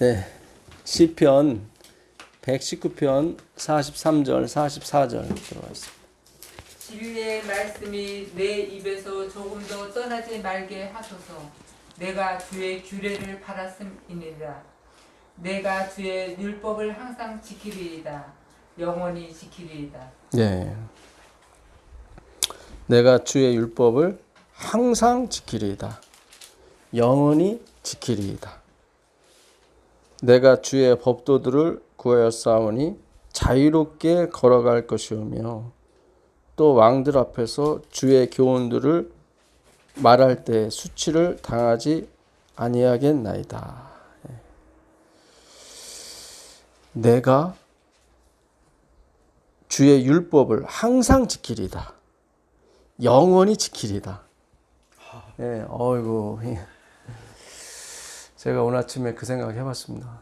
네, 시편 119편 43절, 44절 들어가 있습니다. 진리의 말씀이 내 입에서 조금도 떠나지 말게 하소서. 내가 주의 규례를 바랐음이니라. 내가 주의 율법을 항상 지키리이다. 영원히 지키리이다. 네, 내가 주의 율법을 항상 지키리이다. 영원히 지키리이다. 내가 주의 법도들을 구하였사오니 자유롭게 걸어갈 것이오며 또 왕들 앞에서 주의 교훈들을 말할 때 수치를 당하지 아니하겠나이다. 내가 주의 율법을 항상 지키리다. 영원히 지키리다. 예, 어이구. 제가 오늘 아침에 그 생각 해봤습니다.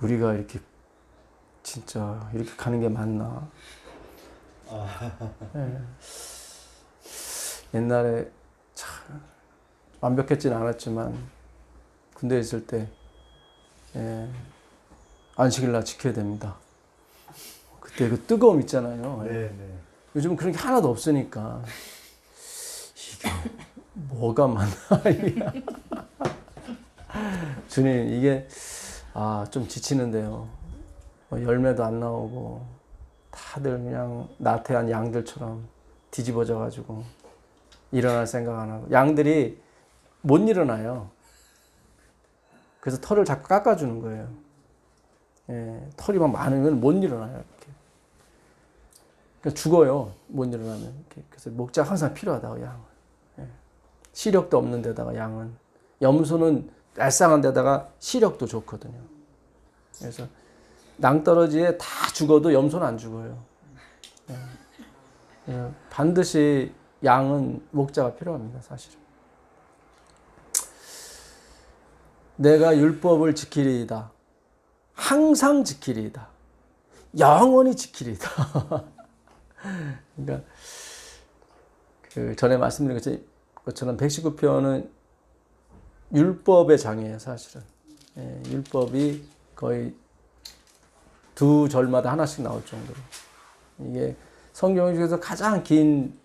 우리가 이렇게 진짜 이렇게 가는 게 맞나? 예. 옛날에 참 완벽했지는 않았지만 군대에 있을 때 안식일날 지켜야 됩니다. 그때 그 뜨거움 있잖아요. 네. 요즘은 그런 게 하나도 없으니까 이게 뭐가 맞나? 주님, 이게 좀 지치는데요. 열매도 안 나오고 다들 그냥 나태한 양들처럼 뒤집어져 가지고 일어날 생각 안 하고 양들이 못 일어나요. 그래서 털을 자꾸 깎아주는 거예요. 예, 털이 막 많으면 못 일어나요. 이렇게. 그러니까 죽어요. 못 일어나면. 이렇게. 그래서 목자가 항상 필요하다고 양은. 예. 시력도 없는 데다가 양은. 염소는 알쌍한 데다가 시력도 좋거든요. 그래서 낭떠러지에 다 죽어도 염소는 안 죽어요. 예. 반드시 양은 목자가 필요합니다. 사실은. 내가 율법을 지키리이다. 항상 지키리이다. 영원히 지키리이다. 그러니까 그 전에 말씀드린 것처럼 119편은 율법의 장이에요, 사실은. 예, 율법이 거의 두 절마다 하나씩 나올 정도로. 이게 성경 중에서 가장 긴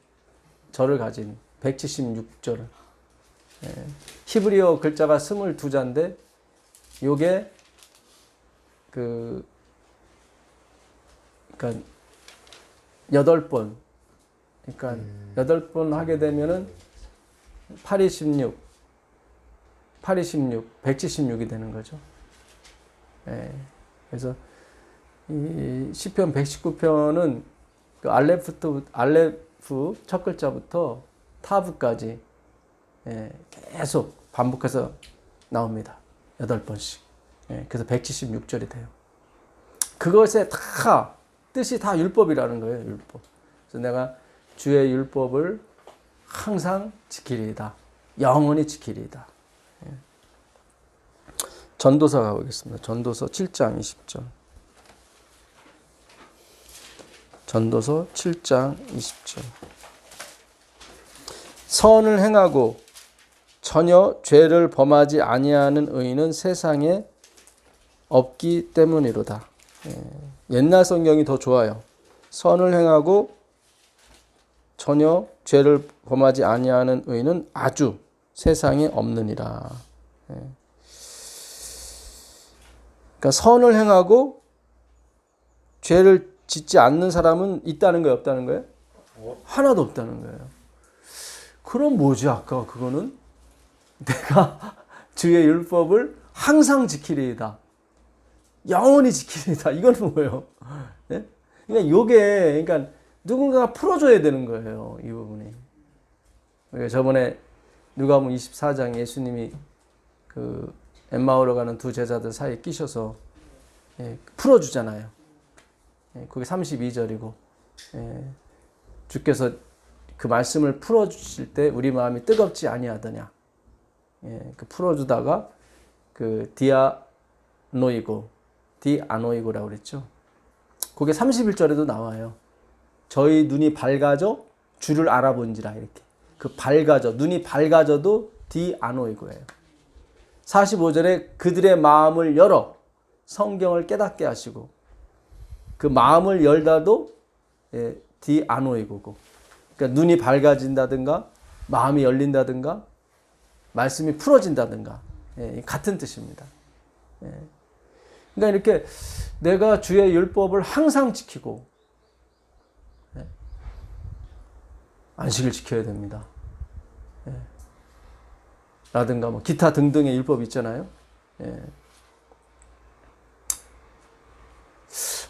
절을 가진 176절. 예, 히브리어 글자가 22자인데 요게 그러니까 8번. 그러니까 8번 하게 되면은 826, 176이 되는 거죠. 예. 그래서 이 시편 119편은 그 알레프 첫 글자부터 타브까지 계속 반복해서 나옵니다. 8번씩. 그래서 176절이 돼요. 그것에 다 뜻이 다 율법이라는 거예요. 율법. 그래서 내가 주의 율법을 항상 지키리이다. 영원히 지키리이다. 전도서 가보겠습니다. 전도서 7장 20절. 전도서 7장 20절. 선을 행하고 전혀 죄를 범하지 아니하는 의인은 세상에 없기 때문이로다. 옛날 성경이 더 좋아요. 선을 행하고 전혀 죄를 범하지 아니하는 의인은 아주 세상에 없느니라. 그러니까 선을 행하고 죄를 짓지 않는 사람은 있다는 거예요, 없다는 거예요? 하나도 없다는 거예요. 그럼 뭐지 아까 그거는? 내가 주의 율법을 항상 지키리이다. 영원히 지키리이다. 이건 뭐예요? 네? 그러니까 요게 그러니까 누군가가 풀어줘야 되는 거예요. 이 부분이. 그러니까 저번에 누가복음 24장 예수님이 그 엠마오로 가는 두 제자들 사이에 끼셔서 풀어주잖아요. 그게 32절이고 주께서 그 말씀을 풀어주실 때 우리 마음이 뜨겁지 아니하더냐. 그 풀어주다가 그 디아노이고라고 그랬죠. 그게 31절에도 나와요. 저희 눈이 밝아져 주를 알아본지라 이렇게. 그 밝아져 눈이 밝아져도 디아노이고예요. 45절에 그들의 마음을 열어 성경을 깨닫게 하시고, 그 마음을 열다도 디아노이고고, 그러니까 눈이 밝아진다든가 마음이 열린다든가 말씀이 풀어진다든가, 같은 뜻입니다. 그러니까 이렇게 내가 주의 율법을 항상 지키고 안식을 지켜야 됩니다. 라든가 뭐 기타 등등의 율법이 있잖아요.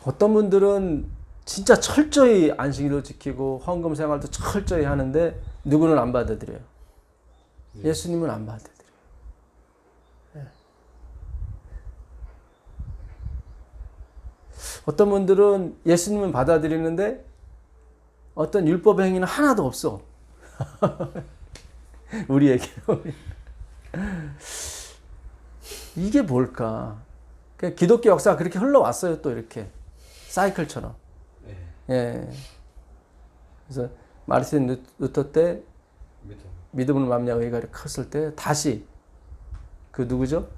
어떤 분들은 진짜 철저히 안식일도 지키고 헌금 생활도 철저히 하는데 누구는 안 받아들여요. 예수님은 안 받아들여요. 어떤 분들은 예수님은 받아들이는데 어떤 율법 행위는 하나도 없어. 우리에게. 이게 뭘까? 기독교 역사가 그렇게 흘러왔어요. 또 이렇게 사이클처럼. 예. 그래서 마르틴 루터 때 믿음으로 말미암아 의가 컸을 때 다시 그 누구죠?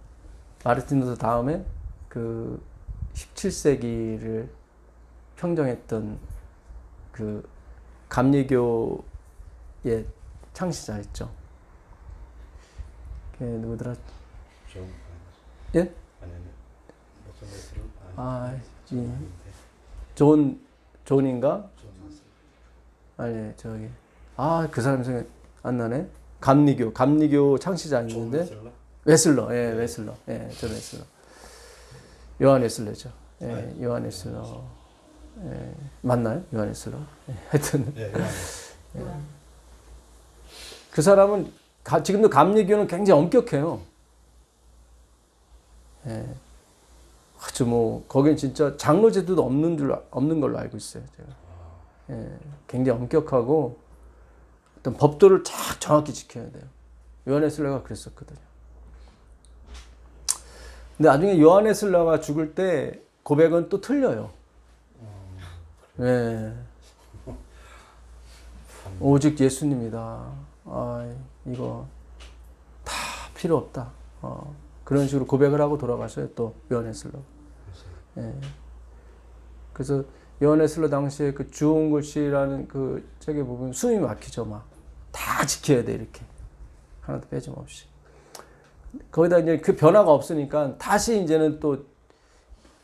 마르틴 루터 다음에 그 17세기를 평정했던 그 감리교의 창시자였죠. 누구더라? 예? 존인가? 아니 저기 그 사람 생각 안 나네. 감리교 창시자였는데 웨슬러, 웨슬러, 존 웨슬러, 요한 웨슬러죠. 요한 웨슬러, 맞나요? 요한 웨슬러. 하여튼 그 사람은 지금도 감리교는 굉장히 엄격해요. 아주 뭐 거긴 진짜 장로 제도도 없는 걸로 알고 있어요. 제가. 굉장히 엄격하고 어떤 법도를 쫙 정확히 지켜야 돼요. 요한 웨슬러가 그랬었거든요. 근데 나중에 요한 웨슬러가 죽을 때 고백은 또 틀려요. 오직 예수님이다. 이거 다 필요 없다. 그런 식으로 고백을 하고 돌아가셔요. 또 요한 웨슬러. 그래서 요한 웨슬러 당시에 그 주온 글씨라는 그 책에 보면 숨이 막히죠. 막 다 지켜야 돼 이렇게 하나도 빼짐없이. 거기다 이제 그 변화가 없으니까 다시 이제는 또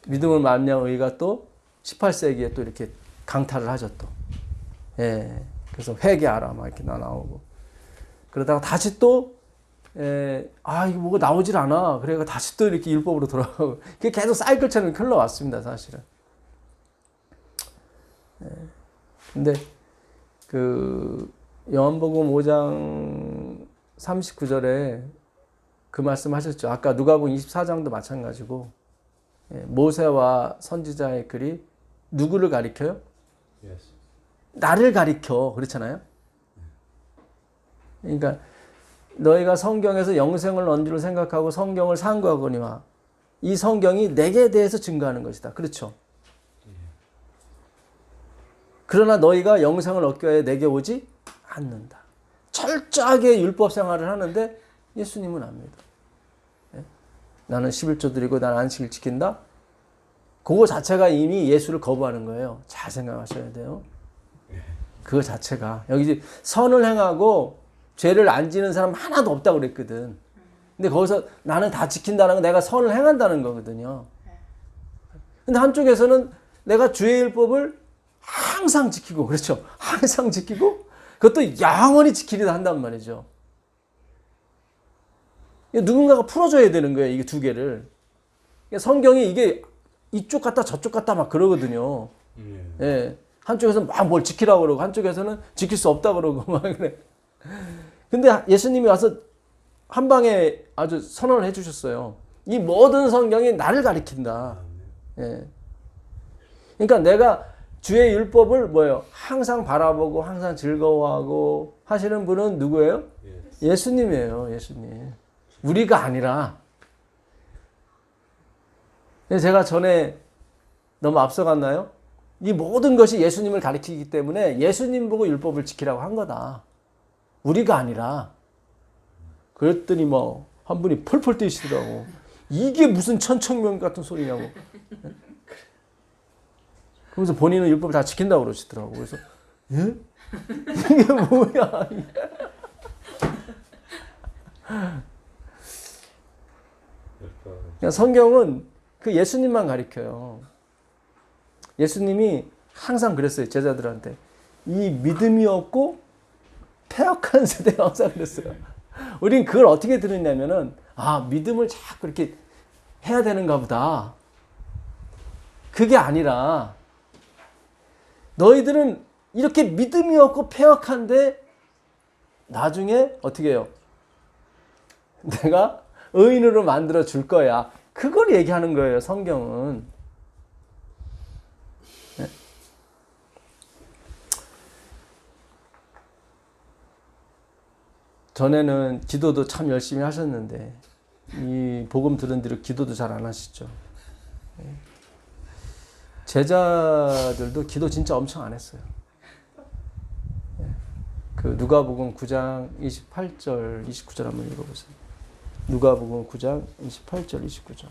믿음을 말미암아 의가 또 18세기에 또 이렇게 강탈을 하죠 또. 그래서 회개하라 막 이렇게 나오고 그러다가 다시 또 이거 뭐가 나오질 않아. 그래가 다시 또 이렇게 율법으로 돌아가고 그게 계속 사이클처럼 흘러왔습니다 사실은. 근데 그 요한복음 5장 39절에 그 말씀 하셨죠. 아까 누가복음 24장도 마찬가지고 모세와 선지자의 글이 누구를 가리켜요? 나를 가리켜 그렇잖아요. 그러니까 너희가 성경에서 영생을 얻는 줄 생각하고 성경을 상고하거니와 이 성경이 내게 대해서 증거하는 것이다. 그렇죠. 그러나 너희가 영생을 얻기 위해 내게 오지 않는다. 철저하게 율법 생활을 하는데 예수님은 안 믿어. 나는 11조 드리고 난 안식일 지킨다. 그거 자체가 이미 예수를 거부하는 거예요. 잘 생각하셔야 돼요. 그거 자체가 여기 선을 행하고 죄를 안 지는 사람 하나도 없다고 그랬거든. 근데 거기서 나는 다 지킨다는 건 내가 선을 행한다는 거거든요. 근데 한쪽에서는 내가 주의 율법을 항상 지키고, 그렇죠? 항상 지키고, 그것도 영원히 지키리다 한단 말이죠. 누군가가 풀어줘야 되는 거예요, 이게 두 개를. 성경이 이게 이쪽 같다 저쪽 같다 막 그러거든요. 한쪽에서 막 뭘 지키라고 그러고, 한쪽에서는 지킬 수 없다 그러고, 막 그래. 근데 예수님이 와서 한 방에 아주 선언을 해주셨어요. 이 모든 성경이 나를 가리킨다. 그러니까 내가 주의 율법을 뭐예요? 항상 바라보고 항상 즐거워하고 하시는 분은 누구예요? 예수님이에요. 예수님. 우리가 아니라. 제가 전에 너무 앞서갔나요? 이 모든 것이 예수님을 가리키기 때문에 예수님 보고 율법을 지키라고 한 거다. 우리가 아니라. 그랬더니 뭐 한 분이 펄펄 뛰시더라고. 이게 무슨 천청명 같은 소리냐고. 그러면서 본인은 율법을 다 지킨다고 그러시더라고. 그래서 예? 이게 뭐야? 그러니까 성경은 그 예수님만 가리켜요. 예수님이 항상 그랬어요. 제자들한테. 이 믿음이 없고 패역한 세대가 항상 그랬어요. 우린 그걸 어떻게 들었냐면은 믿음을 자꾸 이렇게 해야 되는가 보다. 그게 아니라 너희들은 이렇게 믿음이 없고 패역한데 나중에 어떻게 해요? 내가 의인으로 만들어 줄 거야. 그걸 얘기하는 거예요, 성경은. 네. 전에는 기도도 참 열심히 하셨는데 이 복음 들은 뒤로 기도도 잘 안 하시죠. 네. 제자들도 기도 진짜 엄청 안 했어요. 네. 그 누가복음 9장 28절 29절 한번 읽어보세요. 누가복음 9장 28절 29절.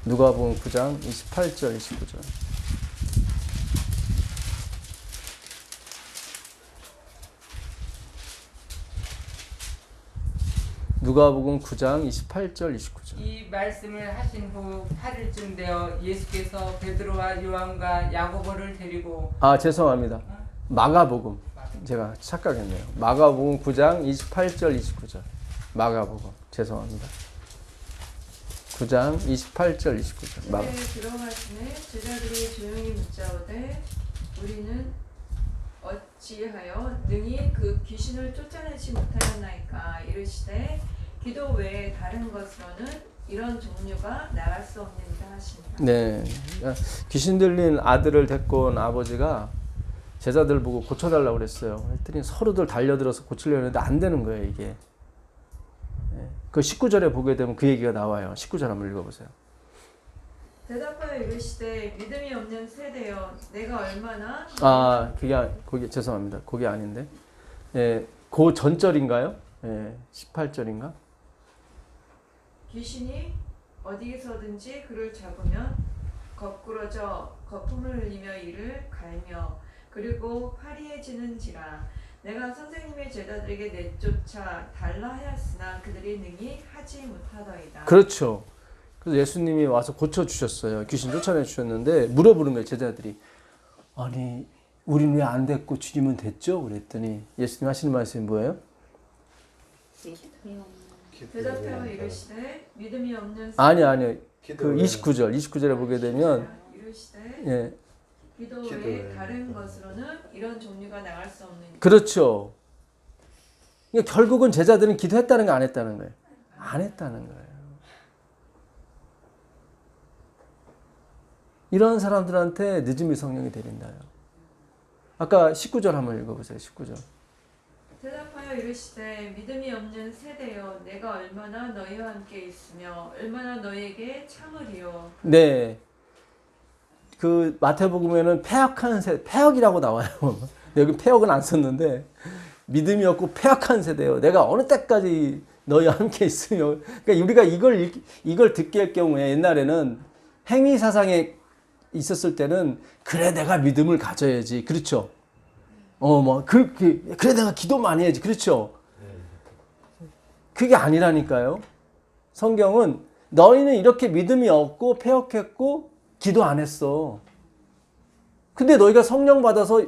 누가복음 9장 28절 29절. 누가복음 9장 28절 29절. 이 말씀을 하신 후 8일쯤 되어 예수께서 베드로와 요한과 야고보를 데리고 죄송합니다. 마가복음. 제가 착각했네요. 마가복음 9장 28절 29절. 마가복음. 죄송합니다. 9장 28절 29절. 집에 들어가시매 제자들이 조용히 묻자오되 우리는 어찌하여 능히 그 귀신을 쫓아내지 못하였나이까. 이르시되 기도 외에 다른 것으로는 이런 종류가 나갈 수 없느니라 하십니다. 네. 귀신 들린 아들을 데리고 온 아버지가 제자들 보고 고쳐달라고 그랬어요. 그랬더니 서로들 달려들어서 고치려고 했는데 안 되는 거예요, 이게. 그 19절에 보게 되면 그 얘기가 나와요. 19절 한번 읽어보세요. 대답하여 이르시되 믿음이 없는 세대여 내가 얼마나 그게 죄송합니다. 그게 아닌데. 그 전절인가요? 18절인가? 귀신이 어디에서든지 그를 잡으면 거꾸러져 거품을 흘리며 이를 갈며 그리고 파리해지는지라. 내가 선생님의 제자들에게 내쫓아 달라 하였으나 그들이 능히 하지 못하더이다. 그렇죠. 그래서 예수님이 와서 고쳐주셨어요. 귀신 쫓아내 주셨는데 물어보는 거예요, 제자들이. 아니, 우린 왜 안 됐고 주님은 됐죠? 그랬더니 예수님 하시는 말씀이 뭐예요? 대답하여 이르시되 믿음이 없는 아니요. 그 29절에 보게 되면 이르시되 기도 외에 다른 것으로는 이런 종류가 나갈 수 없는. 그렇죠. 그러니까 결국은 제자들은 기도했다는 거 안 했다는 거예요. 안 했다는 거예요. 이런 사람들한테 늦음이 성령이 내린다요. 아까 19절 한번 읽어보세요. 19절. 대답하여 이르시되 믿음이 없는 세대여 내가 얼마나 너희와 함께 있으며 얼마나 너희에게 참으리요. 네. 그 마태복음에는 패역한 세대, 패역이라고 나와요. 여기 패역은 안 썼는데 믿음이 없고 패역한 세대요. 내가 어느 때까지 너희와 함께 있으며. 그러니까 우리가 이걸 듣게 할 경우에 옛날에는 행위 사상에 있었을 때는 그래 내가 믿음을 가져야지. 그렇죠. 그래 내가 기도 많이 해야지. 그렇죠. 그게 아니라니까요. 성경은 너희는 이렇게 믿음이 없고 패역했고 기도 안 했어. 근데 너희가 성령 받아서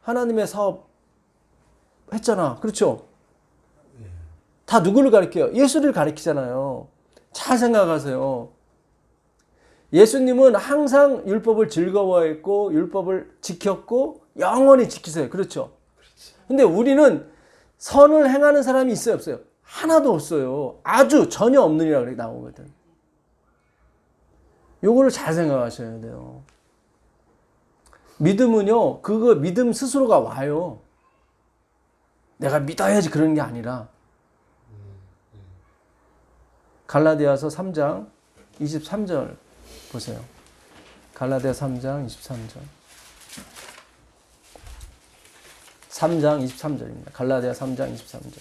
하나님의 사업 했잖아. 그렇죠. 다 누구를 가리켜요? 예수를 가리키잖아요. 잘 생각하세요. 예수님은 항상 율법을 즐거워했고 율법을 지켰고 영원히 지키세요. 그렇죠. 근데 우리는 선을 행하는 사람이 있어요, 없어요? 하나도 없어요. 아주 전혀 없느니라 그렇게 나오거든. 요거를 잘 생각하셔야 돼요. 믿음은요, 그거 믿음 스스로가 와요. 내가 믿어야지 그런 게 아니라. 갈라디아서 3장 23절 보세요. 갈라디아 3장 23절. 3장 23절입니다. 갈라디아 3장 23절.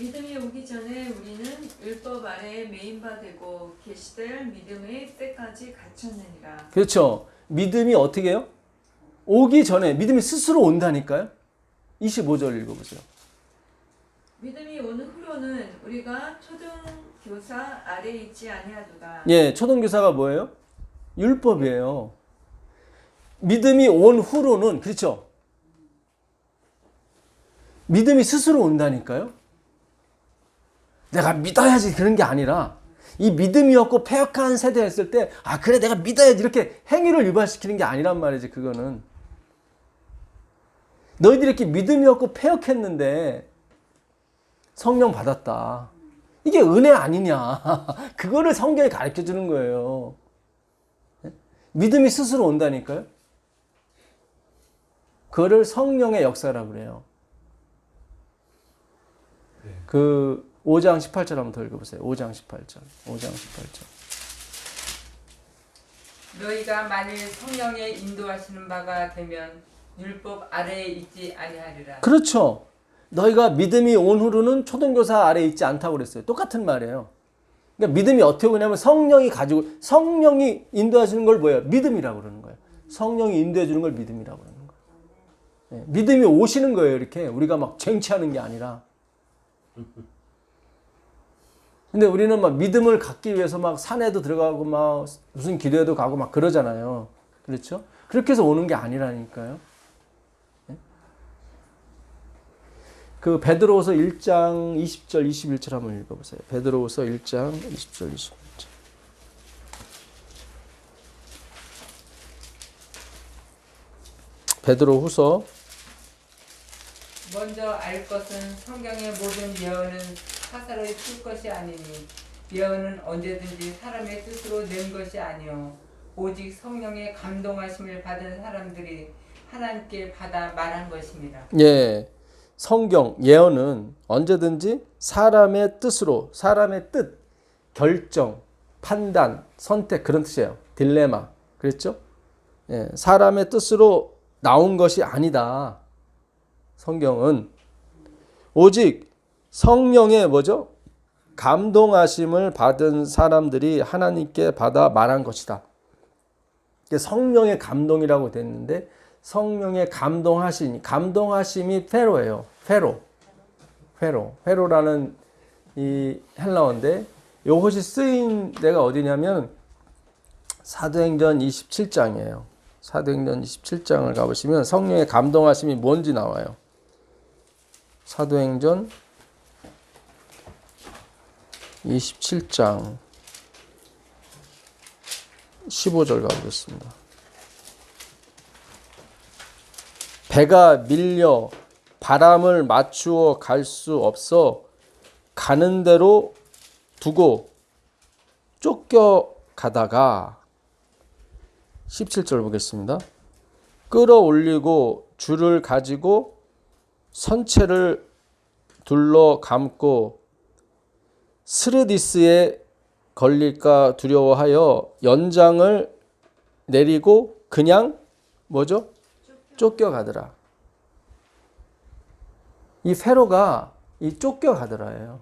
믿음이 오기 전에 우리는 율법 아래에 매인바 되고 계시될 믿음의 때까지 갇혔느니라. 그렇죠. 믿음이 어떻게 해요? 오기 전에 믿음이 스스로 온다니까요. 25절 읽어보세요. 믿음이 오는 후로는 우리가 초등교사 아래 있지 아니하도다. 예, 초등교사가 뭐예요? 율법이에요. 믿음이 온 후로는, 그렇죠. 믿음이 스스로 온다니까요. 내가 믿어야지 그런 게 아니라 이 믿음이 없고 패역한 세대였을 때 그래 내가 믿어야지 이렇게 행위를 유발시키는 게 아니란 말이지. 그거는 너희들이 이렇게 믿음이 없고 패역했는데 성령 받았다. 이게 은혜 아니냐. 그거를 성경이 가르쳐 주는 거예요. 믿음이 스스로 온다니까요. 그거를 성령의 역사라고 그래요. 그 5장 18절 한번 더 읽어보세요. 5장 18절. 5장 18절. 너희가 만일 성령의 인도하시는 바가 되면 율법 아래에 있지 아니하리라. 그렇죠. 너희가 믿음이 온 후로는 초등교사 아래에 있지 않다고 그랬어요. 똑같은 말이에요. 그러니까 믿음이 어떻게 오냐면 성령이 인도하시는 걸 뭐예요? 믿음이라고 그러는 거예요. 성령이 인도해 주는 걸 믿음이라고 그러는 거예요. 네, 믿음이 오시는 거예요. 이렇게 우리가 막 쟁취하는 게 아니라. 근데 우리는 막 믿음을 갖기 위해서 막 산에도 들어가고 막 무슨 기도에도 가고 막 그러잖아요. 그렇죠? 그렇게 해서 오는 게 아니라니까요. 네? 그 베드로후서 1장 20절 21절 한번 읽어보세요. 베드로후서 1장 20절 21절. 베드로후서 먼저 알 것은 성경의 모든 예언은 사사로이 풀 것이 아니니 예언은 언제든지 사람의 뜻으로 낸 것이 아니요 오직 성령의 감동하심을 받은 사람들이 하나님께 받아 말한 것입니다. 예, 성경 예언은 언제든지 사람의 뜻으로, 사람의 뜻, 결정, 판단, 선택 그런 뜻이에요. 딜레마. 그랬죠? 예, 사람의 뜻으로 나온 것이 아니다. 성경은 오직 성령의 뭐죠? 감동하심을 받은 사람들이 하나님께 받아 말한 것이다. 성령의 감동이라고 됐는데 성령의 감동하심이 페로예요. 페로라는 이 헬라어인데 이것이 쓰인 데가 어디냐면 사도행전 27장이에요. 사도행전 27장을 가보시면 성령의 감동하심이 뭔지 나와요. 사도행전 27장 15절 가보겠습니다. 배가 밀려 바람을 맞추어 갈 수 없어 가는 대로 두고 쫓겨가다가 17절 보겠습니다. 끌어올리고 줄을 가지고 선체를 둘러 감고 스르디스에 걸릴까 두려워하여 연장을 내리고 그냥 뭐죠? 쫓겨가더라. 이 페로가 이 쫓겨가더라예요.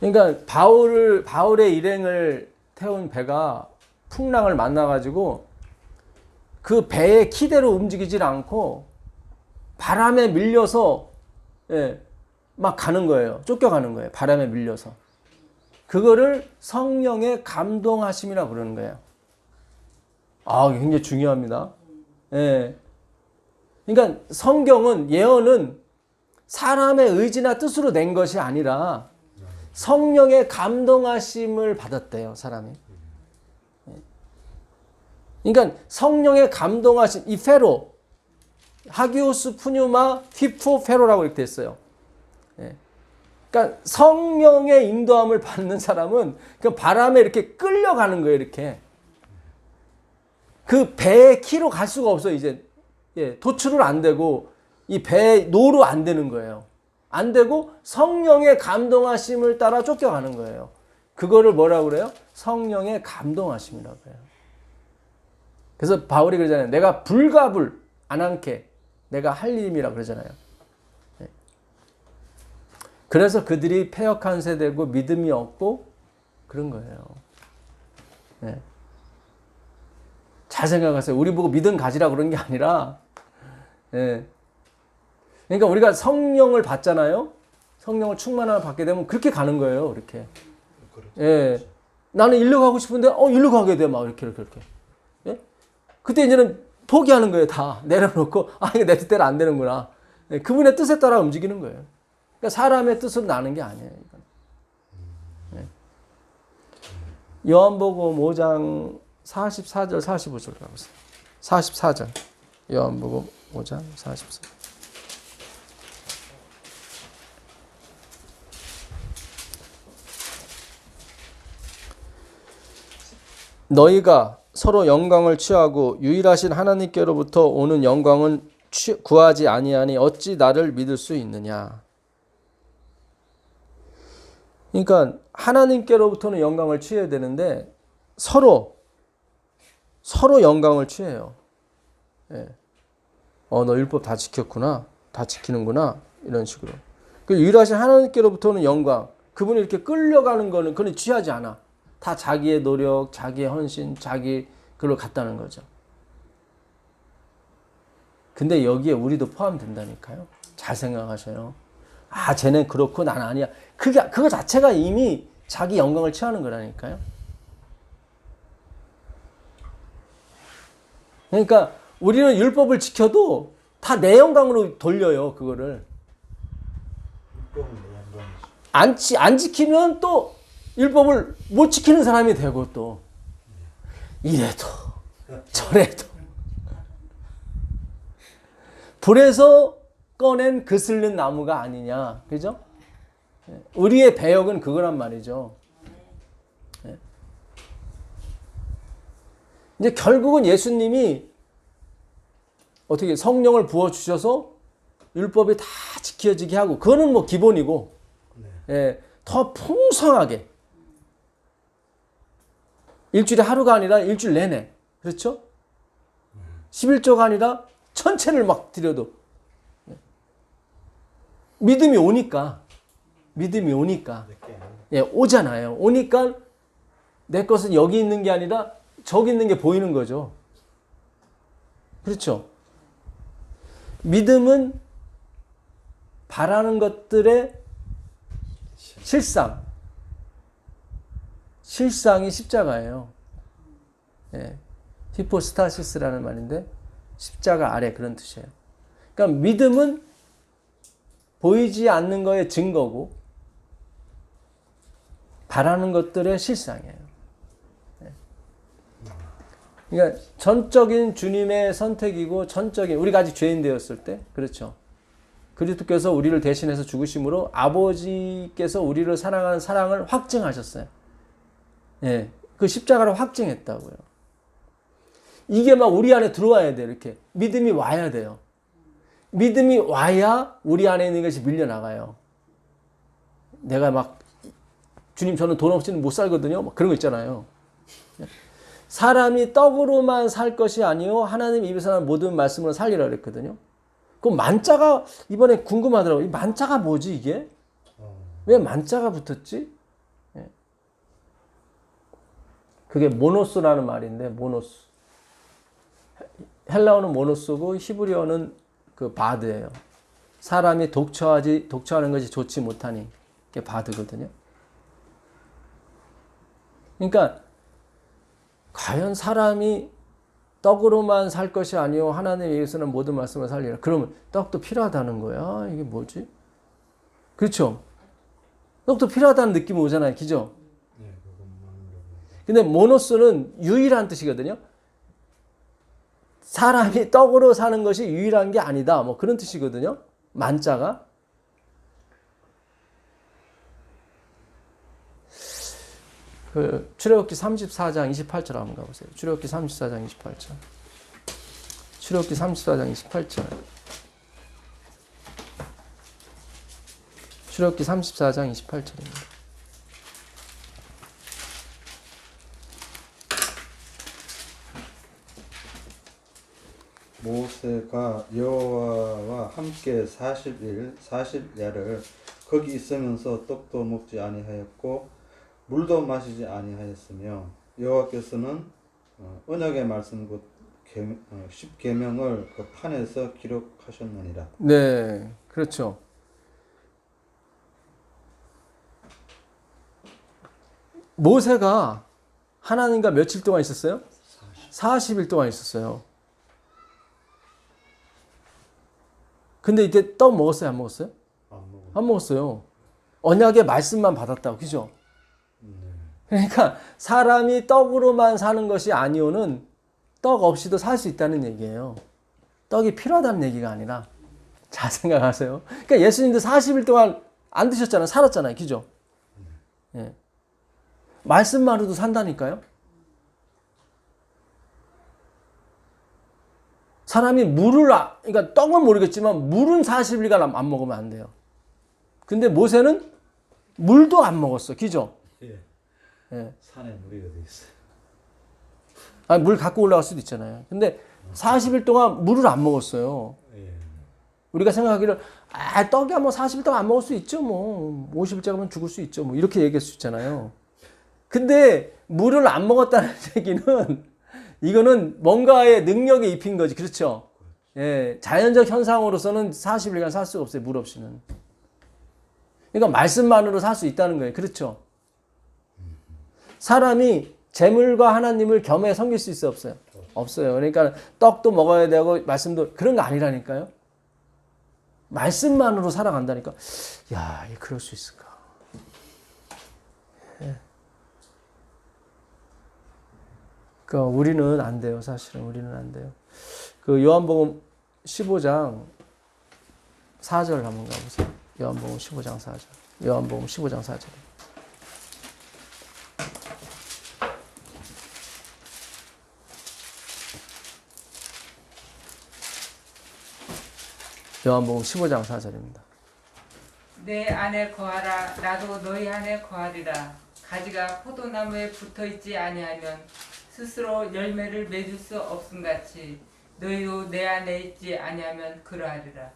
그러니까 바울의 일행을 태운 배가 풍랑을 만나가지고 그 배의 키대로 움직이질 않고 바람에 밀려서 막 가는 거예요. 쫓겨가는 거예요. 바람에 밀려서. 그거를 성령의 감동하심이라고 그러는 거예요. 굉장히 중요합니다. 그러니까 성경은 예언은 사람의 의지나 뜻으로 낸 것이 아니라 성령의 감동하심을 받았대요, 사람이. 그러니까 성령의 감동하심, 이 페로, 하기오스 푸뉴마 휘포 페로라고 이렇게 됐어요. 그러니까 성령의 인도함을 받는 사람은 그 바람에 이렇게 끌려가는 거예요, 이렇게. 그 배의 키로 갈 수가 없어요, 이제. 도출을 안 되고, 이 배의 노로 안 되는 거예요. 안 되고, 성령의 감동하심을 따라 쫓겨가는 거예요. 그거를 뭐라고 그래요? 성령의 감동하심이라고 해요. 그래서 바울이 그러잖아요. 내가 불가불 안 않게 내가 할 일임이라 그러잖아요. 네. 그래서 그들이 패역한 세대고 믿음이 없고 그런 거예요. 네. 잘 생각하세요. 우리 보고 믿음 가지라 그런 게 아니라, 예. 그러니까 우리가 성령을 받잖아요. 성령을 충만함을 받게 되면 그렇게 가는 거예요. 이렇게. 예. 나는 일로 가고 싶은데, 일로 가게 돼. 막 이렇게. 예? 그때 이제는 포기하는 거예요. 다 내려놓고, 이거 내 뜻대로 안 되는구나. 예. 그분의 뜻에 따라 움직이는 거예요. 그러니까 사람의 뜻으로 나는 게 아니에요. 예. 요한복음 5장 44절 45절 가보세요. 44절 요한복음 5장 44절. 너희가 서로 영광을 취하고 유일하신 하나님께로부터 오는 영광은 구하지 아니하니 어찌 나를 믿을 수 있느냐. 그러니까 하나님께로부터는 영광을 취해야 되는데 서로 영광을 취해요. 예. 너 율법 다 지켰구나. 다 지키는구나. 이런 식으로. 그 유일하신 하나님께로부터는 영광. 그분이 이렇게 끌려가는 거는 그는 취하지 않아. 다 자기의 노력, 자기의 헌신, 자기 그걸 갖다는 거죠. 근데 여기에 우리도 포함된다니까요. 잘 생각하셔요. 쟤는 그렇고 난 아니야. 그거 자체가 이미 자기 영광을 취하는 거라니까요. 그러니까 우리는 율법을 지켜도 다 내 영광으로 돌려요. 그거를. 안 지키면 또 율법을 못 지키는 사람이 되고 또 이래도 저래도 불에서 꺼낸 그슬른 나무가 아니냐. 그죠? 우리의 배역은 그거란 말이죠. 이제 결국은 예수님이 어떻게 성령을 부어주셔서 율법이 다 지켜지게 하고, 그거는 뭐 기본이고, 더 풍성하게. 일주일에 하루가 아니라 일주일 내내. 그렇죠? 11조가 아니라 전체를 막 드려도. 믿음이 오니까. 오잖아요. 오니까 내 것은 여기 있는 게 아니라 저기 있는 게 보이는 거죠. 그렇죠? 믿음은 바라는 것들의 실상이 십자가예요. 히포스타시스라는 말인데 십자가 아래 그런 뜻이에요. 그러니까 믿음은 보이지 않는 거의 증거고 바라는 것들의 실상이에요. 그러니까 전적인 주님의 선택이고 전적인, 우리가 아직 죄인 되었을 때, 그렇죠. 그리스도께서 우리를 대신해서 죽으심으로 아버지께서 우리를 사랑하는 사랑을 확증하셨어요. 그 십자가를 확증했다고요. 이게 막 우리 안에 들어와야 돼요. 이렇게 믿음이 와야 돼요. 믿음이 와야 우리 안에 있는 것이 밀려나가요. 내가 막 주님 저는 돈 없이는 못 살거든요. 막 그런 거 있잖아요. 사람이 떡으로만 살 것이 아니요 하나님 입에서 나는 모든 말씀으로 살리라 그랬거든요. 그 만자가 이번에 궁금하더라고요. 이 만자가 뭐지 이게? 왜 만자가 붙었지? 그게 모노스라는 말인데, 모노스. 헬라어는 모노스고 히브리어는 그 바드예요. 사람이 독처하는 것이 좋지 못하니 그게 바드거든요. 그러니까 과연 사람이 떡으로만 살 것이 아니요 하나님에 의해서는 모든 말씀을 살리라. 그러면 떡도 필요하다는 거야. 이게 뭐지? 그렇죠? 떡도 필요하다는 느낌이 오잖아요. 그죠? 근데 모노스는 유일한 뜻이거든요. 사람이 떡으로 사는 것이 유일한 게 아니다. 뭐 그런 뜻이거든요. 만자가. 그 출애굽기 34장 28절 한번 가보세요. 출애굽기 34장 28절. 출애굽기 34장 28절. 출애굽기 34장 28절입니다. 모세가 여호와와 함께 40일 40야를 거기 있으면서 떡도 먹지 아니하였고 물도 마시지 아니하였으며 여호와께서는 언약의 말씀 곧 십계명을 그 판에서 기록하셨느니라. 네, 그렇죠. 모세가 하나님과 며칠 동안 있었어요? 40일 동안 있었어요. 근데 이때 떡 먹었어요? 안 먹었어요? 안 먹었어요. 언약의 말씀만 받았다고, 그죠? 그러니까 사람이 떡으로만 사는 것이 아니오는 떡 없이도 살 수 있다는 얘기예요. 떡이 필요하다는 얘기가 아니라. 잘 생각하세요. 그러니까 예수님도 40일 동안 안 드셨잖아요. 살았잖아요. 그죠? 예. 말씀만으로도 산다니까요. 사람이 그러니까 떡은 모르겠지만 물은 40일간 안 먹으면 안 돼요. 근데 모세는 물도 안 먹었어. 그죠? 예. 예. 산에 물이 어디 있어요? 아니, 물 갖고 올라갈 수도 있잖아요. 근데 40일 동안 물을 안 먹었어요. 예. 우리가 생각하기를 떡이 뭐 40일 동안 안 먹을 수 있죠. 뭐 50일째 가면 죽을 수 있죠. 뭐 이렇게 얘기할 수 있잖아요. 근데 물을 안 먹었다는 얘기는 이거는 뭔가의 능력에 입힌 거지. 그렇죠? 예, 자연적 현상으로서는 40일간 살 수가 없어요. 물 없이는. 그러니까 말씀만으로 살 수 있다는 거예요. 그렇죠? 사람이 재물과 하나님을 겸해 섬길 수 있어요? 없어요? 없어요. 그러니까 떡도 먹어야 되고 말씀도 그런 거 아니라니까요. 말씀만으로 살아간다니까. 야, 그럴 수 있을까? 예. 그러니까 우리는 안 돼요. 사실은 우리는 안 돼요. 그 요한복음 15장 4절 한번 가보세요. 요한복음 15장 4절. 요한복음 15장 4절. 요한복음 15장 4절입니다. 내 안에 거하라 나도 너희 안에 거하리라. 가지가 포도나무에 붙어있지 아니하면 스스로 열매를 맺을 수 없음같이 너희도 내 안에 있지 아니하면 그러하리라.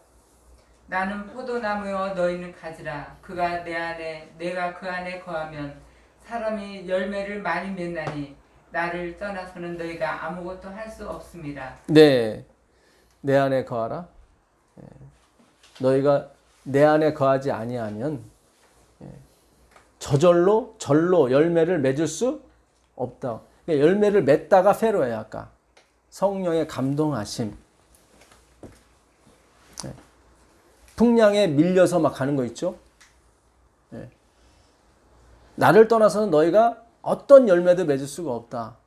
나는 포도나무여 너희는 가지라. 그가 내 안에 내가 그 안에 거하면 사람이 열매를 많이 맺나니 나를 떠나서는 너희가 아무것도 할 수 없습니다. 네, 내 안에 거하라. 너희가 내 안에 거하지 아니하면 저절로 절로 열매를 맺을 수 없다. 그러니까 열매를 맺다가 페로예요. 아까 성령의 감동하심. 풍량에 밀려서 막 가는 거 있죠. 나를 떠나서는 너희가 어떤 열매도 맺을 수가 없다.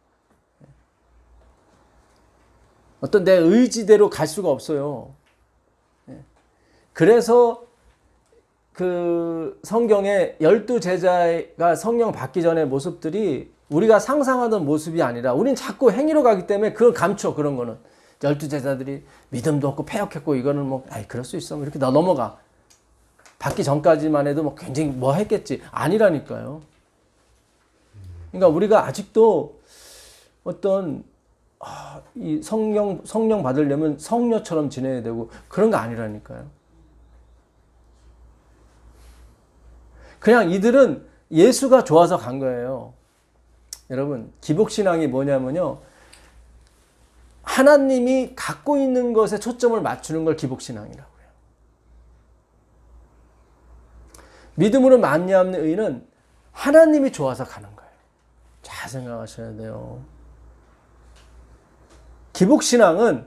어떤 내 의지대로 갈 수가 없어요. 그래서 그 성경에 12제자가 성령 받기 전의 모습들이 우리가 상상하던 모습이 아니라 우린 자꾸 행위로 가기 때문에 그걸 감춰. 그런 거는 12제자들이 믿음도 없고 패역했고 이거는 뭐 그럴 수 있어 이렇게 나 넘어가. 받기 전까지만 해도 뭐 굉장히 뭐 했겠지. 아니라니까요. 그러니까 우리가 아직도 어떤 이 성령 받으려면 성녀처럼 지내야 되고 그런 거 아니라니까요. 그냥 이들은 예수가 좋아서 간 거예요. 여러분, 기복신앙이 뭐냐면요. 하나님이 갖고 있는 것에 초점을 맞추는 걸 기복신앙이라고 해요. 믿음으로 말미암는 의는 하나님이 좋아서 가는 거예요. 잘 생각하셔야 돼요. 기복신앙은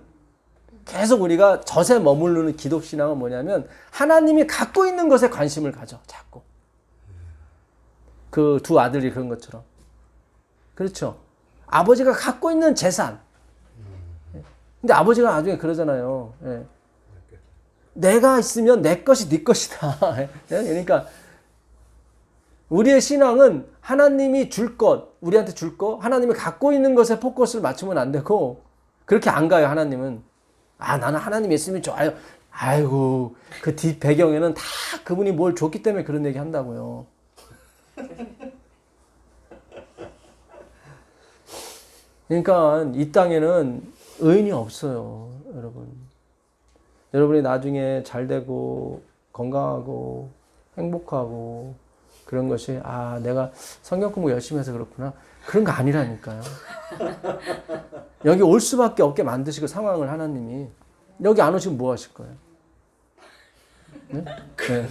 계속 우리가 젖에 머무르는 기독신앙은 뭐냐면 하나님이 갖고 있는 것에 관심을 가져. 자꾸. 그 두 아들이 그런 것처럼. 그렇죠. 아버지가 갖고 있는 재산. 근데 아버지가 나중에 그러잖아요. 예. 내가 있으면 내 것이 네 것이다. 그러니까 우리의 신앙은 하나님이 줄 것, 우리한테 줄 것, 하나님이 갖고 있는 것에 포커스를 맞추면 안 되고 그렇게 안 가요. 하나님은. 나는 하나님이 있으면 좋아요. 아이고 그 뒷 배경에는 다 그분이 뭘 줬기 때문에 그런 얘기 한다고요. 그러니까 이 땅에는 의인이 없어요, 여러분. 여러분이 나중에 잘 되고 건강하고 행복하고 그런 것이 내가 성경 공부 열심히 해서 그렇구나. 그런 거 아니라니까요. 여기 올 수밖에 없게 만드시고 상황을 하나님이 여기 안 오시면 뭐 하실 거예요? 네? 네.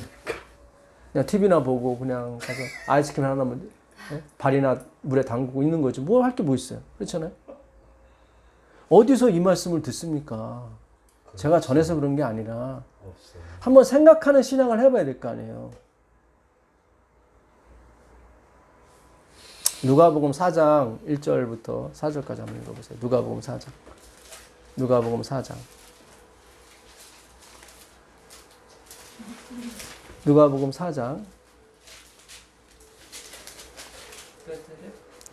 그냥 TV나 보고 그냥 가서 아이스크림 하나만 발이나 물에 담그고 있는 거지. 뭐 할 게 뭐 있어요? 그렇잖아요. 어디서 이 말씀을 듣습니까? 제가 전해서 그런 게 아니라 없어요. 한번 생각하는 신앙을 해봐야 될 거 아니에요. 누가복음 4장 1절부터 4절까지 한번 읽어보세요. 누가복음 4장. 누가복음 4장. 누가복음 4장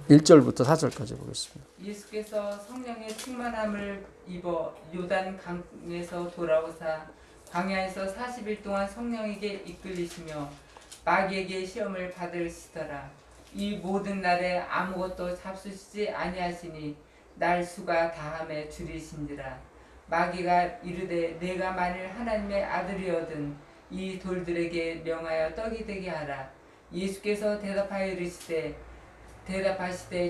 1절부터 4절까지 보겠습니다. 예수께서 성령의 충만함을 입어 요단 강에서 돌아오사 광야에서 40일 동안 성령에게 이끌리시며 마귀에게 시험을 받으시더라. 이 모든 날에 아무것도 잡수시지 아니하시니 날 수가 다함에 줄이신지라. 마귀가 이르되 내가 만일 하나님의 아들이거든 이 돌들에게 명하여 떡이 되게 하라. 예수께서 대답하시되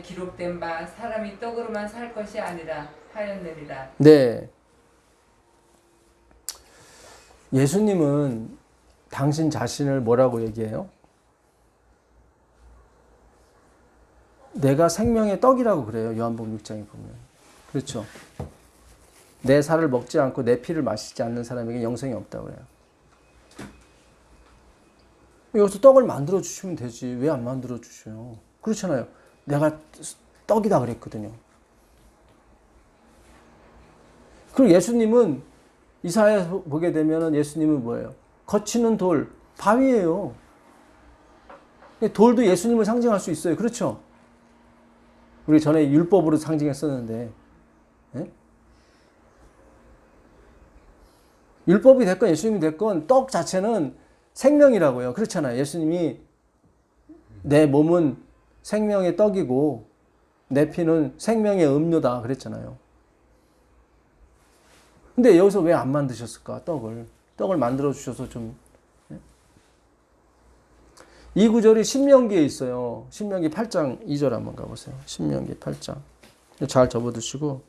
기록된 바 사람이 떡으로만 살 것이 아니라 하였느니라. 네. 예수님은 당신 자신을 뭐라고 얘기해요? 내가 생명의 떡이라고 그래요. 요한복음 6장에 보면. 그렇죠. 내 살을 먹지 않고 내 피를 마시지 않는 사람에게 영생이 없다고 그래요. 여기서 떡을 만들어 주시면 되지. 왜 안 만들어 주셔요? 그렇잖아요. 내가 떡이다 그랬거든요. 그리고 예수님은 이사야에서 보게 되면 예수님은 뭐예요? 거치는 돌, 바위예요. 돌도 예수님을 상징할 수 있어요. 그렇죠? 우리 전에 율법으로 상징했었는데 네? 율법이 됐건 예수님이 됐건 떡 자체는 생명이라고요. 그렇잖아요. 예수님이 내 몸은 생명의 떡이고 내 피는 생명의 음료다 그랬잖아요. 근데 여기서 왜 안 만드셨을까? 떡을 만들어 주셔서 좀. 이 구절이 신명기에 있어요. 신명기 8장 2절 한번 가보세요. 신명기 8장. 잘 접어두시고.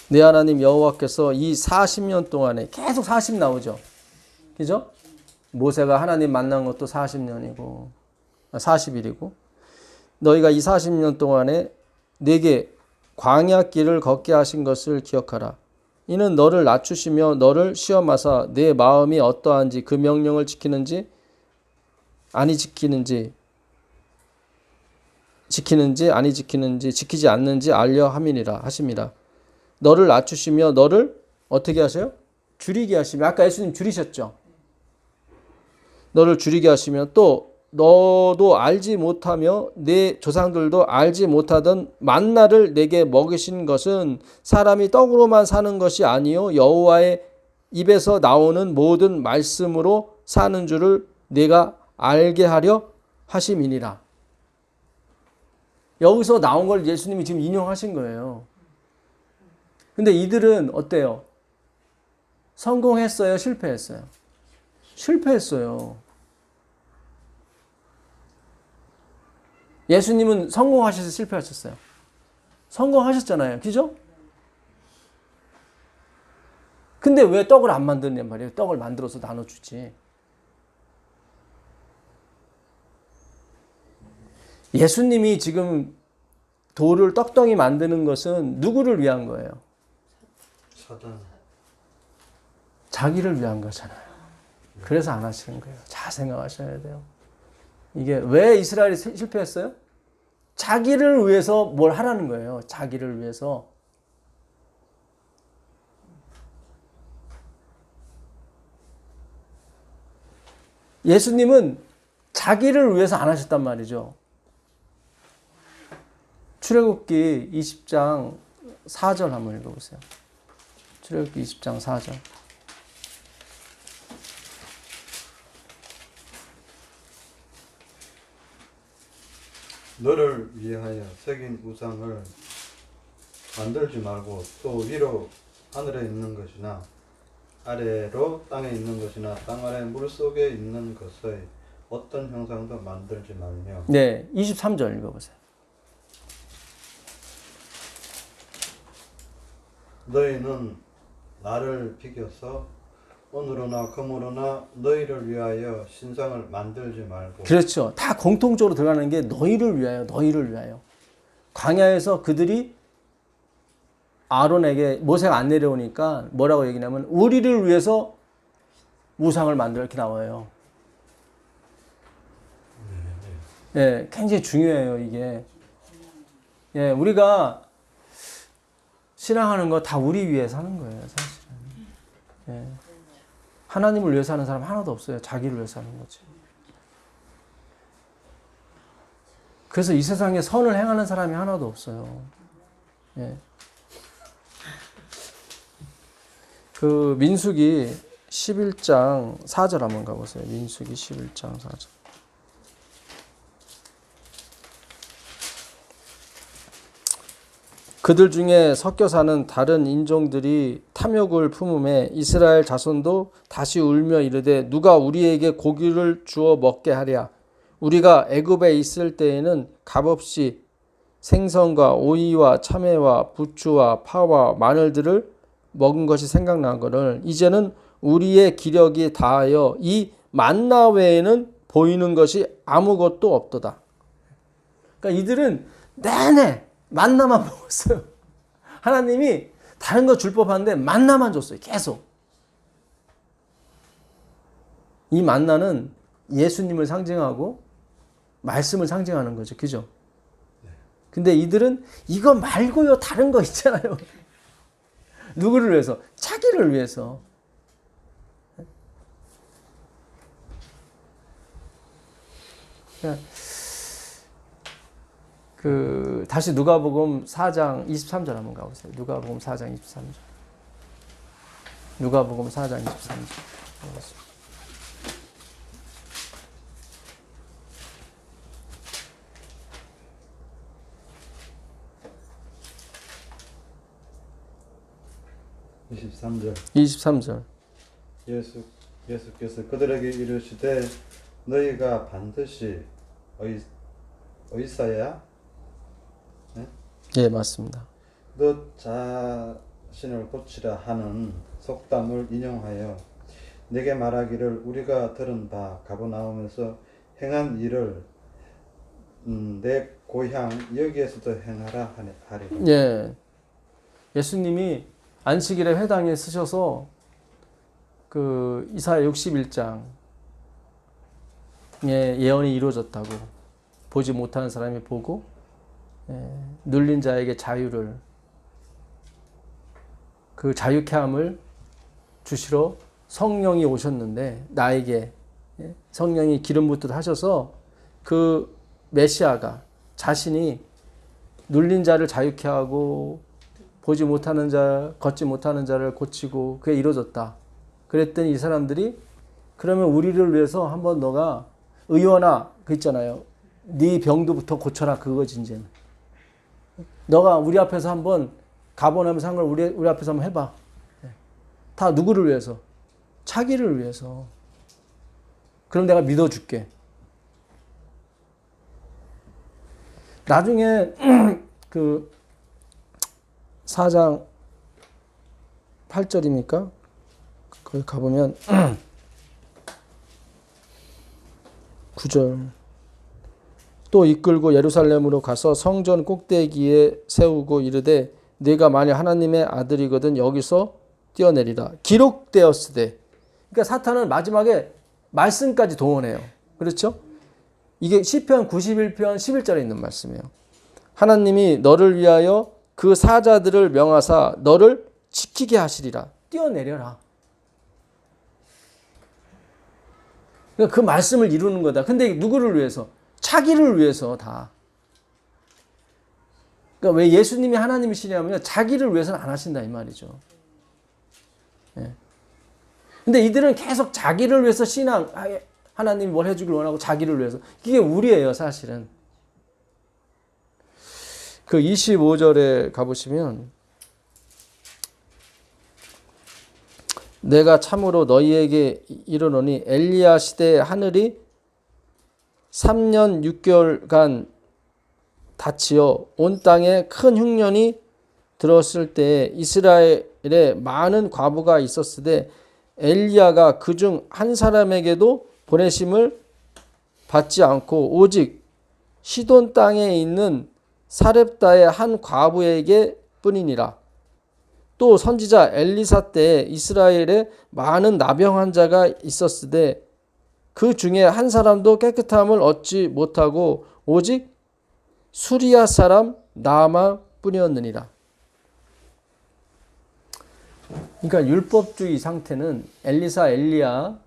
내 하나님 여호와께서 이 40년 동안에 계속 40 나오죠. 그죠? 모세가 하나님 만난 것도 40년이고 40일이고 너희가 이 40년 동안에 내게 광야 길을 걷게 하신 것을 기억하라. 이는 너를 낮추시며 너를 시험하사 내 마음이 어떠한지 그 명령을 지키는지 아니 지키는지 아니 지키는지 지키지 않는지 알려 함이니라 하심이라. 너를 낮추시며 너를 어떻게 하세요? 줄이게 하시며 아까 예수님 줄이셨죠? 너를 줄이게 하시며 또 너도 알지 못하며 내 조상들도 알지 못하던 만나를 내게 먹이신 것은 사람이 떡으로만 사는 것이 아니요 여호와의 입에서 나오는 모든 말씀으로 사는 줄을 내가 알게 하려 하심이니라. 여기서 나온 걸 예수님이 지금 인용하신 거예요. 근데 이들은 어때요? 성공했어요? 실패했어요? 실패했어요. 예수님은 성공하셔서 실패하셨어요? 성공하셨잖아요. 그죠? 근데 왜 떡을 안 만드냔 말이에요. 떡을 만들어서 나눠주지. 예수님이 지금 돌을 떡덩이 만드는 것은 누구를 위한 거예요? 사단. 자기를 위한 거잖아요. 그래서 안 하시는 거예요. 잘 생각하셔야 돼요. 이게 왜 이스라엘이 실패했어요? 자기를 위해서 뭘 하라는 거예요. 자기를 위해서. 예수님은 자기를 위해서 안 하셨단 말이죠. 출애굽기 20장 4절 한번 읽어보세요. 출애굽기 20장 4절. 4절. 너를 위하여 새긴 우상을 만들지 말고 또 위로 하늘에 있는 것이나 아래로 땅에 있는 것이나 땅 아래 물 속에 있는 것의 어떤 형상도 만들지 말며. 네, 23절 읽어보세요. 너희는 나를 비교서 오늘로나 금으로나 너희를 위하여 신상을 만들지 말고. 그렇죠. 다 공통적으로 들어가는 게 너희를 위하여, 너희를 위하여. 광야에서 그들이 아론에게 모세가 안 내려오니까 뭐라고 얘기냐면 우리를 위해서 우상을 만들어 이렇게 나와요. 예, 굉장히 중요해요, 이게. 예, 우리가 신앙하는 거 다 우리 위해서 하는 거예요, 사실은. 예. 하나님을 위해서 하는 사람 하나도 없어요. 자기를 위해서 하는 거지. 그래서 이 세상에 선을 행하는 사람이 하나도 없어요. 예. 그 민수기 11장 4절 한번 가보세요. 민수기 11장 4절. 그들 중에 섞여 사는 다른 인종들이 탐욕을 품음에 이스라엘 자손도 다시 울며 이르되 누가 우리에게 고기를 주어 먹게 하랴. 우리가 애굽에 있을 때에는 값없이 생선과 오이와 참외와 부추와 파와 마늘들을 먹은 것이 생각나거늘 이제는 우리의 기력이 다하여 이 만나 외에는 보이는 것이 아무것도 없도다. 그러니까 이들은 내내 만나만 먹었어요. 하나님이 다른 거 줄 법한데 만나만 줬어요. 계속. 이 만나는 예수님을 상징하고 말씀을 상징하는 거죠. 그죠? 근데 이들은 이거 말고요 다른 거 있잖아요. 누구를 위해서? 자기를 위해서. 다시 누가복음 4장 23절 한번 가보세요. 누가복음 4장 23절. 누가복음 4장 23절. 23절. 23절. 예수께서 그들에게 이르시되 너희가 반드시 의사야? 예, 맞습니다. 너 자신을 고치라 하는 속담을 인용하여 내게 말하기를 우리가 들은 바 가버나움에서 행한 일을 내 고향 여기에서도 행하라 하리라. 예. 예수님이 안식일에 회당에 쓰셔서 그 이사야 61장에 예언이 이루어졌다고 보지 못하는 사람이 보고 눌린 자에게 자유를 그 자유케 함을 주시러 성령이 오셨는데 나에게 성령이 기름 붓듯 하셔서 그 메시아가 자신이 눌린 자를 자유케 하고 보지 못하는 자, 걷지 못하는 자를 고치고 그게 이루어졌다. 그랬더니 이 사람들이 그러면 우리를 위해서 한번 너가 의원아 그 있잖아요. 네 병도부터 고쳐라 그거지 이제는. 너가 우리 앞에서 한번 가버나움에서 한 걸 우리 앞에서 한번 해봐. 다 누구를 위해서? 자기를 위해서. 그럼 내가 믿어줄게. 나중에 그 4장 8절입니까? 거기 가보면 9절 또 이끌고 예루살렘으로 가서 성전 꼭대기에 세우고 이르되 네가 만일 하나님의 아들이거든 여기서 뛰어내리라. 기록되었으되. 그러니까 사탄은 마지막에 말씀까지 동원해요. 그렇죠? 이게 시편 91편 11절에 있는 말씀이에요. 하나님이 너를 위하여 그 사자들을 명하사 너를 지키게 하시리라. 뛰어내려라. 그러니까 그 말씀을 이루는 거다. 근데 누구를 위해서? 자기를 위해서 다. 그러니까 왜 예수님이 하나님이시냐면요. 자기를 위해서는 안 하신다 이 말이죠. 예. 근데 이들은 계속 자기를 위해서 신앙, 하나님이 뭘 해주길 원하고 자기를 위해서. 이게 우리예요 사실은. 그 25절에 가보시면 내가 참으로 너희에게 이르노니 엘리야 시대에 하늘이 3년 6개월간 닫히어 온 땅에 큰 흉년이 들었을 때에 이스라엘에 많은 과부가 있었으되 엘리야가 그중 한 사람에게도 보내심을 받지 않고 오직 시돈 땅에 있는 사렙다의 한 과부에게 뿐이니라. 또 선지자 엘리사 때에 이스라엘에 많은 나병 환자가 있었으되 그 중에 한 사람도 깨끗함을 얻지 못하고 오직 수리아 사람 나아만 뿐이었느니라. 그러니까 율법주의 상태는 엘리사, 엘리야,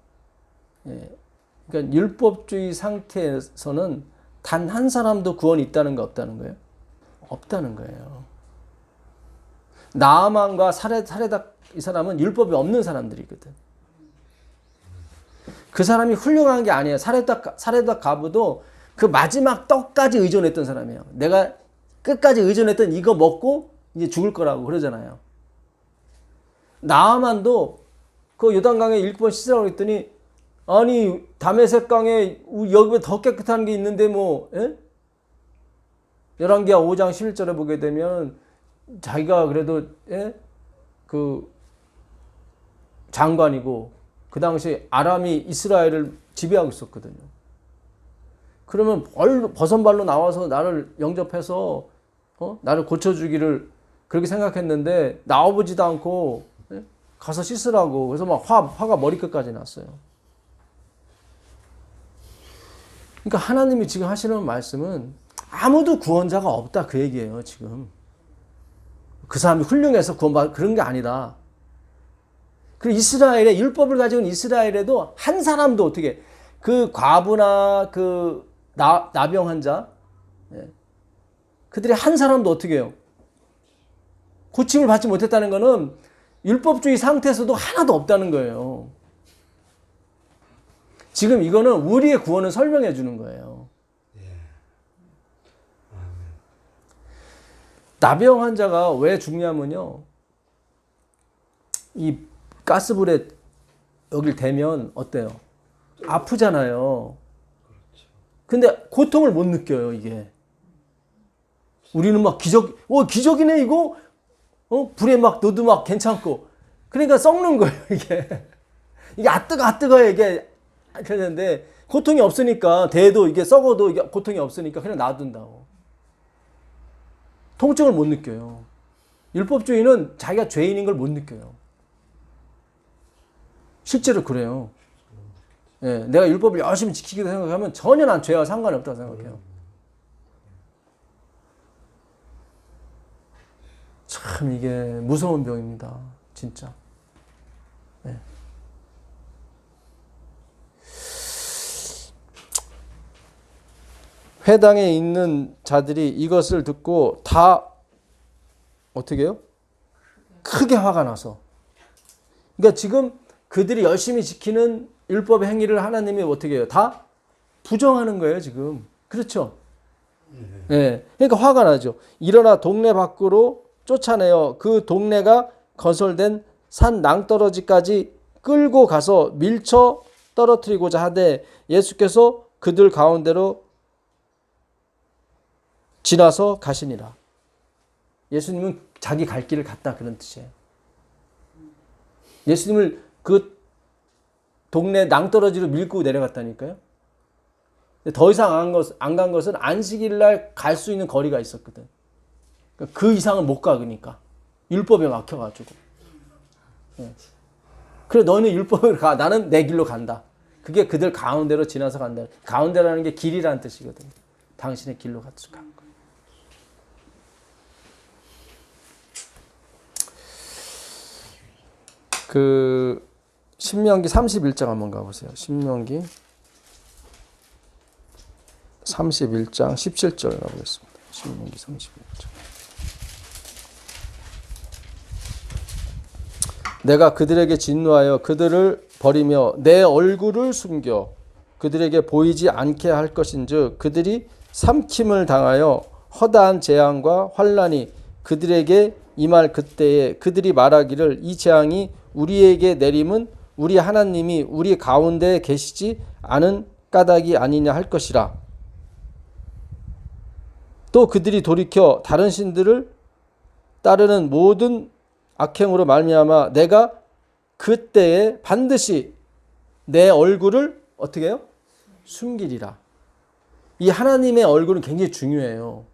그러니까 율법주의 상태에서는 단 한 사람도 구원이 있다는 거 없다는 거예요? 없다는 거예요. 나아만과 사레다 이 사람은 율법이 없는 사람들이거든. 그 사람이 훌륭한 게 아니에요. 사레다 가부도 그 마지막 떡까지 의존했던 사람이에요. 내가 끝까지 의존했던 이거 먹고 이제 죽을 거라고 그러잖아요. 나아만도 그 요단강에 7번 씻으라고 했더니 아니 다메섹 강에 여기보다 더 깨끗한 게 있는데 뭐 열왕기하 5장 11절에 보게 되면 자기가 그래도 그 장관이고 그 당시 아람이 이스라엘을 지배하고 있었거든요. 그러면 버선발로 나와서 나를 영접해서 나를 고쳐주기를 그렇게 생각했는데 나와보지도 않고 가서 씻으라고 그래서 막 화가 머리끝까지 났어요. 그러니까 하나님이 지금 하시는 말씀은 아무도 구원자가 없다 그 얘기예요. 지금 그 사람이 훌륭해서 구원받 그런 게 아니다. 그리고 이스라엘에 율법을 가지고 있는 이스라엘에도 한 사람도 어떻게 그 과부나 그 나병 환자 그들이 한 사람도 어떻게 해요? 고침을 받지 못했다는 것은 율법주의 상태에서도 하나도 없다는 거예요. 지금 이거는 우리의 구원을 설명해 주는 거예요. 나병 환자가 왜 죽냐면요. 이 가스불에 여길 대면 어때요? 아프잖아요. 근데 고통을 못 느껴요, 이게. 우리는 막 기적이네, 이거? 불에 막 넣어도 막 괜찮고. 그러니까 썩는 거예요, 이게. 이게 뜨거워, 이게. 그랬는데, 고통이 없으니까, 대도 이게 썩어도 이게 고통이 없으니까 그냥 놔둔다고. 통증을 못 느껴요. 율법주의는 자기가 죄인인 걸 못 느껴요. 실제로 그래요. 내가 율법을 열심히 지키기도 생각하면 전혀 난 죄와 상관이 없다고 생각해요. 참 이게 무서운 병입니다. 진짜. 회당에 있는 자들이 이것을 듣고 다 어떻게 해요? 크게 화가 나서. 그러니까 지금 그들이 열심히 지키는 율법의 행위를 하나님이 어떻게 해요? 다 부정하는 거예요, 지금. 그렇죠? 네. 그러니까 화가 나죠. 일어나 동네 밖으로 쫓아내어 그 동네가 건설된 산 낭떠러지까지 끌고 가서 밀쳐 떨어뜨리고자 하되 예수께서 그들 가운데로 지나서 가시니라. 예수님은 자기 갈 길을 갔다 그런 뜻이에요. 예수님을 그 동네 낭떠러지로 밀고 내려갔다니까요. 더 이상 안 간 것은 안식일 날 갈 수 있는 거리가 있었거든. 그 이상은 못 가, 그러니까. 율법에 막혀가지고. 그래, 너는 율법을 가. 나는 내 길로 간다. 그게 그들 가운데로 지나서 간다. 가운데라는 게 길이라는 뜻이거든. 당신의 길로 간 거예요. 그 신명기 31장 한번 가보세요. 신명기 31장 17절 가보겠습니다. 신명기 31장. 내가 그들에게 진노하여 그들을 버리며 내 얼굴을 숨겨 그들에게 보이지 않게 할 것인즉 그들이 삼킴을 당하여 허다한 재앙과 환란이 그들에게 임할 그때에 그들이 말하기를 이 재앙이 우리에게 내림은 우리 하나님이 우리 가운데에 계시지 않은 까닭이 아니냐 할 것이라. 또 그들이 돌이켜 다른 신들을 따르는 모든 악행으로 말미암아 내가 그때에 반드시 내 얼굴을 어떻게 해요? 숨기리라. 이 하나님의 얼굴은 굉장히 중요해요.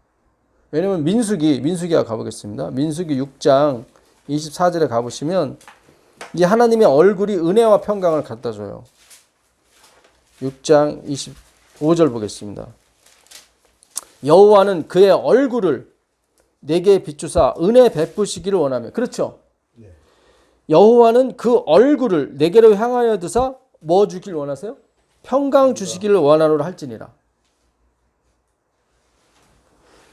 왜냐하면 민수기가 가보겠습니다. 민수기 6장 24절에 가보시면 이 하나님의 얼굴이 은혜와 평강을 갖다 줘요. 6장 25절 보겠습니다. 여호와는 그의 얼굴을 내게 비추사 은혜 베푸시기를 원하며. 그렇죠. 네. 여호와는 그 얼굴을 내게로 향하여 드사 뭐 주길 원하세요? 평강 주시기를 원하노라 할지니라.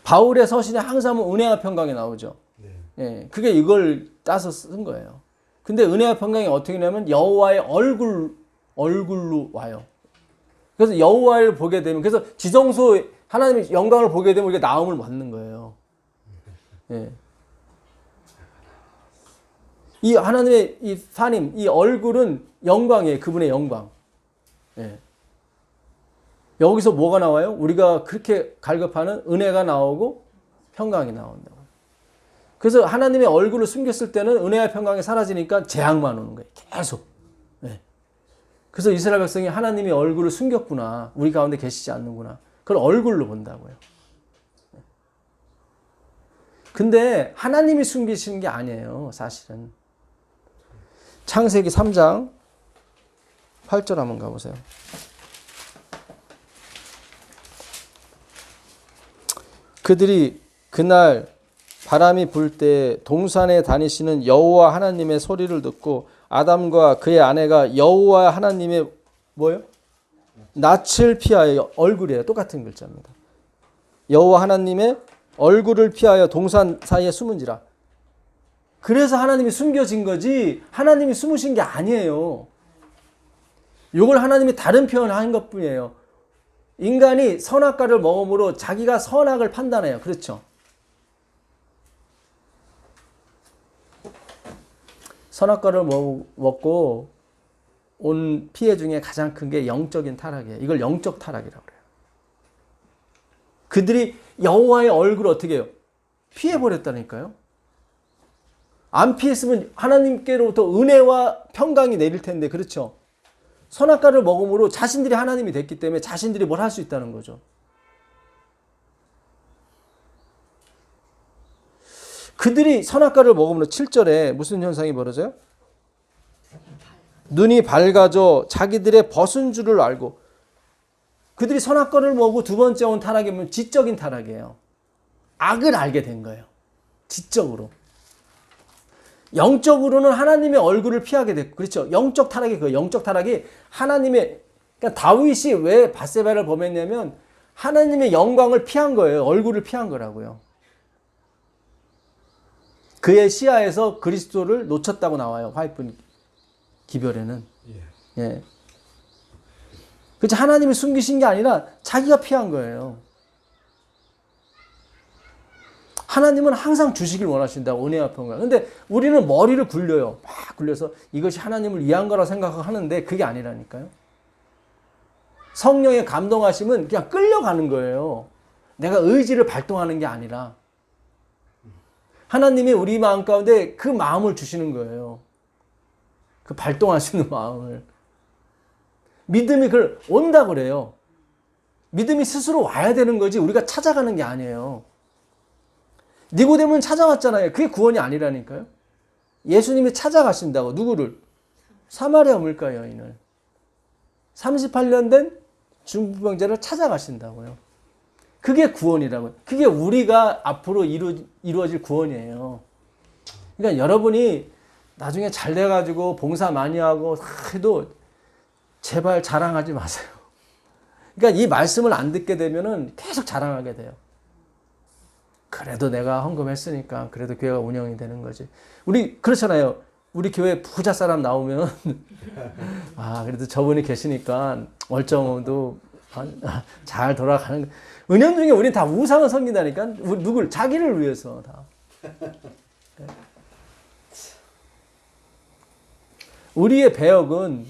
바울의 서신에 항상 은혜와 평강이 나오죠. 네. 예, 그게 이걸 따서 쓴 거예요. 근데 은혜와 평강이 어떻게 되냐면 여호와의 얼굴로 와요. 그래서 여호와를 보게 되면, 그래서 지성소 하나님의 영광을 보게 되면 우리가 나음을 받는 거예요. 예. 이 하나님의 이 파님, 이 얼굴은 영광이에요. 그분의 영광. 예. 여기서 뭐가 나와요? 우리가 그렇게 갈급하는 은혜가 나오고 평강이 나온다고. 그래서 하나님의 얼굴을 숨겼을 때는 은혜와 평강이 사라지니까 재앙만 오는 거예요. 계속. 예. 그래서 이스라엘 백성이 하나님의 얼굴을 숨겼구나. 우리 가운데 계시지 않는구나. 그걸 얼굴로 본다고요. 근데 하나님이 숨기시는 게 아니에요. 사실은. 창세기 3장 8절 한번 가보세요. 그들이 그날 바람이 불 때 동산에 다니시는 여호와 하나님의 소리를 듣고 아담과 그의 아내가 여호와 하나님의 뭐예요? 낯을 피하여, 얼굴이에요. 똑같은 글자입니다. 여호와 하나님의 얼굴을 피하여 동산 사이에 숨은지라. 그래서 하나님이 숨겨진 거지 하나님이 숨으신 게 아니에요. 이걸 하나님이 다른 표현을 한 것뿐이에요. 인간이 선악과를 먹음으로 자기가 선악을 판단해요. 그렇죠? 선악과를 먹고 온 피해 중에 가장 큰 게 영적인 타락이에요. 이걸 영적 타락이라고 그래요. 그들이 여호와의 얼굴을 어떻게 해요? 피해버렸다니까요. 안 피했으면 하나님께로부터 은혜와 평강이 내릴 텐데, 그렇죠? 선악과를 먹음으로 자신들이 하나님이 됐기 때문에 자신들이 뭘 할 수 있다는 거죠. 그들이 선악과를 먹음으로 7절에 무슨 현상이 벌어져요? 눈이 밝아져 자기들의 벗은 줄을 알고. 그들이 선악과를 먹고 두 번째 온 타락이면 지적인 타락이에요. 악을 알게 된 거예요. 지적으로. 영적으로는 하나님의 얼굴을 피하게 됐고, 그렇죠? 영적 타락이 그거예요. 영적 타락이 하나님의, 그러니까 다윗이 왜 밧세바를 범했냐면 하나님의 영광을 피한 거예요. 얼굴을 피한 거라고요. 그의 시야에서 그리스도를 놓쳤다고 나와요. 화해분 기별에는. 예. 그렇죠? 하나님이 숨기신 게 아니라 자기가 피한 거예요. 하나님은 항상 주시길 원하신다고, 은혜와 평강. 근데 우리는 머리를 굴려요. 막 굴려서 이것이 하나님을 위한 거라 생각하는데 그게 아니라니까요. 성령의 감동하심은 그냥 끌려가는 거예요. 내가 의지를 발동하는 게 아니라 하나님이 우리 마음 가운데 그 마음을 주시는 거예요. 그 발동하시는 마음을. 믿음이 그걸 온다 그래요. 믿음이 스스로 와야 되는 거지 우리가 찾아가는 게 아니에요. 니고데모는 찾아왔잖아요. 그게 구원이 아니라니까요. 예수님이 찾아가신다고. 누구를? 사마리아 물가 여인을. 38년 된 중풍병자를 찾아가신다고요. 그게 구원이라고요. 그게 우리가 앞으로 이루어질 구원이에요. 그러니까 여러분이 나중에 잘 돼가지고 봉사 많이 하고 해도 제발 자랑하지 마세요. 그러니까 이 말씀을 안 듣게 되면은 계속 자랑하게 돼요. 그래도 내가 헌금했으니까 그래도 교회가 운영이 되는 거지. 우리 그렇잖아요. 우리 교회 부자 사람 나오면 아 그래도 저분이 계시니까 월정도 잘 돌아가는 은연중에 우리는 다 우상을 섬긴다니까. 누굴 자기를 위해서 다. 우리의 배역은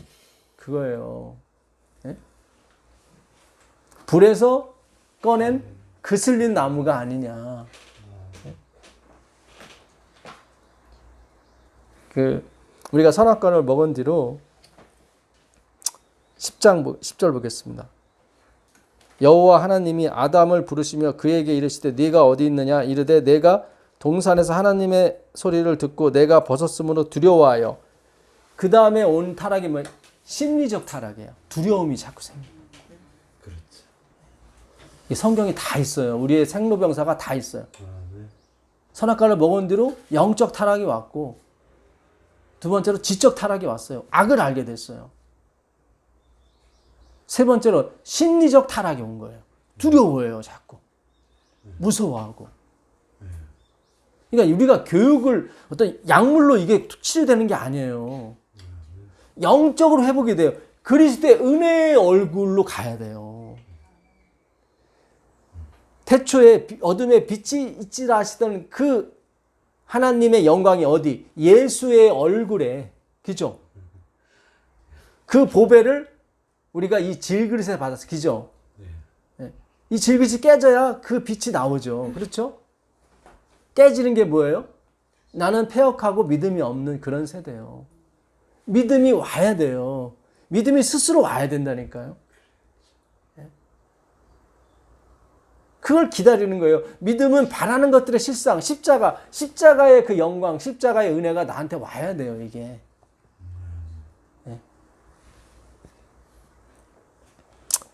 그거예요. 예? 불에서 꺼낸 그슬린 나무가 아니냐. 우리가 선악과를 먹은 뒤로 10절 보겠습니다. 여호와 하나님이 아담을 부르시며 그에게 이르시되 네가 어디 있느냐 이르되 내가 동산에서 하나님의 소리를 듣고 내가 벗었으므로 두려워하여. 그 다음에 온 타락이 뭐 심리적 타락이에요. 두려움이 자꾸 생겨요. 그렇죠. 이 성경이 다 있어요. 우리의 생로병사가 다 있어요. 네. 선악과를 먹은 뒤로 영적 타락이 왔고, 두 번째로 지적 타락이 왔어요. 악을 알게 됐어요. 세 번째로 심리적 타락이 온 거예요. 두려워해요, 자꾸. 무서워하고. 그러니까 우리가 교육을 어떤 약물로 이게 치료되는 게 아니에요. 영적으로 회복이 돼요. 그리스도의 은혜의 얼굴로 가야 돼요. 태초에 어둠에 빛이 있지라 하시던 그 하나님의 영광이 어디? 예수의 얼굴에. 그죠? 그 보배를 우리가 이 질그릇에 받았어. 그죠? 네. 이 질그릇이 깨져야 그 빛이 나오죠. 그렇죠? 깨지는 게 뭐예요? 나는 패역하고 믿음이 없는 그런 세대예요. 믿음이 와야 돼요. 믿음이 스스로 와야 된다니까요. 그걸 기다리는 거예요. 믿음은 바라는 것들의 실상, 십자가의 그 영광, 십자가의 은혜가 나한테 와야 돼요, 이게.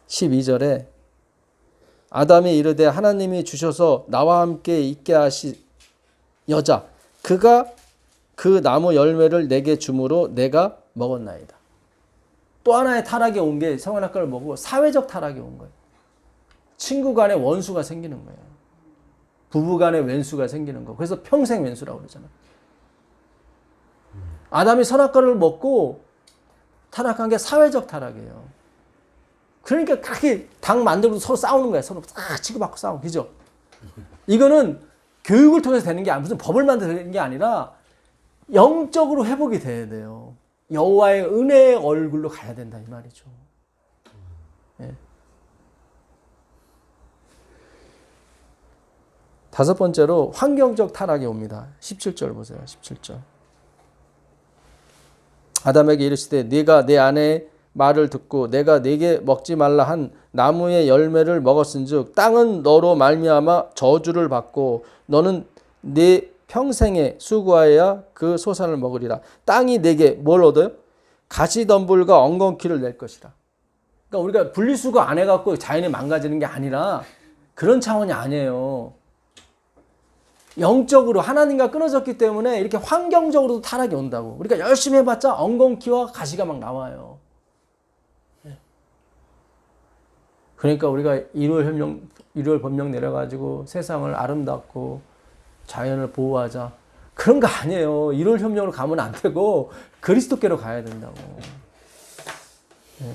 12절에 아담이 이르되 하나님이 주셔서 나와 함께 있게 하시 여자 그가 그 나무 열매를 내게 주므로 내가 먹었나이다. 또 하나의 타락이 온 게 선악과를 먹고 사회적 타락이 온 거예요. 친구 간에 원수가 생기는 거예요. 부부 간에 왼수가 생기는 거. 그래서 평생 왼수라고 그러잖아요. 아담이 선악과를 먹고 타락한 게 사회적 타락이에요. 그러니까 그렇게 당 만들고 서로 싸우는 거예요. 서로 딱 치고받고 싸우고. 그죠? 이거는 교육을 통해서 되는 게 아니라 무슨 법을 만들어서 되는 게 아니라 영적으로 회복이 돼야 돼요. 여호와의 은혜의 얼굴로 가야 된다 이 말이죠. 예. 다섯 번째로 환경적 타락이 옵니다. 17절 보세요. 17절. 아담에게 이르시되 네가 내 아내의 말을 듣고 내가 네게 먹지 말라 한 나무의 열매를 먹었은즉 땅은 너로 말미암아 저주를 받고 너는 네 평생에 수고하여야 그 소산을 먹으리라. 땅이 내게 뭘 얻어요? 가시덤불과 엉겅퀴를 낼 것이라. 그러니까 우리가 분리수거 안 해갖고 자연이 망가지는 게 아니라 그런 차원이 아니에요. 영적으로 하나님과 끊어졌기 때문에 이렇게 환경적으로도 타락이 온다고. 우리가 열심히 해봤자 엉겅퀴와 가시가 막 나와요. 그러니까 우리가 1월 법령 내려가지고 세상을 아름답고 자연을 보호하자. 그런 거 아니에요. 1월 협력으로 가면 안 되고 그리스도께로 가야 된다고. 네.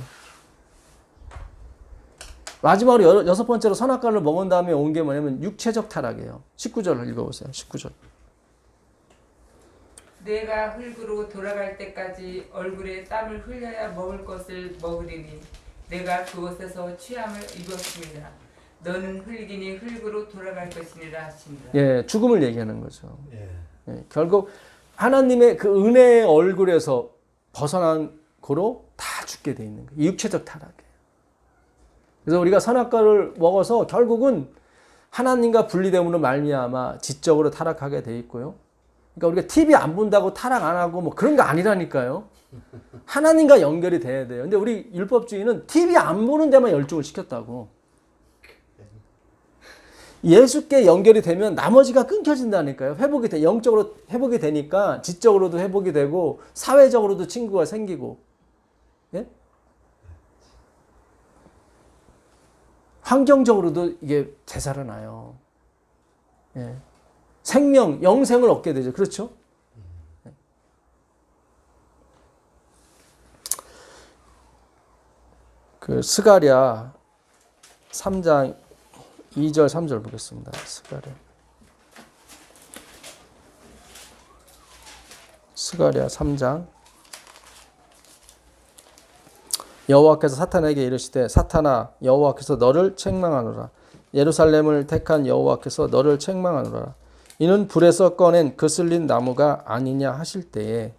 마지막으로 여섯 번째로 선악과를 먹은 다음에 온 게 뭐냐면 육체적 타락이에요. 19절을 읽어보세요. 19절. 내가 흙으로 돌아갈 때까지 얼굴에 땀을 흘려야 먹을 것을 먹으리니 내가 그곳에서 취함을 입었습니다. 너는 흙이니 흙으로 돌아갈 것이니라 하십니다. 예, 죽음을 얘기하는 거죠. 예. 예, 결국 하나님의 그 은혜의 얼굴에서 벗어난 고로 다 죽게 돼 있는 거예요. 육체적 타락이에요. 그래서 우리가 선악과를 먹어서 결국은 하나님과 분리됨으로 말미암아 지적으로 타락하게 돼 있고요. 그러니까 우리가 TV 안 본다고 타락 안 하고 뭐 그런 거 아니라니까요. 하나님과 연결이 돼야 돼요. 근데 우리 율법주의는 TV 안 보는 데만 열중을 시켰다고. 예수께 연결이 되면 나머지가 끊겨진다니까요. 회복이 돼. 영적으로 회복이 되니까 지적으로도 회복이 되고 사회적으로도 친구가 생기고. 예? 환경적으로도 이게 되살아나요. 예. 생명, 영생을 얻게 되죠. 그렇죠? 그 스가랴 3장 2절 3절 보겠습니다. 스가랴 3장. 여호와께서 사탄에게 이르시되 사탄아 여호와께서 너를 책망하노라. 예루살렘을 택한 여호와께서 너를 책망하노라. 이는 불에서 꺼낸 그슬린 나무가 아니냐 하실 때에,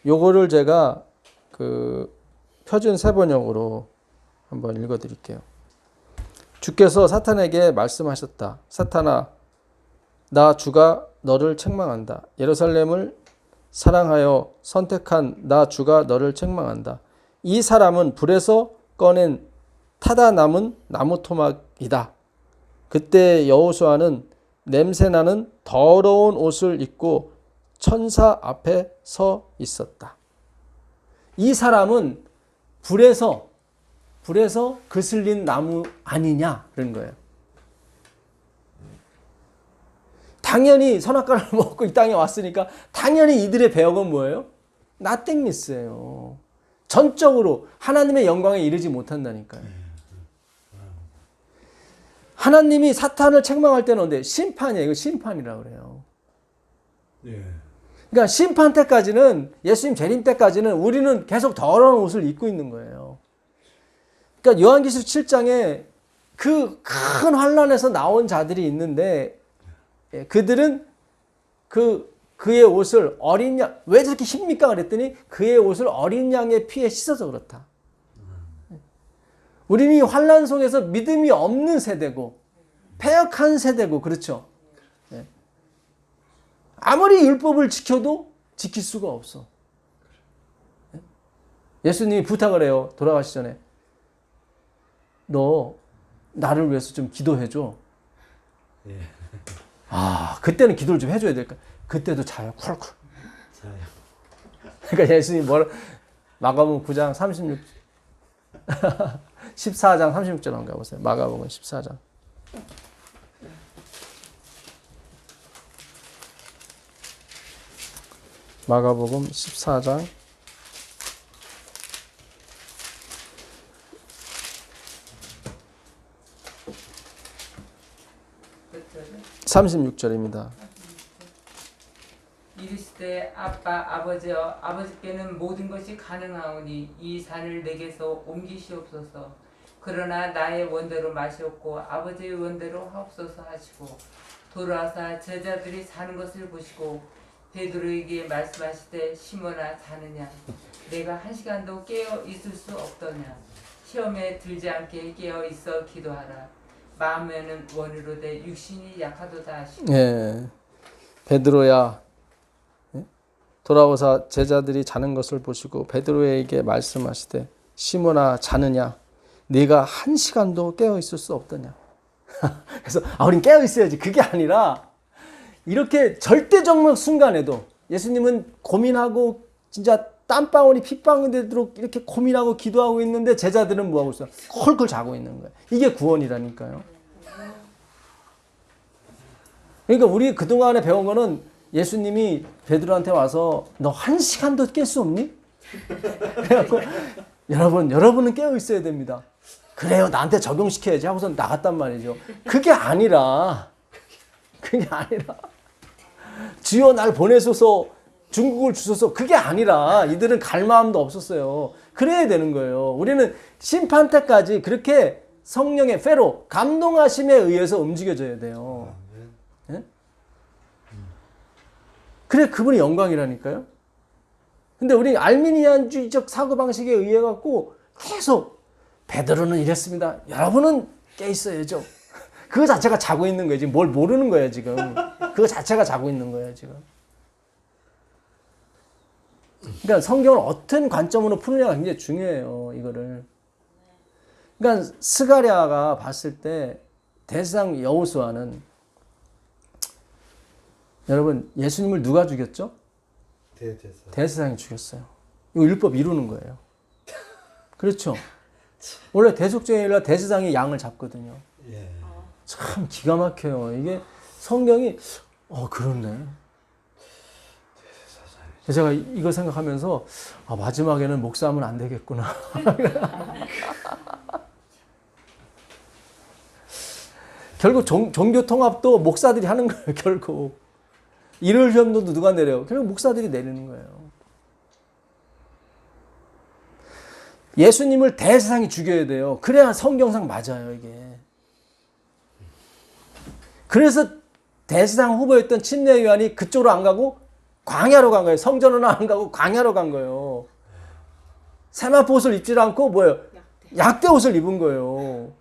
요거를 제가 그 표준 세번역으로 한번 읽어 드릴게요. 주께서 사탄에게 말씀하셨다. 사탄아, 나 주가 너를 책망한다. 예루살렘을 사랑하여 선택한 나 주가 너를 책망한다. 이 사람은 불에서 꺼낸 타다 남은 나무 토막이다. 그때 여호수아는 냄새나는 더러운 옷을 입고 천사 앞에 서 있었다. 이 사람은 불에서 그슬린 나무 아니냐 그런 거예요. 당연히 선악과를 먹고 이 땅에 왔으니까 당연히 이들의 배역은 뭐예요? 나땡미스예요. 전적으로 하나님의 영광에 이르지 못한다니까요. 하나님이 사탄을 책망할 때는 언제? 심판이에요. 이거 심판이라고 그래요. 그러니까 심판 때까지는, 예수님 재림 때까지는 우리는 계속 더러운 옷을 입고 있는 거예요. 그러니까 요한계시록 7장에 그 큰 환란에서 나온 자들이 있는데, 그들은 그의 옷을 어린 양, 왜 저렇게 힙니까? 그랬더니 그의 옷을 어린 양의 피에 씻어서 그렇다. 우리는 이 환란 속에서 믿음이 없는 세대고 패역한 세대고 그렇죠. 아무리 율법을 지켜도 지킬 수가 없어. 예수님이 부탁을 해요. 돌아가시 전에. 너 나를 위해서 좀 기도해줘. 그때는 기도를 좀 해줘야 될까? 그때도 자요. 쿨쿨. 자요. 그러니까 예수님이 마가복음 9장 36 14장 36절 한번 가보세요. 마가복음 14장. 마가복음 14장 36절입니다. 이르시되 아버지여, 아버지께는 모든 것이 가능하오니 이 산을 내게서 옮기시옵소서. 그러나 나의 원대로 마시옵고 아버지의 원대로 하옵소서 하시고, 돌아와서 제자들이 자는 것을 보시고 베드로에게 말씀하시되 시몬아, 자느냐? 내가 한 시간도 깨어 있을 수 없더냐? 시험에 들지 않게 깨어 있어 기도하라. 마음에는 원이로되 육신이 약하도다 하시고. 베드로야, 돌아오사 제자들이 자는 것을 보시고 베드로에게 말씀하시되 시몬아, 자느냐? 네가 한 시간도 깨어 있을 수 없더냐? 그래서 우린 깨어 있어야지. 그게 아니라 이렇게 절대적인 순간에도 예수님은 고민하고 진짜 땀방울이 핏방울이 되도록 이렇게 고민하고 기도하고 있는데 제자들은 뭐하고 있어? 콜콜 자고 있는 거예요. 이게 구원이라니까요. 그러니까 우리 그동안에 배운 거는 예수님이 베드로한테 와서 너 한 시간도 깰 수 없니? 그래갖고 여러분은 깨어 있어야 됩니다. 그래요, 나한테 적용시켜야지 하고서 나갔단 말이죠. 그게 아니라 주여 날 보내소서, 중국을 주소서, 그게 아니라 이들은 갈 마음도 없었어요. 그래야 되는 거예요. 우리는 심판 때까지 그렇게 성령의 페로, 감동하심에 의해서 움직여져야 돼요. 네? 그래 그분이 영광이라니까요. 근데 우리 알미니안주의적 사고방식에 의해 갖고 계속 베드로는 이랬습니다. 여러분은 깨 있어야죠. 그거 자체가 자고 있는 거예요. 지금 뭘 모르는 거예요, 지금. 그거 자체가 자고 있는 거예요, 지금. 그러니까 성경을 어떤 관점으로 푸느냐가 굉장히 중요해요, 이거를. 그러니까 스가랴가 봤을 때 대제사장 여호수아는, 여러분, 예수님을 누가 죽였죠? 대제사장이 죽였어요. 이거 율법 이루는 거예요. 그렇죠? 원래 대속죄일날 대제사장이 양을 잡거든요. 참 기가 막혀요. 이게 성경이 그렇네. 제가 이거 생각하면서 마지막에는 목사하면 안 되겠구나. 결국 종교 통합도 목사들이 하는 거예요. 결국 일요일 현도도 누가 내려요? 결국 목사들이 내리는 거예요. 예수님을 대세상이 죽여야 돼요. 그래야 성경상 맞아요, 이게. 그래서 대세상 후보였던 침례 요한이 그쪽으로 안 가고 광야로 간 거예요. 성전은 안 가고 광야로 간 거예요. 세마포 옷을 입지 않고 뭐예요? 약대 옷을 입은 거예요.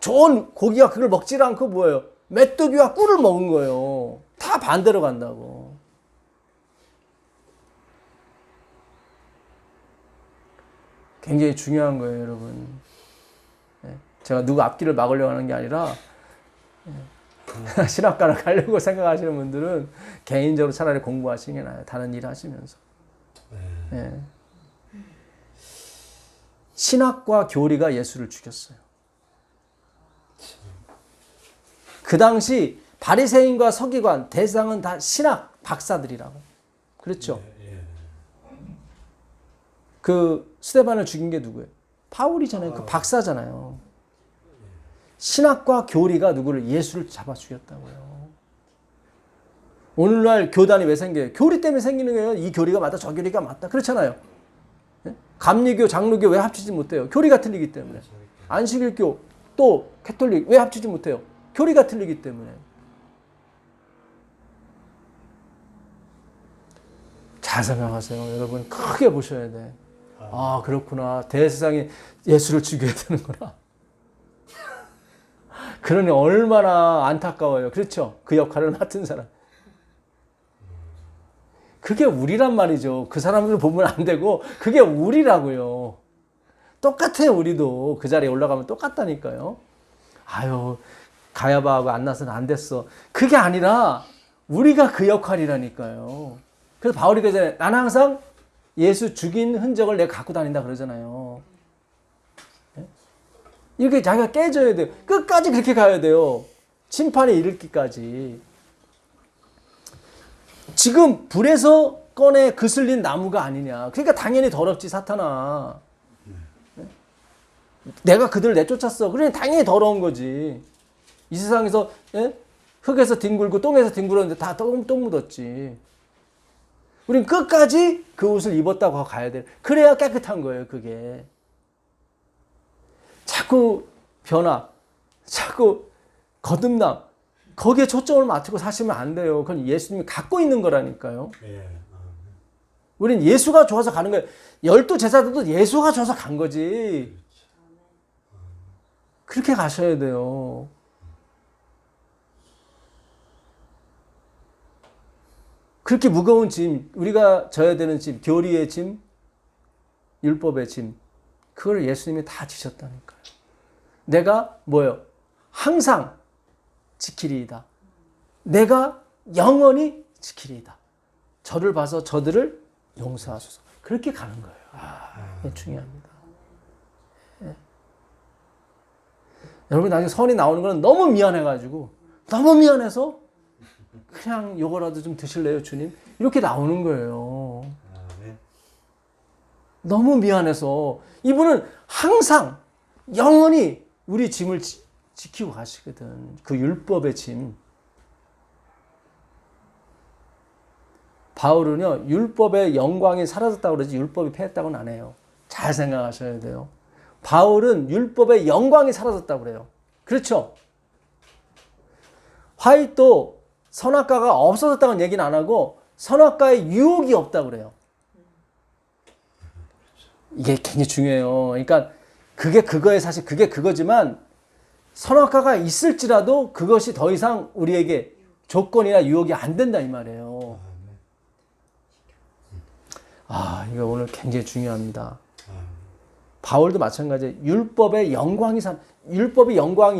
좋은 고기와 그걸 먹지 않고 뭐예요? 메뚜기와 꿀을 먹은 거예요. 다 반대로 간다고. 굉장히 중요한 거예요, 여러분. 제가 누구 앞길을 막으려고 하는 게 아니라 신학과를 가려고 생각하시는 분들은 개인적으로 차라리 공부하시는 게 나아요. 다른 일 하시면서. 네. 신학과 교리가 예수를 죽였어요. 그 당시 바리새인과 서기관, 대상은 다 신학 박사들이라고. 그렇죠? 그 스데반을 죽인 게 누구예요? 바울이잖아요. 그 박사잖아요. 신학과 교리가 누구를? 예수를 잡아 죽였다고요. 오늘날 교단이 왜 생겨요? 교리 때문에 생기는 거예요. 이 교리가 맞다, 저 교리가 맞다. 그렇잖아요. 감리교, 장로교 왜 합치지 못해요? 교리가 틀리기 때문에. 안식일교, 또 캐톨릭 왜 합치지 못해요? 교리가 틀리기 때문에. 잘 생각하세요. 여러분 크게 보셔야 돼. 아, 그렇구나. 대세상에 예수를 죽여야 되는구나. 그러니 얼마나 안타까워요. 그렇죠? 그 역할을 맡은 사람. 그게 우리란 말이죠. 그 사람들 보면 안 되고 그게 우리라고요. 똑같아요. 우리도 그 자리에 올라가면 똑같다니까요. 아유, 가야바하고 안나서는 안 됐어. 그게 아니라 우리가 그 역할이라니까요. 그래서 바울이 그러잖아요. 나는 항상 예수 죽인 흔적을 내가 갖고 다닌다 그러잖아요. 이렇게 자기가 깨져야 돼요. 끝까지 그렇게 가야 돼요. 심판에 이르기까지. 지금 불에서 꺼내 그슬린 나무가 아니냐. 그러니까 당연히 더럽지, 사탄아. 내가 그들을 내쫓았어. 그러니 당연히 더러운 거지. 이 세상에서 흙에서 뒹굴고 똥에서 뒹굴었는데 다 똥 묻었지. 우린 끝까지 그 옷을 입었다고 가야 돼. 그래야 깨끗한 거예요, 그게. 자꾸 변화, 자꾸 거듭남, 거기에 초점을 맞추고 사시면 안 돼요. 그건 예수님이 갖고 있는 거라니까요. 우린 예수가 좋아서 가는 거예요. 12제자들도 예수가 좋아서 간 거지. 그렇게 가셔야 돼요. 그렇게 무거운 짐, 우리가 져야 되는 짐, 교리의 짐, 율법의 짐, 그걸 예수님이 다 지셨다니까요. 내가 뭐예요? 항상 지키리이다. 내가 영원히 지키리이다. 저를 봐서 저들을 용서하소서. 그렇게 가는 거예요. 이게 중요합니다. 예. 여러분 나중에 선이 나오는 건 너무 미안해가지고 너무 미안해서 그냥 요거라도 좀 드실래요 주님? 이렇게 나오는 거예요. 너무 미안해서. 이분은 항상 영원히 우리 짐을 지키고 가시거든. 그 율법의 짐. 바울은요, 율법의 영광이 사라졌다고 그러지 율법이 패했다고는 안 해요. 잘 생각하셔야 돼요. 바울은 율법의 영광이 사라졌다고 그래요. 그렇죠? 화이도 선악과가 없어졌다는 얘기는 안 하고 선악과의 유혹이 없다고 그래요. 이게 굉장히 중요해요. 그러니까 그게 그거에 사실 그게 그거지만 선악과가 있을지라도 그것이 더 이상 우리에게 조건이나 유혹이 안 된다 이 말이에요. 이거 오늘 굉장히 중요합니다. 바울도 마찬가지예요. 율법의 영광이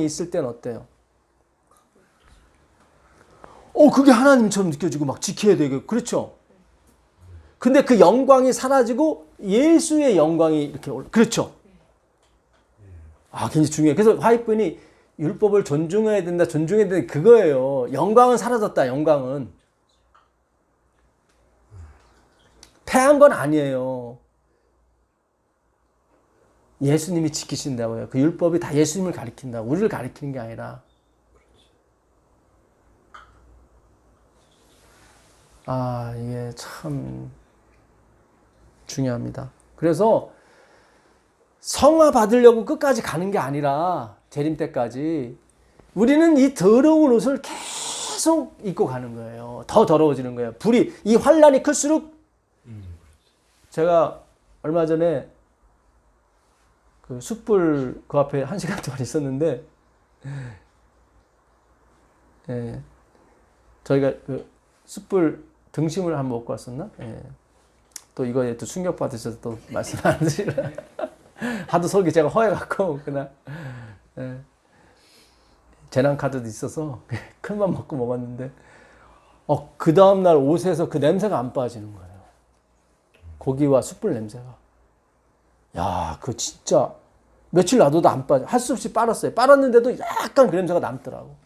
있을 때는 어때요? 그게 하나님처럼 느껴지고 막 지켜야 되고 그렇죠? 근데 그 영광이 사라지고 예수의 영광이 이렇게 그렇죠? 굉장히 중요해요. 그래서 화이트분이 율법을 존중해야 된다, 그거예요. 영광은 사라졌다, 영광은. 패한 건 아니에요. 예수님이 지키신다고요. 그 율법이 다 예수님을 가리킨다고. 우리를 가리키는 게 아니라. 아, 이게 참 중요합니다. 그래서 성화 받으려고 끝까지 가는 게 아니라 재림 때까지 우리는 이 더러운 옷을 계속 입고 가는 거예요. 더 더러워지는 거예요. 불이 이 환란이 클수록 제가 얼마 전에 그 숯불 그 앞에 1시간 동안 있었는데 예, 저희가 그 숯불 등심을 한번 먹고 왔었나? 예. 또 이거에 또 충격 받으셔서 또 말씀 안 드시라. 하도 속이 제가 허해갖고 그날 예. 재난 카드도 있어서 큰맘 먹고 먹었는데 그 다음 날 옷에서 그 냄새가 안 빠지는 거예요. 고기와 숯불 냄새가. 야, 그 진짜 며칠 놔둬도 안 빠져. 할 수 없이 빨았어요. 빨았는데도 약간 그 냄새가 남더라고.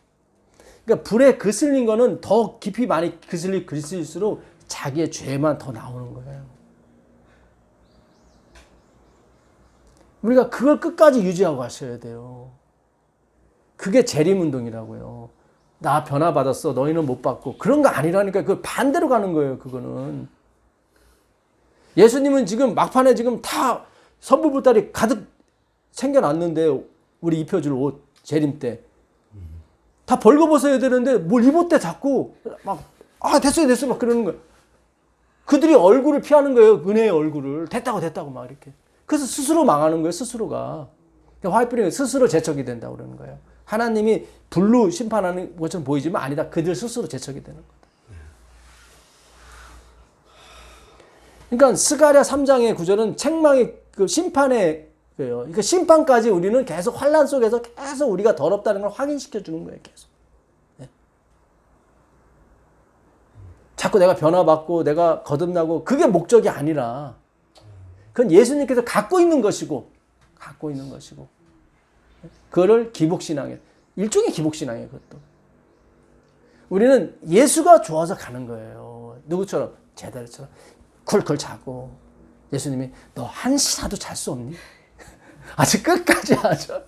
그러니까 불에 그슬린 거는 더 깊이 많이 그슬릴수록 자기의 죄만 더 나오는 거예요. 우리가 그걸 끝까지 유지하고 가셔야 돼요. 그게 재림운동이라고요. 나 변화받았어. 너희는 못 받고. 그런 거 아니라니까. 그 반대로 가는 거예요. 그거는. 예수님은 지금 막판에 지금 다 선불보따리 가득 챙겨놨는데 우리 입혀줄 옷 재림 때 다 벌거벗어야 되는데 뭘 입었대 자꾸 막 됐어요 막 그러는 거예요. 그들이 얼굴을 피하는 거예요. 은혜의 얼굴을 됐다고 막 이렇게. 그래서 스스로 망하는 거예요. 스스로가. 화이트닝은 스스로 제척이 된다고 그러는 거예요. 하나님이 불로 심판하는 것처럼 보이지만 아니다. 그들 스스로 제척이 되는 거다. 그러니까 스가랴 3장의 구절은 책망의 그 심판의 거예요. 그러니까 심판까지 우리는 계속 환란 속에서 계속 우리가 더럽다는 걸 확인시켜 주는 거예요. 계속. 네. 자꾸 내가 변화받고 내가 거듭나고 그게 목적이 아니라 그건 예수님께서 갖고 있는 것이고 그거를 기복신앙이에요. 일종의 기복신앙이에요. 그것도. 우리는 예수가 좋아서 가는 거예요. 누구처럼? 제자들처럼 쿨쿨 자고 예수님이 너 한 시라도 잘 수 없니? 아직 끝까지 하죠.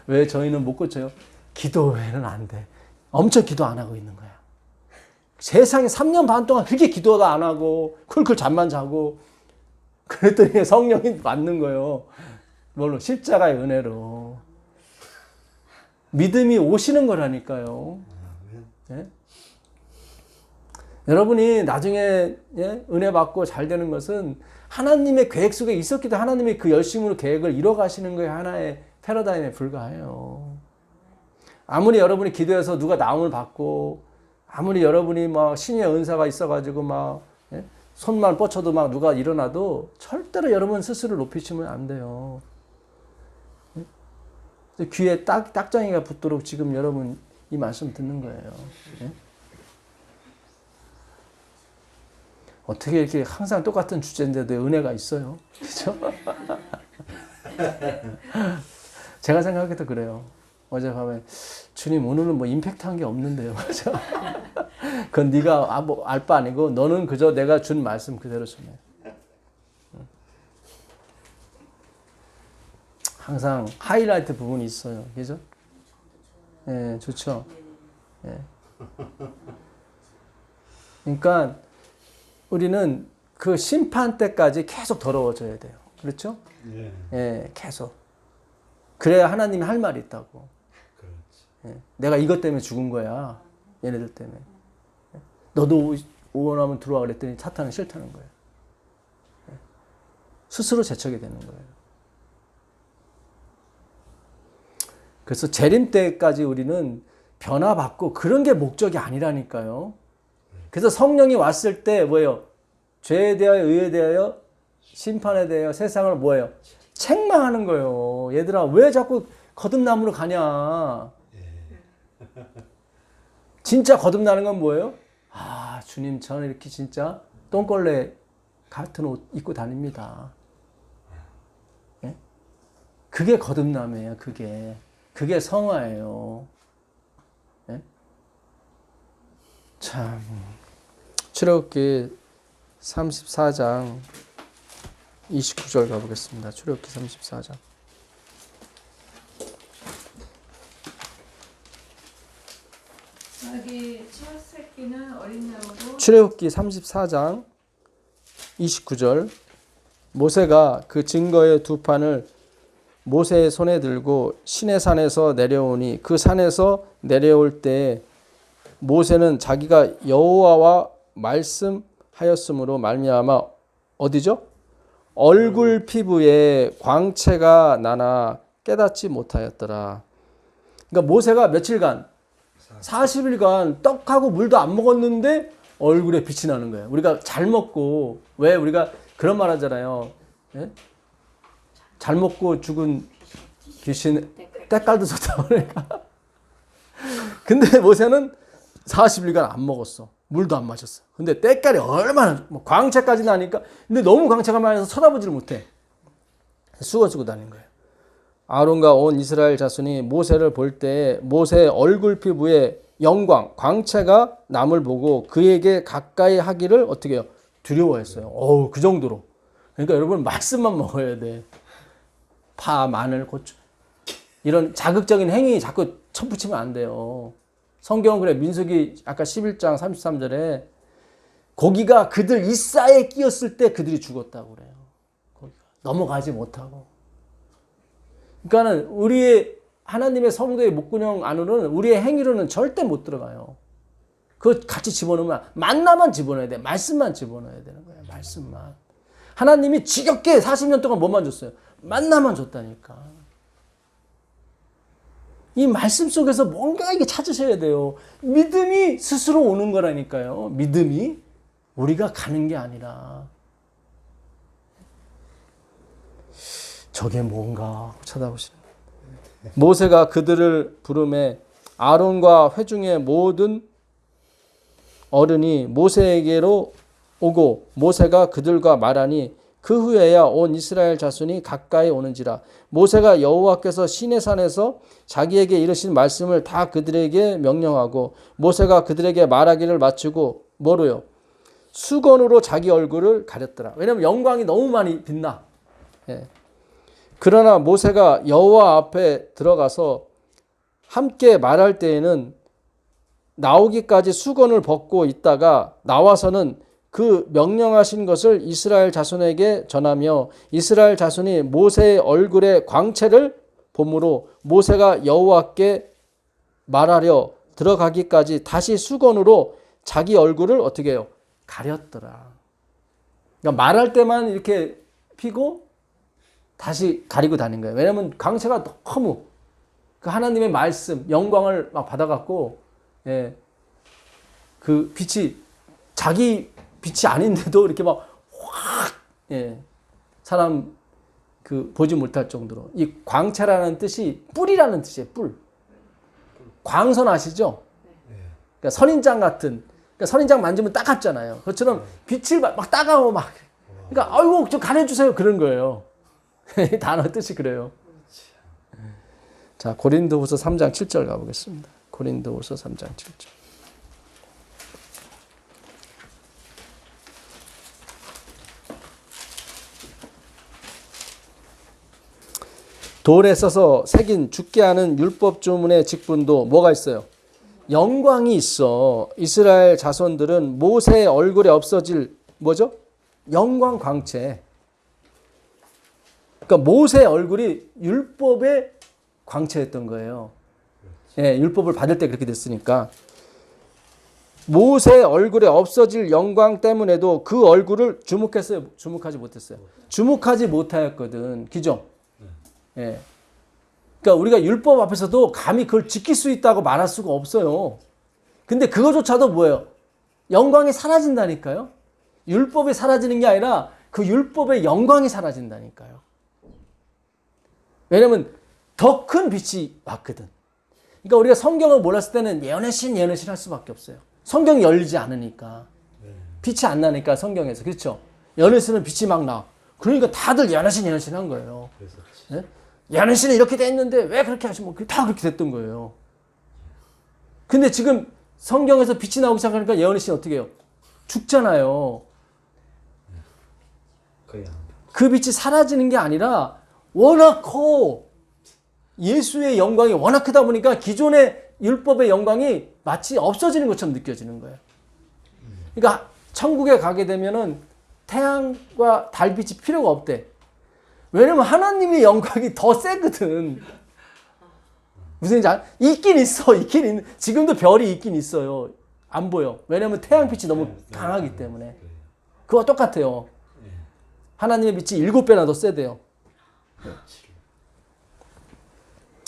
왜 저희는 못 고쳐요? 기도 외에는 안 돼. 엄청 기도 안 하고 있는 거야. 세상에 3년 반 동안 그렇게 기도도 안 하고 쿨쿨 잠만 자고 그랬더니 성령이 맞는 거예요. 뭘로? 십자가의 은혜로. 믿음이 오시는 거라니까요. 예? 여러분이 나중에 은혜 받고 잘 되는 것은 하나님의 계획 속에 있었기도 하나님의 그 열심으로 계획을 이뤄가시는 거에 하나의 패러다임에 불과해요. 아무리 여러분이 기도해서 누가 나음을 받고 아무리 여러분이 막 신의 은사가 있어가지고 막 손만 뻗쳐도 막 누가 일어나도 절대로 여러분 스스로 높이시면 안 돼요. 귀에 딱정이가 붙도록 지금 여러분 이 말씀 듣는 거예요. 어떻게 이렇게 항상 똑같은 주제인데도 은혜가 있어요? 그죠? 제가 생각해도 그래요. 어젯밤에 주님 오늘은 뭐 임팩트한 게 없는데요. 그죠? 그건 네가 뭐 알 바 아니고 너는 그저 내가 준 말씀 그대로 전해. 항상 하이라이트 부분이 있어요. 그죠? 예, 좋죠. 예. 그러니까 우리는 그 심판 때까지 계속 더러워져야 돼요. 그렇죠? 예. 예, 계속. 그래야 하나님이 할 말이 있다고. 예, 내가 이것 때문에 죽은 거야. 얘네들 때문에. 너도 원하면 들어와 그랬더니 사탄은 싫다는 거예요. 예. 스스로 제척이 되는 거예요. 그래서 재림 때까지 우리는 변화받고 그런 게 목적이 아니라니까요. 그래서 성령이 왔을 때 뭐예요? 죄에 대하여, 의에 대하여, 심판에 대하여 세상을 뭐예요? 책망하는 거예요. 얘들아 왜 자꾸 거듭남으로 가냐? 진짜 거듭나는 건 뭐예요? 아 주님 저는 이렇게 진짜 똥걸레 같은 옷 입고 다닙니다. 예? 그게 거듭남이에요. 그게 성화예요. 예? 참 출애굽기 34장 29절 가보겠습니다. 출애굽기 34장. 여기 첫 새끼는 어린 나무로 출애굽기 34장 29절 모세가 그 증거의 두 판을 모세의 손에 들고 시내산에서 내려오니 그 산에서 내려올 때 모세는 자기가 여호와와 말씀하였으므로 말미암아 어디죠? 얼굴 피부에 광채가 나나 깨닫지 못하였더라. 그러니까 모세가 며칠간 40일간 떡하고 물도 안 먹었는데 얼굴에 빛이 나는 거예요. 우리가 잘 먹고 왜 우리가 그런 말 하잖아요. 예? 잘 먹고 죽은 귀신 때깔도 좋다고 그러니까. 근데 모세는 40일간 안 먹었어. 물도 안 마셨어. 근데 때깔이 얼마나 뭐 광채까지 나니까 근데 너무 광채가 많아서 쳐다보지를 못해. 쓰고 다니는 거예요. 아론과 온 이스라엘 자손이 모세를 볼 때 모세의 얼굴 피부에 영광, 광채가 남을 보고 그에게 가까이 하기를 어떻게 해요? 두려워했어요. 어우, 그 정도로. 그러니까 여러분 말씀만 먹어야 돼. 파, 마늘, 고추 이런 자극적인 행위 자꾸 첨붙이면 안 돼요. 성경은 그래. 민수기 아까 11장 33절에 고기가 그들 이싸에 끼었을 때 그들이 죽었다고 그래요. 고기가 넘어가지 못하고. 그러니까는 우리의 하나님의 성도의 목구녕 안으로는 우리의 행위로는 절대 못 들어가요. 그거 같이 집어넣으면 만나만 집어넣어야 돼. 말씀만 집어넣어야 되는 거예요. 말씀만. 하나님이 지겹게 40년 동안 뭐만 줬어요? 만나만 줬다니까. 이 말씀 속에서 뭔가 이게 찾으셔야 돼요. 믿음이 스스로 오는 거라니까요. 믿음이 우리가 가는 게 아니라. 저게 뭔가 쳐다보시는 거예요. 모세가 그들을 부르매 아론과 회중의 모든 어른이 모세에게로 오고 모세가 그들과 말하니 그 후에야 온 이스라엘 자손이 가까이 오는지라. 모세가 여호와께서 시내산에서 자기에게 이르신 말씀을 다 그들에게 명령하고 모세가 그들에게 말하기를 마치고 뭐로요? 수건으로 자기 얼굴을 가렸더라. 왜냐하면 영광이 너무 많이 빛나. 예. 그러나 모세가 여호와 앞에 들어가서 함께 말할 때에는 나오기까지 수건을 벗고 있다가 나와서는 그 명령하신 것을 이스라엘 자손에게 전하며 이스라엘 자손이 모세의 얼굴에 광채를 보므로 모세가 여호와께 말하려 들어가기까지 다시 수건으로 자기 얼굴을 어떻게 해요? 가렸더라. 그러니까 말할 때만 이렇게 피고 다시 가리고 다닌 거예요. 왜냐하면 광채가 너무 그 하나님의 말씀, 영광을 막 받아갖고, 예, 그 빛이 자기 빛이 아닌데도 이렇게 막 확, 예, 사람 그 보지 못할 정도로. 이 광채라는 뜻이 뿔이라는 뜻이에요. 뿔. 광선 아시죠? 그러니까 선인장 같은. 그러니까 선인장 만지면 따갑잖아요. 그것처럼 빛을 막 따가워 막. 그러니까 아이고 좀 가려주세요 그런 거예요. 단어 뜻이 그래요. 자, 고린도후서 3장 7절 가보겠습니다. 고린도후서 3장 7절. 돌에 써서 새긴 죽게 하는 율법 주문의 직분도 뭐가 있어요? 영광이 있어. 이스라엘 자손들은 모세의 얼굴에 없어질 뭐죠? 영광 광채. 그러니까 모세의 얼굴이 율법의 광채였던 거예요. 예, 율법을 받을 때 그렇게 됐으니까. 모세의 얼굴에 없어질 영광 때문에도 그 얼굴을 주목했어요? 주목하지 못했어요? 주목하지 못하였거든. 그죠? 예. 그러니까 우리가 율법 앞에서도 감히 그걸 지킬 수 있다고 말할 수가 없어요. 근데 그거조차도 뭐예요? 영광이 사라진다니까요. 율법이 사라지는 게 아니라 그 율법의 영광이 사라진다니까요. 왜냐면 더 큰 빛이 왔거든. 그러니까 우리가 성경을 몰랐을 때는 예언의 신 할 수밖에 없어요. 성경이 열리지 않으니까. 빛이 안 나니까 성경에서. 그렇죠? 예언의 신은 빛이 막 나. 그러니까 다들 예언의 신 한 거예요. 네? 예언의 신은 이렇게 돼 있는데 왜 그렇게 하시면 다 그렇게 됐던 거예요. 근데 지금 성경에서 빛이 나오기 시작하니까 예언의 신 어떻게 해요? 죽잖아요. 그 빛이 사라지는 게 아니라 워낙 커. 예수의 영광이 워낙 크다 보니까 기존의 율법의 영광이 마치 없어지는 것처럼 느껴지는 거예요. 그러니까 천국에 가게 되면은 태양과 달빛이 필요가 없대. 왜냐면 하나님의 영광이 더 세거든. 무슨 얘기인지 있긴 있어. 있긴 있는. 지금도 별이 있긴 있어요. 안 보여. 왜냐면 태양빛이 너무 강하기 때문에. 그거와 똑같아요. 하나님의 빛이 7배나 더 세대요.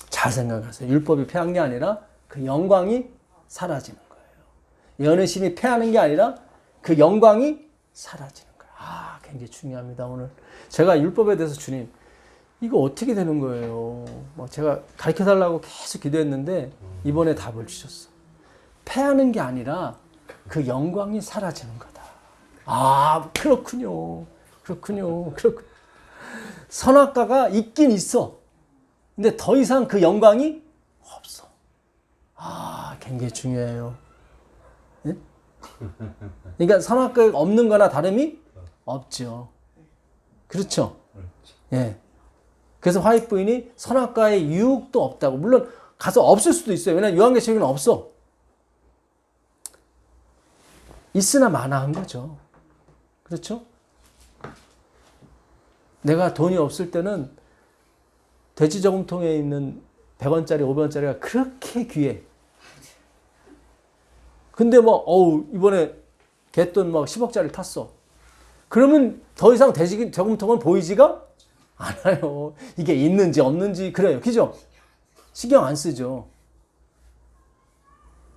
잘 생각하세요. 율법이 패한 게 아니라 그 영광이 사라지는 거예요. 연회심이 패하는 게 아니라 그 영광이 사라지는 거예요. 아, 굉장히 중요합니다. 오늘 제가 율법에 대해서 주님 이거 어떻게 되는 거예요? 막 제가 가르쳐달라고 계속 기도했는데 이번에 답을 주셨어. 패하는 게 아니라 그 영광이 사라지는 거다. 아, 그렇군요. 그렇군요. 그렇군요. 선악과가 있긴 있어. 근데 더 이상 그 영광이 없어. 아, 굉장히 중요해요. 예? 그러니까 선악과가 없는 거나 다름이 없죠. 그렇죠? 예. 그래서 화이트 부인이 선악과의 유혹도 없다고. 물론 가서 없을 수도 있어요. 왜냐하면 요한계시록에는 없어. 있으나 마나한 거죠. 그렇죠? 내가 돈이 없을 때는 돼지 저금통에 있는 100원짜리, 500원짜리가 그렇게 귀해. 근데 뭐, 이번에 갯돈 막 10억짜리를 탔어. 그러면 더 이상 돼지 저금통은 보이지가 않아요. 이게 있는지 없는지, 그래요. 그죠? 신경 안 쓰죠.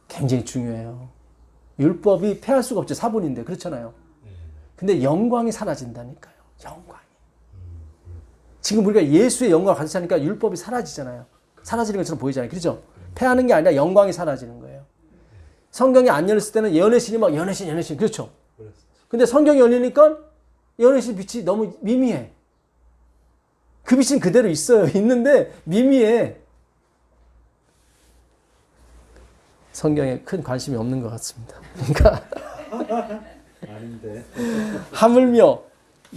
굉장히 중요해요. 율법이 패할 수가 없죠. 사본인데. 그렇잖아요. 근데 영광이 사라진다니까요. 영광이. 지금 우리가 예수의 영광을 가득 차니까 율법이 사라지잖아요. 사라지는 것처럼 보이잖아요. 그렇죠? 패하는 게 아니라 영광이 사라지는 거예요. 성경이 안 열렸을 때는 연회신이 막 연회신. 그렇죠? 근데 성경이 열리니까 연회신 빛이 너무 미미해. 그 빛은 그대로 있어요. 있는데 미미해. 성경에 큰 관심이 없는 것 같습니다. 그러니까 아닌데. 하물며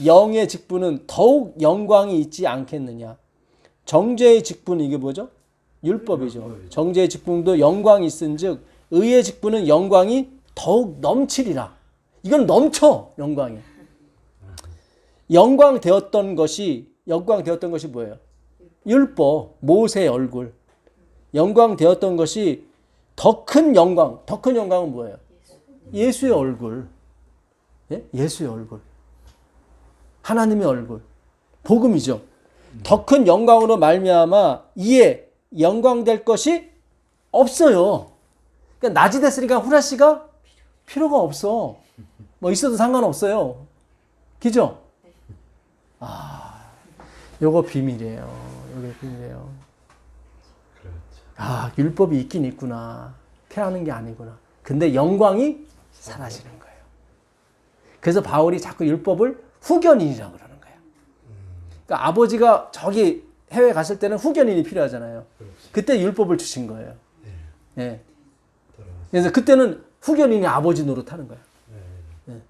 영의 직분은 더욱 영광이 있지 않겠느냐. 정죄의 직분은 이게 뭐죠? 율법이죠. 정죄의 직분도 영광이 있은즉 의의 직분은 영광이 더욱 넘치리라. 이건 넘쳐, 영광이. 영광되었던 것이 뭐예요? 율법, 모세의 얼굴. 영광되었던 것이 더 큰 영광은 뭐예요? 예수의 얼굴. 예? 예수의 얼굴. 하나님의 얼굴. 복음이죠. 더 큰 영광으로 말미암아 이에 영광될 것이 없어요. 그러니까 낮이 됐으니까 후라시가 필요가 없어. 뭐 있어도 상관없어요. 그죠? 아, 요거 비밀이에요. 요게 비밀이에요. 아, 율법이 있긴 있구나. 패하는 게 아니구나. 근데 영광이 사라지는 거예요. 그래서 바울이 자꾸 율법을 후견인이라고 그러는 거예요. 그러니까 아버지가 저기 해외 갔을 때는 후견인이 필요하잖아요. 그때 율법을 주신 거예요. 예. 그래서 그때는 후견인이 아버지 노릇하는 거예요. 예.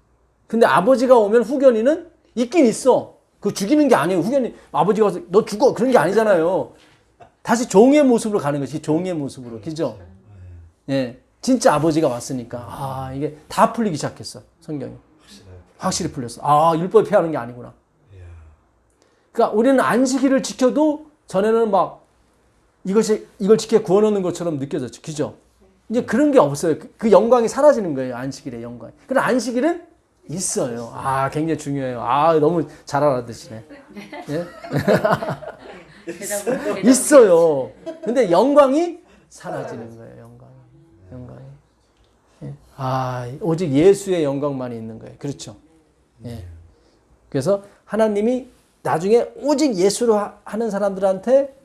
근데 아버지가 오면 후견인은 있긴 있어. 그거 죽이는 게 아니에요. 후견인 아버지가 와서 너 죽어 그런 게 아니잖아요. 다시 종의 모습으로 가는 것이 종의 모습으로. 그죠? 예. 진짜 아버지가 왔으니까 아, 이게 다 풀리기 시작했어. 성경이. 확실히 풀렸어. 아, 율법이 패하는 게 아니구나. 그러니까 우리는 안식일을 지켜도 전에는 막 이걸 지켜 구원하는 것처럼 느껴졌죠. 그죠? 이제 그런 게 없어요. 그 영광이 사라지는 거예요. 안식일의 영광이. 그럼 안식일은 있어요. 아, 굉장히 중요해요. 아, 너무 잘 알아듣시네. 예? 있어요. 근데 영광이 사라지는 거예요. 영광이. 예. 아, 오직 예수의 영광만이 있는 거예요. 그렇죠? 예. 그래서 하나님이 나중에 오직 예수로 하는 사람들한테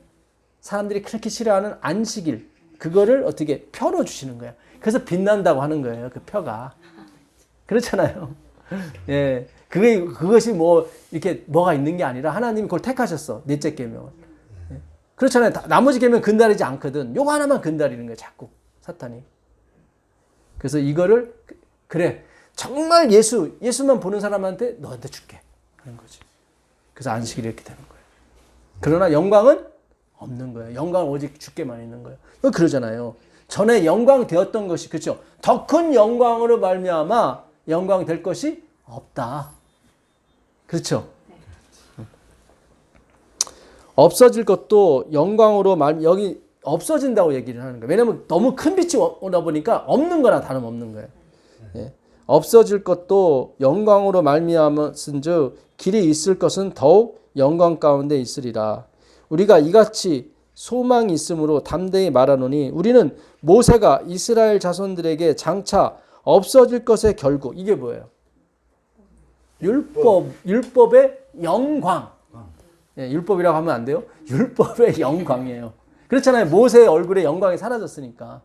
사람들이 그렇게 싫어하는 안식일 그거를 어떻게 표로 주시는 거예요. 그래서 빛난다고 하는 거예요. 그 표가. 그렇잖아요. 예. 그것이 뭐 이렇게 뭐가 있는 게 아니라 하나님이 그걸 택하셨어. 넷째 계명을. 예. 그렇잖아요. 나머지 계명 근달이지 않거든. 요거 하나만 근달이는 거예요. 자꾸 사탄이. 그래서 이거를 그래. 정말 예수만 보는 사람한테 너한테 줄게. 하는 거지. 그래서 안식일이 이렇게 되는 거예요. 그러나 영광은 없는 거예요. 영광은 오직 주께만 있는 거예요. 그러잖아요. 전에 영광 되었던 것이 그렇죠. 더 큰 영광으로 말미암아 영광 될 것이 없다. 그렇죠. 없어질 것도 영광으로 여기 없어진다고 얘기를 하는 거예요. 왜냐하면 너무 큰 빛이 오다 보니까 없는 거나 다름없는 거예요. 예. 없어질 것도 영광으로 말미암았은즉 길이 있을 것은 더욱 영광 가운데 있으리라. 우리가 이같이 소망이 있으므로 담대히 말하노니 우리는 모세가 이스라엘 자손들에게 장차 없어질 것의 결국 이게 뭐예요? 율법의 영광. 예, 율법이라고 하면 안 돼요. 율법의 영광이에요. 그렇잖아요. 모세의 얼굴에 영광이 사라졌으니까.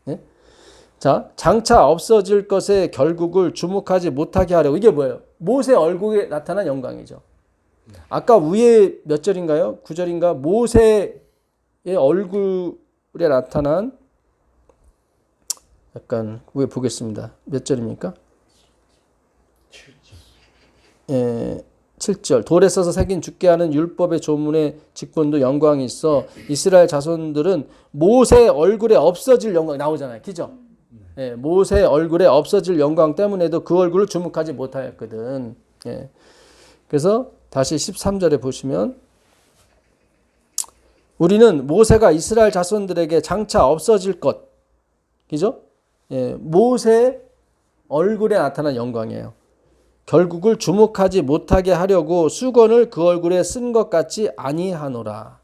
예? 자, 장차 없어질 것의 결국을 주목하지 못하게 하려고. 이게 뭐예요? 모세 얼굴에 나타난 영광이죠. 아까 위에 몇 절인가요? 9절인가? 모세의 얼굴에 나타난 약간 위에 보겠습니다. 몇 절입니까? 7절. 예, 7절. 돌에 써서 새긴 죽게 하는 율법의 조문의 직분도 영광이 있어 이스라엘 자손들은 모세 얼굴에 없어질 영광이 나오잖아요. 그죠? 예, 모세 얼굴에 없어질 영광 때문에도 그 얼굴을 주목하지 못하였거든. 예. 그래서 다시 13절에 보시면 우리는 모세가 이스라엘 자손들에게 장차 없어질 것, 그죠? 예, 모세 얼굴에 나타난 영광이에요. 결국을 주목하지 못하게 하려고 수건을 그 얼굴에 쓴 것 같지 아니하노라.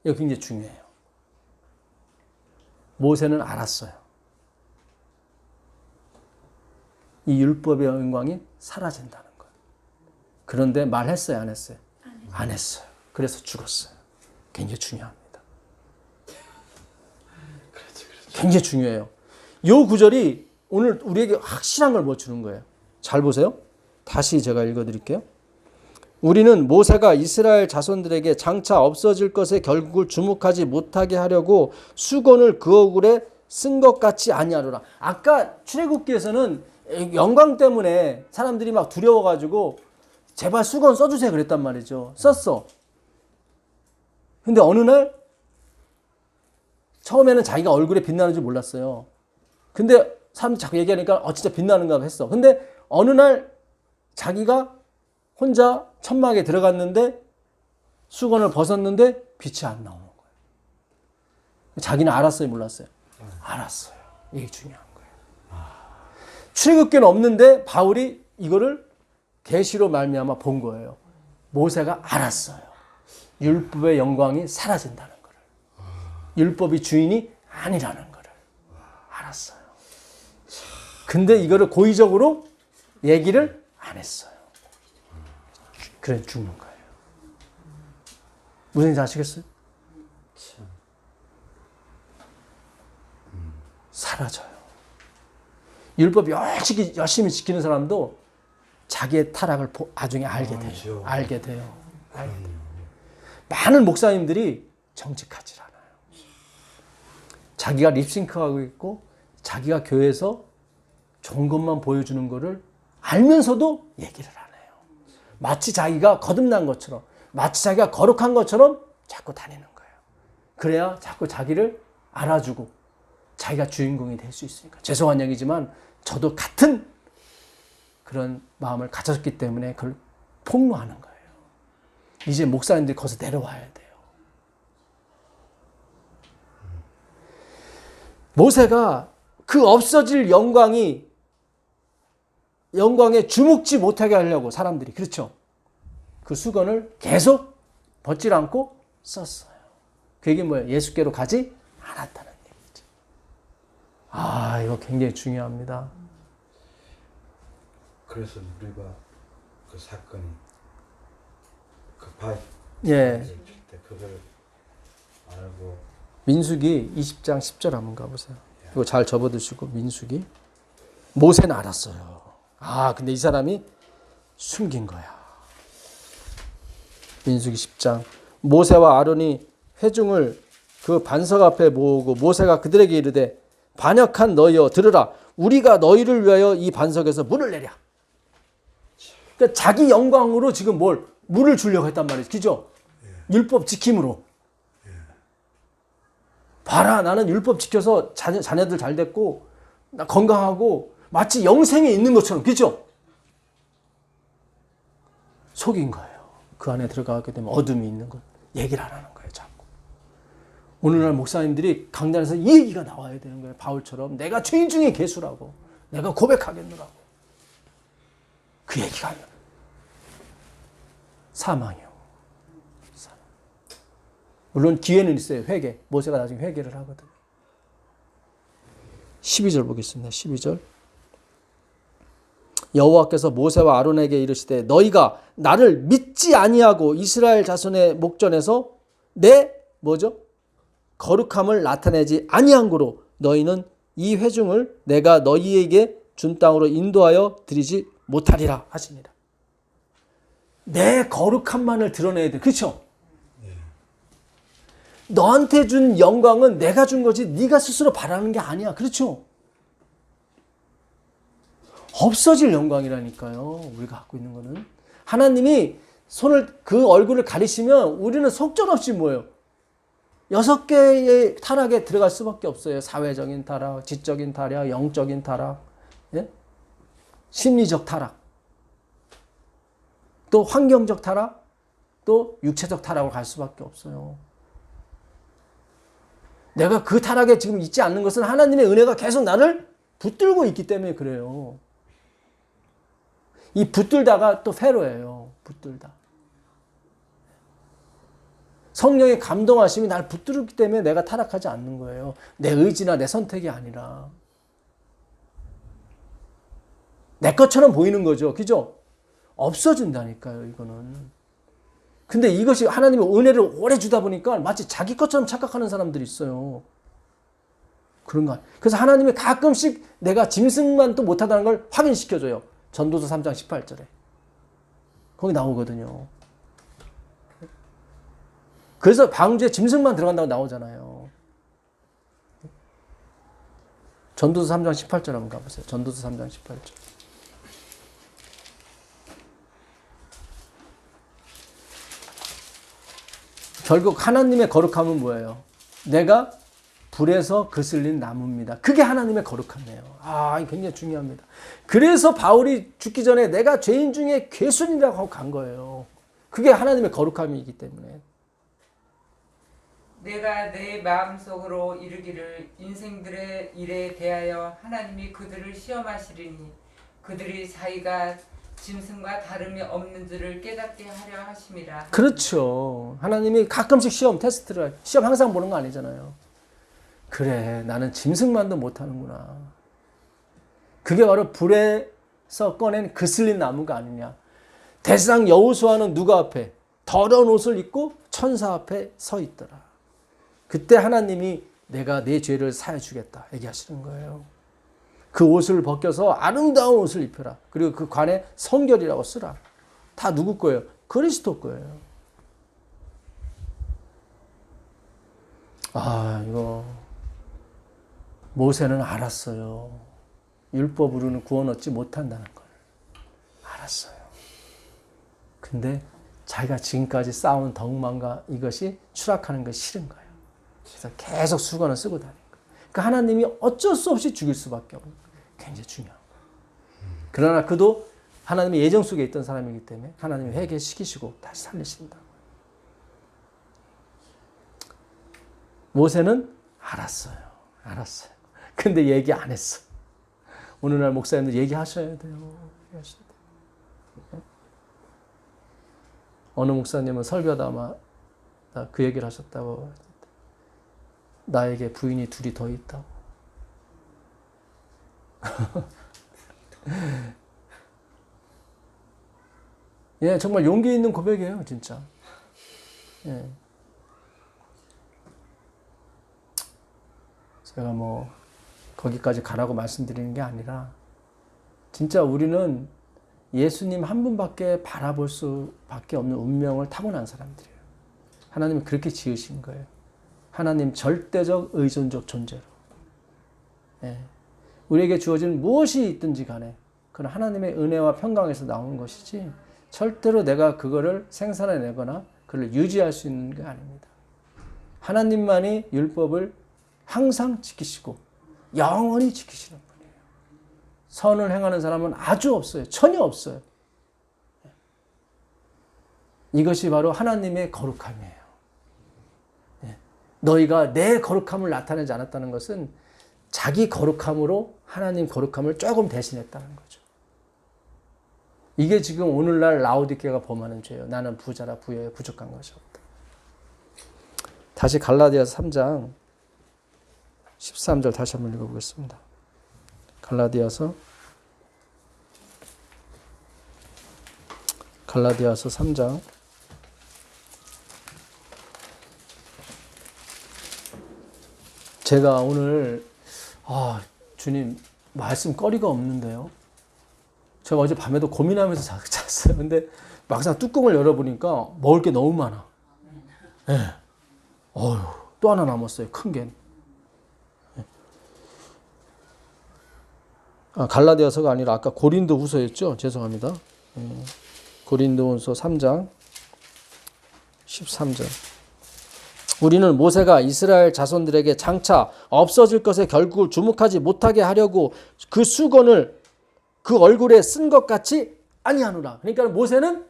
이거 굉장히 중요해요. 모세는 알았어요. 이 율법의 영광이 사라진다는 거예요. 그런데 말했어요, 안 했어요? 안 했어요. 그래서 죽었어요. 굉장히 중요합니다. 굉장히 중요해요. 이 구절이 오늘 우리에게 확실한 걸 뭐 주는 거예요. 잘 보세요. 다시 제가 읽어드릴게요. 우리는 모세가 이스라엘 자손들에게 장차 없어질 것의 결국을 주목하지 못하게 하려고 수건을 그 얼굴에 쓴 것 같이 아니하노라. 아까 출애굽기에서는 영광 때문에 사람들이 막 두려워가지고 제발 수건 써주세요 그랬단 말이죠. 썼어. 근데 어느 날 처음에는 자기가 얼굴에 빛나는 줄 몰랐어요. 근데 사람들이 자꾸 얘기하니까 진짜 빛나는가 했어. 근데 어느 날 자기가 혼자 천막에 들어갔는데 수건을 벗었는데 빛이 안 나오는 거예요. 자기는 알았어요, 몰랐어요? 알았어요. 이게 중요한 거예요. 출애굽기는 없는데 바울이 이거를 계시로 말미암아 본 거예요. 모세가 알았어요. 율법의 영광이 사라진다는 거를. 율법이 주인이 아니라는 거를 알았어요. 근데 이거를 고의적으로 얘기를 안 했어요. 그래 죽는 거예요. 무슨 얘기인지 아시겠어요? 사라져요. 율법 열심히 지키는 사람도 자기의 타락을 나중에 알게 돼요. 알게 돼요. 많은 목사님들이 정직하지 않아요. 자기가 립싱크하고 있고 자기가 교회에서 좋은 것만 보여주는 거를 알면서도 얘기를 안 해요. 마치 자기가 거듭난 것처럼, 마치 자기가 거룩한 것처럼 자꾸 다니는 거예요. 그래야 자꾸 자기를 알아주고 자기가 주인공이 될 수 있으니까. 죄송한 얘기지만 저도 같은 그런 마음을 가졌기 때문에 그걸 폭로하는 거예요. 이제 목사님들이 거기서 내려와야 돼요. 모세가 그 없어질 영광에 주목지 못하게 하려고 사람들이, 그렇죠? 그 수건을 계속 벗질 않고 썼어요. 그게 뭐예요? 예수께로 가지 않았다는 얘기죠. 이거 굉장히 중요합니다. 그래서 우리가 그 사건이 그 바위 예. 때 그걸 알고 민수기 20장 10절 한번 가보세요. 이거 잘 접어두시고 민수기. 모세는 알았어요. 근데 이 사람이 숨긴 거야. 민수기 10장. 모세와 아론이 회중을 그 반석 앞에 모으고 모세가 그들에게 이르되 반역한 너희여 들으라. 우리가 너희를 위하여 이 반석에서 물을 내랴. 그러니까 자기 영광으로 지금 물을 주려고 했단 말이죠. 그죠? 율법 지킴으로. 봐라, 나는 율법 지켜서 자녀들 잘 됐고 나 건강하고 마치 영생에 있는 것처럼, 그죠? 속인 거예요. 그 안에 들어가게 되면 어둠이 있는 것 얘기를 안 하는 거예요, 자꾸. 오늘날 목사님들이 강단에서 이 얘기가 나와야 되는 거예요. 바울처럼 내가 죄인 중에 괴수라고, 내가 고백하겠노라고. 그 얘기가 아니라 사망이요. 사망. 물론 기회는 있어요. 회개. 모세가 나중에 회개를 하거든요. 12절 보겠습니다. 12절. 여호와께서 모세와 아론에게 이르시되 너희가 나를 믿지 아니하고 이스라엘 자손의 목전에서 내 뭐죠? 거룩함을 나타내지 아니한 고로 너희는 이 회중을 내가 너희에게 준 땅으로 인도하여 드리지 못하리라 하시니라. 내 거룩함만을 드러내야 돼. 그렇죠? 너한테 준 영광은 내가 준 거지 네가 스스로 바라는 게 아니야. 그렇죠? 없어질 영광이라니까요. 우리가 갖고 있는 거는. 하나님이 손을 그 얼굴을 가리시면 우리는 속절없이 뭐예요? 6개의 타락에 들어갈 수밖에 없어요. 사회적인 타락, 지적인 타락, 영적인 타락, 예? 심리적 타락, 또 환경적 타락, 또 육체적 타락으로 갈 수밖에 없어요. 내가 그 타락에 지금 있지 않는 것은 하나님의 은혜가 계속 나를 붙들고 있기 때문에 그래요. 이 붙들다가 또 회로예요. 붙들다. 성령의 감동하심이 날 붙들기 때문에 내가 타락하지 않는 거예요. 내 의지나 내 선택이 아니라. 내 것처럼 보이는 거죠. 그죠? 없어진다니까요, 이거는. 근데 이것이 하나님의 은혜를 오래 주다 보니까 마치 자기 것처럼 착각하는 사람들이 있어요. 그런가. 그래서 하나님이 가끔씩 내가 짐승만 또 못하다는 걸 확인시켜줘요. 전도서 3장 18절에. 거기 나오거든요. 그래서 방주에 짐승만 들어간다고 나오잖아요. 전도서 3장 18절 한번 가보세요. 전도서 3장 18절. 결국 하나님의 거룩함은 뭐예요? 내가 불에서 거슬린 나무입니다. 그게 하나님의 거룩함이에요. 아, 이게 굉장히 중요합니다. 그래서 바울이 죽기 전에 내가 죄인 중에 괴순이라고 하고 간 거예요. 그게 하나님의 거룩함이기 때문에. 내가 내 마음속으로 이르기를 인생들의 일에 대하여 하나님이 그들을 시험하시리니 그들이 자기가 짐승과 다름이 없는 줄을 깨닫게 하려 하심이라. 그렇죠. 하나님이 가끔씩 시험 테스트를, 시험 항상 보는 거 아니잖아요. 그래, 나는 짐승만도 못하는구나. 그게 바로 불에서 꺼낸 거슬린 나무가 아니냐. 대상 여호수아는 누가 앞에? 더러운 옷을 입고 천사 앞에 서 있더라. 그때 하나님이 내가 내 죄를 사해 주겠다 얘기하시는 거예요. 그 옷을 벗겨서 아름다운 옷을 입혀라. 그리고 그 관에 성결이라고 쓰라. 다 누구 거예요? 그리스도 거예요. 아, 이거 모세는 알았어요. 율법으로는 구원 얻지 못한다는 걸 알았어요. 근데 자기가 지금까지 쌓아온 덕망과 이것이 추락하는 것이 싫은 거예요. 그래서 계속 수건을 쓰고 다니는 거예요. 그러니까 하나님이 어쩔 수 없이 죽일 수밖에 없는 거예요. 굉장히 중요한 거예요. 그러나 그도 하나님의 예정 속에 있던 사람이기 때문에 하나님이 회개시키시고 다시 살리신다고요. 모세는 알았어요. 근데 얘기 안 했어. 오늘날 목사님들 얘기하셔야 돼요. 어느 목사님은 설교하다 아마 그 얘기를 하셨다고. 나에게 부인이 둘이 더 있다고. 예, 정말 용기 있는 고백이에요, 진짜. 예. 제가 뭐 거기까지 가라고 말씀드리는 게 아니라 진짜 우리는 예수님 한 분밖에 바라볼 수밖에 없는 운명을 타고난 사람들이에요. 하나님은 그렇게 지으신 거예요. 하나님 절대적 의존적 존재로. 예. 우리에게 주어진 무엇이 있든지 간에 그건 하나님의 은혜와 평강에서 나오는 것이지 절대로 내가 그거를 생산해내거나 그걸 유지할 수 있는 게 아닙니다. 하나님만이 율법을 항상 지키시고 영원히 지키시는 분이에요. 선을 행하는 사람은 아주 없어요. 전혀 없어요. 이것이 바로 하나님의 거룩함이에요. 너희가 내 거룩함을 나타내지 않았다는 것은 자기 거룩함으로 하나님 거룩함을 조금 대신했다는 거죠. 이게 지금 오늘날 라오디게가 범하는 죄예요. 나는 부자라 부여에 부족한 것이 없다. 다시 갈라디아서 3장 13절 다시 한번 읽어보겠습니다. 갈라디아서 3장 제가 오늘 주님 말씀거리가 없는데요. 제가 어제 밤에도 고민하면서 잤어요. 근데 막상 뚜껑을 열어보니까 먹을 게 너무 많아. 네. 또 하나 남았어요. 큰 게. 갈라디아서가 아니라 아까 고린도후서였죠. 죄송합니다. 고린도후서 3장 13절. 우리는 모세가 이스라엘 자손들에게 장차 없어질 것에 결국을 주목하지 못하게 하려고 그 수건을 그 얼굴에 쓴 것 같이 아니하노라. 그러니까 모세는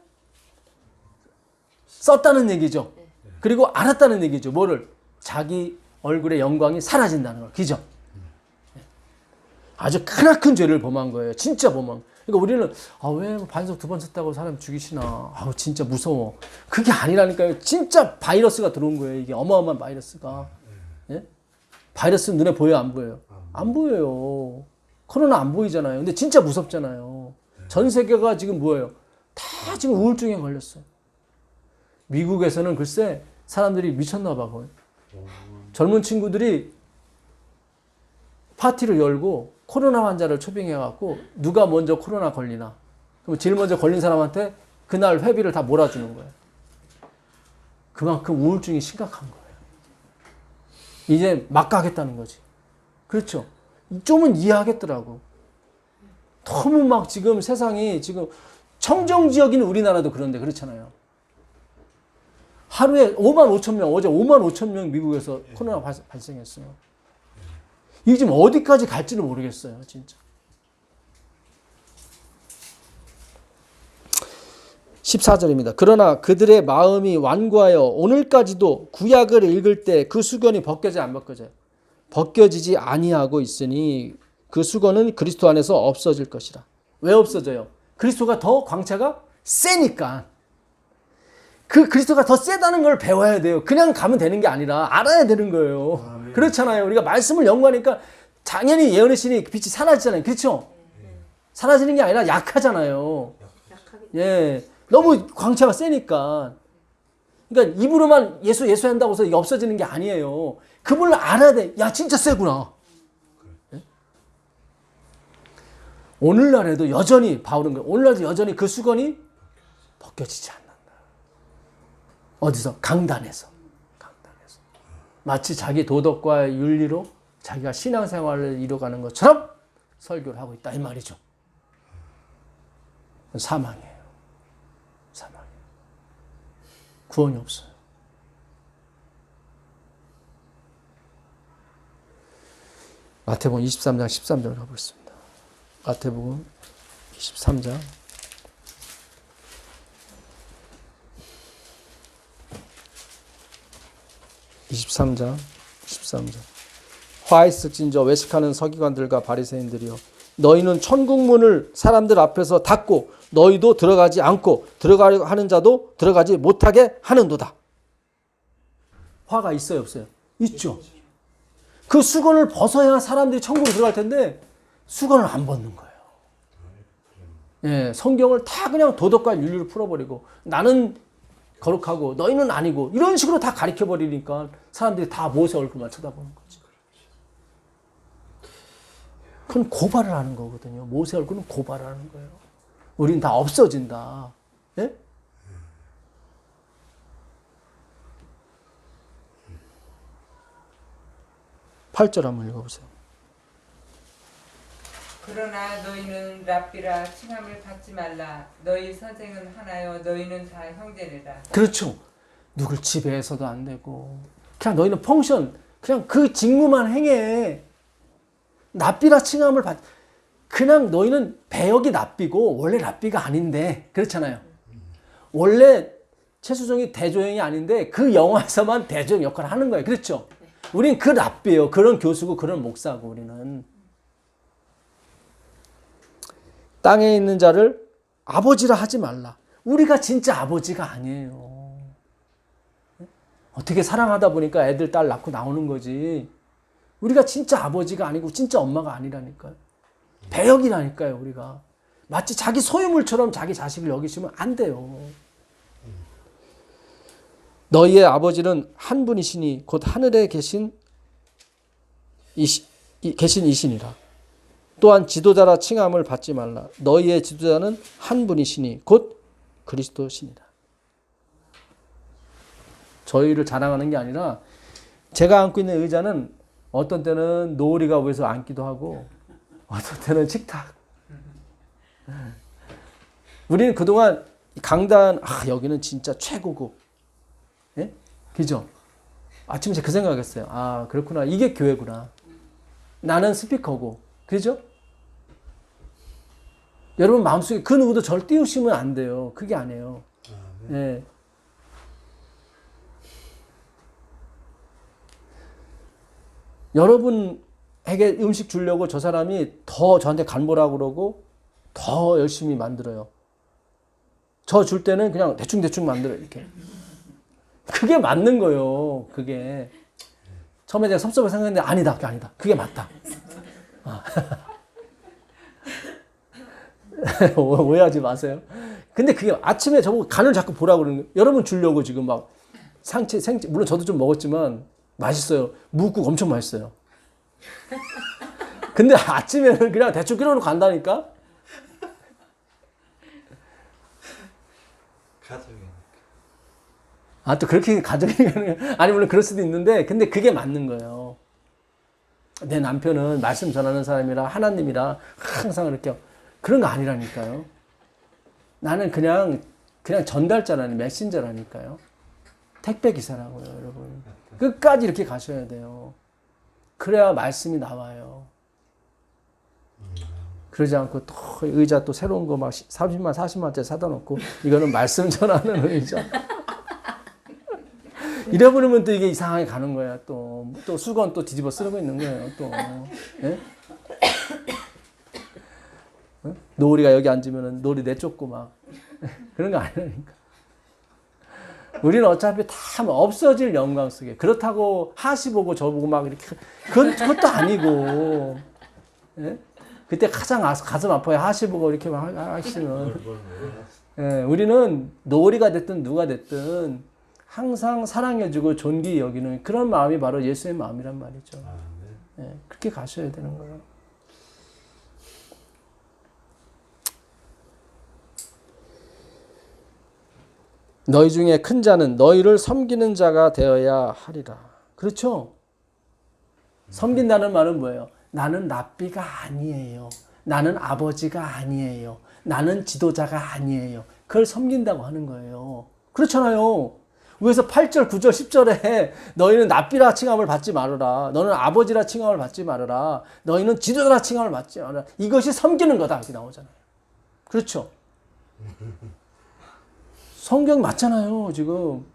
썼다는 얘기죠. 그리고 알았다는 얘기죠. 뭐를? 자기 얼굴의 영광이 사라진다는 걸. 그죠? 아주 크나큰 죄를 범한 거예요. 진짜 범한. 그러니까 우리는 왜 반석 2번 쳤다고 사람 죽이시나. 진짜 무서워. 그게 아니라니까요. 진짜 바이러스가 들어온 거예요. 이게 어마어마한 바이러스가. 예? 바이러스는 눈에 보여요? 안 보여요? 안 보여요. 코로나 안 보이잖아요. 근데 진짜 무섭잖아요. 전 세계가 지금 뭐예요? 다 지금 우울증에 걸렸어요. 미국에서는 글쎄 사람들이 미쳤나 봐. 거의. 젊은 친구들이 파티를 열고 코로나 환자를 초빙해갖고 누가 먼저 코로나 걸리나. 그럼 제일 먼저 걸린 사람한테 그날 회비를 다 몰아주는 거예요. 그만큼 우울증이 심각한 거예요. 이제 막 가겠다는 거지. 그렇죠? 좀은 이해하겠더라고. 너무 막 지금 세상이 지금 청정지역인 우리나라도 그런데 그렇잖아요. 하루에 5만 5천 명, 어제 5만 5천 명 미국에서 코로나 발생했어요. 이게 지금 어디까지 갈지는 모르겠어요, 진짜. 14절입니다. 그러나 그들의 마음이 완고하여 오늘까지도 구약을 읽을 때 그 수건이 벗겨져요, 안 벗겨져요? 벗겨지지 아니하고 있으니 그 수건은 그리스도 안에서 없어질 것이라. 왜 없어져요? 그리스도가 더 광채가 세니까. 그 그리스도가 더 세다는 걸 배워야 돼요. 그냥 가면 되는 게 아니라 알아야 되는 거예요. 그렇잖아요. 우리가 말씀을 연구하니까 당연히 예언의 신이 빛이 사라지잖아요. 그렇죠? 사라지는 게 아니라 약하잖아요. 예, 너무 광채가 세니까. 그러니까 입으로만 예수 한다고 해서 이게 없어지는 게 아니에요. 그분을 알아야 돼. 야, 진짜 세구나. 예? 오늘날에도 여전히 바울은 오늘날도 여전히 그 수건이 벗겨지지 않는다. 어디서? 강단에서. 마치 자기 도덕과 윤리로 자기가 신앙생활을 이뤄가는 것처럼 설교를 하고 있다 이 말이죠. 사망이에요. 사망이에요. 구원이 없어요. 마태복음 23장 13절 가보겠습니다. 마태복음 23장 13장 13절. 화 있을진저 외식하는 서기관들과 바리새인들이여, 너희는 천국문을 사람들 앞에서 닫고 너희도 들어가지 않고 들어가려 하는 자도 들어가지 못하게 하는도다. 화가 있어요, 없어요? 있죠. 그 수건을 벗어야 사람들이 천국으로 들어갈 텐데 수건을 안 벗는 거예요. 예, 성경을 다 그냥 도덕과 윤리로 풀어버리고 나는 거룩하고 너희는 아니고 이런 식으로 다 가르쳐버리니까 사람들이 다 모세 얼굴만 쳐다보는 거지. 그건 고발을 하는 거거든요. 모세 얼굴은 고발을 하는 거예요. 우린 다 없어진다. 예? 팔 절 한번 읽어보세요. 그러나 너희는 랍비라 칭함을 받지 말라. 너희 선생은 하나요. 너희는 다 형제니라. 그렇죠. 누굴 지배해서도 안 되고 그냥 너희는 펑션 그냥 그 직무만 행해. 납비라 칭함을 받. 그냥 너희는 배역이 납비고 원래 납비가 아닌데 그렇잖아요. 원래 최수종이 대조영이 아닌데 그 영화에서만 대조영 역할을 하는 거예요. 그렇죠? 우린 그 납비예요. 그런 교수고 그런 목사고 우리는. 땅에 있는 자를 아버지라 하지 말라. 우리가 진짜 아버지가 아니에요. 어떻게 사랑하다 보니까 애들 딸 낳고 나오는 거지. 우리가 진짜 아버지가 아니고 진짜 엄마가 아니라니까요. 배역이라니까요, 우리가. 마치 자기 소유물처럼 자기 자식을 여기시면 안 돼요. 너희의 아버지는 한 분이시니 곧 하늘에 계신 이시니라. 또한 지도자라 칭함을 받지 말라. 너희의 지도자는 한 분이시니 곧 그리스도시니라. 저희를 자랑하는 게 아니라 제가 앉고 있는 의자는 어떤 때는 노을이가 보여서 앉기도 하고 어떤 때는 식탁. 우리는 그동안 강단 여기는 진짜 최고고. 예? 그죠? 아침에 그 생각했어요. 아 그렇구나. 이게 교회구나. 나는 스피커고. 그죠? 여러분 마음속에 그 누구도 절 띄우시면 안 돼요. 그게 아니에요. 예. 여러분에게 음식 주려고 저 사람이 더 저한테 간보라고 그러고 더 열심히 만들어요. 저 줄 때는 그냥 대충 만들어요. 이렇게. 그게 맞는 거예요. 그게. 처음에 제가 섭섭하게 생각했는데 아니다. 그게 아니다. 그게 맞다. 오해하지 마세요. 근데 그게 아침에 저보고 간을 자꾸 보라고 그러는 거예요. 여러분 주려고 지금 막 생채 물론 저도 좀 먹었지만 맛있어요. 무국 엄청 맛있어요. 근데 아침에는 그냥 대충 끓여놓고 간다니까? 가족이. 또 그렇게 가족이 아니 물론 그럴 수도 있는데 근데 그게 맞는 거예요. 내 남편은 말씀 전하는 사람이라 하나님이라 항상 이렇게 그런 거 아니라니까요. 나는 그냥 전달자라니 메신저라니까요. 택배 기사라고요, 여러분. 끝까지 이렇게 가셔야 돼요. 그래야 말씀이 나와요. 그러지 않고 또 의자 또 새로운 거 막 30만, 40만짜리 사다 놓고 이거는 말씀 전하는 의자. 이래버리면 또 이게 이상하게 가는 거야. 또 수건 또 뒤집어 쓰고 있는 거예요. 또. 예? 노을이가 여기 앉으면 노을이 내쫓고 막 그런 거 아니라니까. 우리는 어차피 다 없어질 영광 속에. 그렇다고 하시 보고 저 보고 막 이렇게 그것도 아니고. 예? 그때 가장 가슴 아파요. 하시 보고 이렇게 막 하시면. 예, 우리는 노을이가 됐든 누가 됐든 항상 사랑해주고 존귀 여기는 그런 마음이 바로 예수의 마음이란 말이죠. 예, 그렇게 가셔야 되는 거예요. 너희 중에 큰 자는 너희를 섬기는 자가 되어야 하리라. 그렇죠? 섬긴다는 말은 뭐예요? 나는 납비가 아니에요. 나는 아버지가 아니에요. 나는 지도자가 아니에요. 그걸 섬긴다고 하는 거예요. 그렇잖아요. 위에서 8절, 9절, 10절에 너희는 납비라 칭함을 받지 말아라. 너는 아버지라 칭함을 받지 말아라. 너희는 지도자라 칭함을 받지 말아라. 이것이 섬기는 거다. 이렇게 나오잖아요. 그렇죠? 성경 맞잖아요, 지금.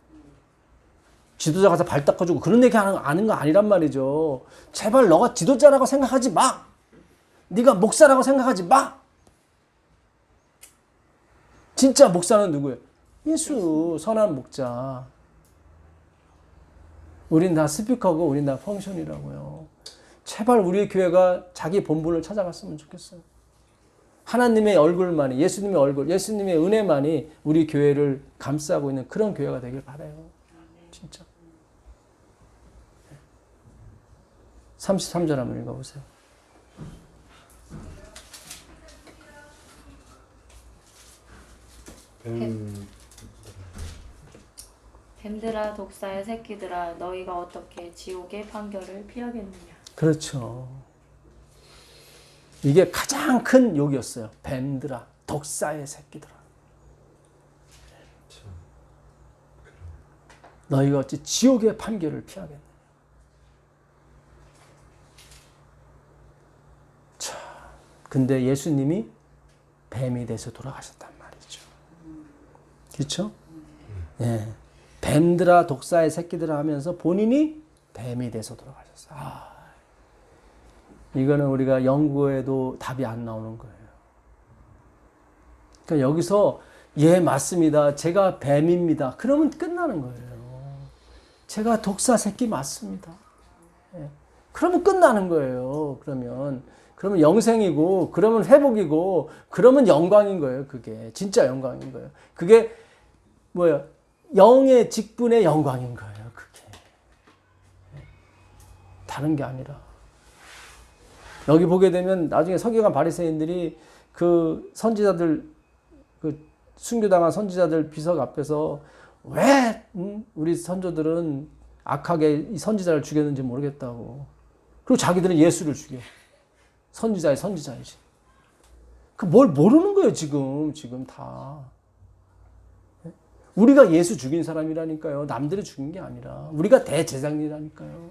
지도자 가서 발 닦아주고 그런 얘기 하는 거 아니란 말이죠. 제발 너가 지도자라고 생각하지 마. 네가 목사라고 생각하지 마. 진짜 목사는 누구예요? 예수, 선한 목자. 우린 다 스피커고 우린 다 펑션이라고요. 제발 우리의 교회가 자기 본분을 찾아갔으면 좋겠어요. 하나님의 얼굴만이, 예수님의 얼굴, 예수님의 은혜만이 우리 교회를 감싸고 있는 그런 교회가 되길 바라요. 진짜. 33절 한번 읽어보세요. 뱀들아 독사의 새끼들아 너희가 어떻게 지옥의 판결을 피하겠느냐. 그렇죠. 이게 가장 큰 욕이었어요. 뱀들아, 독사의 새끼들아. 너희가 어찌 지옥의 판결을 피하겠느냐. 근데 예수님이 뱀이 돼서 돌아가셨단 말이죠. 그렇죠? 예. 뱀들아 독사의 새끼들아 하면서 본인이 뱀이 돼서 돌아가셨어요. 이거는 우리가 연구해도 답이 안 나오는 거예요. 그러니까 여기서 예 맞습니다. 제가 뱀입니다. 그러면 끝나는 거예요. 제가 독사 새끼 맞습니다. 예. 그러면 끝나는 거예요. 그러면 영생이고, 그러면 회복이고, 그러면 영광인 거예요. 그게 진짜 영광인 거예요. 그게 뭐야? 영의 직분의 영광인 거예요. 그게 다른 게 아니라 여기 보게 되면 나중에 서기관 바리새인들이 그 선지자들 그 순교당한 선지자들 비석 앞에서 왜 우리 선조들은 악하게 이 선지자를 죽였는지 모르겠다고. 그리고 자기들은 예수를 죽여. 선지자의 선지자이지. 그 뭘 모르는 거예요, 지금 다. 우리가 예수 죽인 사람이라니까요. 남들이 죽인 게 아니라. 우리가 대제사장이라니까요.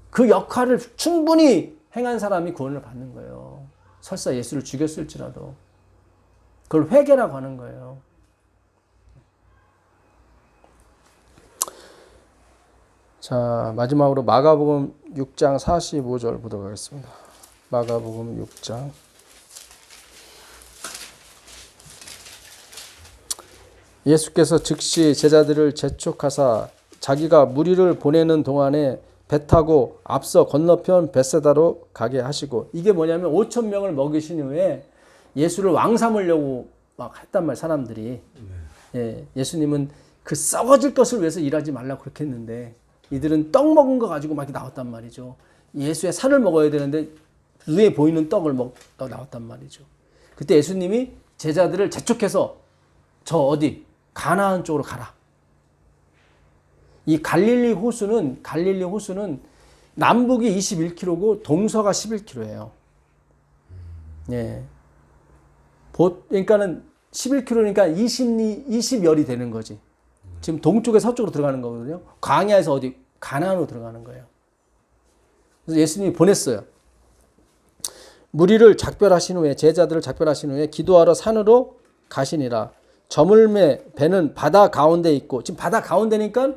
그 역할을 충분히 행한 사람이 구원을 받는 거예요. 설사 예수를 죽였을지라도. 그걸 회개라고 하는 거예요. 자, 마지막으로 마가복음 6장 45절 보도록 하겠습니다. 마가복음 6장. 예수께서 즉시 제자들을 재촉하사 자기가 무리를 보내는 동안에 배 타고 앞서 건너편 벳세다로 가게 하시고, 이게 뭐냐면 5천 명을 먹이신 후에 예수를 왕 삼으려고 막 했단 말이에요, 사람들이. 예, 예수님은 그 썩어질 것을 위해서 일하지 말라고 그렇게 했는데 이들은 떡 먹은 거 가지고 막 나왔단 말이죠. 예수의 살을 먹어야 되는데 눈에 보이는 떡을 먹다가 나왔단 말이죠. 그때 예수님이 제자들을 재촉해서 저 어디 가나안 쪽으로 가라. 이 갈릴리 호수는 남북이 21km고 동서가 11km예요. 예. 그러니까는 11km니까 20열이 되는 거지. 지금 동쪽에 서쪽으로 들어가는 거거든요. 광야에서 어디 가나안으로 들어가는 거예요. 그래서 예수님이 보냈어요. 무리를 작별하신 후에, 제자들을 작별하신 후에 기도하러 산으로 가시니라. 저물매 배는 바다 가운데 있고, 지금 바다 가운데니까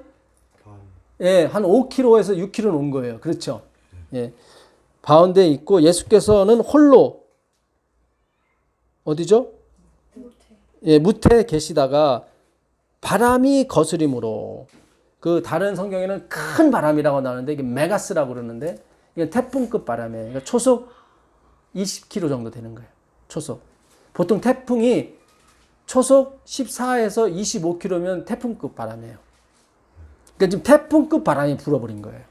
예, 한 5km에서 6km 온 거예요. 그렇죠? 예. 가운데 있고 예수께서는 홀로 어디죠? 예, 무태에 계시다가 바람이 거스림으로, 그 다른 성경에는 큰 바람이라고 나오는데 이게 메가스라고 그러는데 이게 태풍급 바람이에요. 그러니까 초속 20km 정도 되는 거예요. 초속. 보통 태풍이 초속 14에서 25km면 태풍급 바람이에요. 그러니까 지금 태풍급 바람이 불어버린 거예요.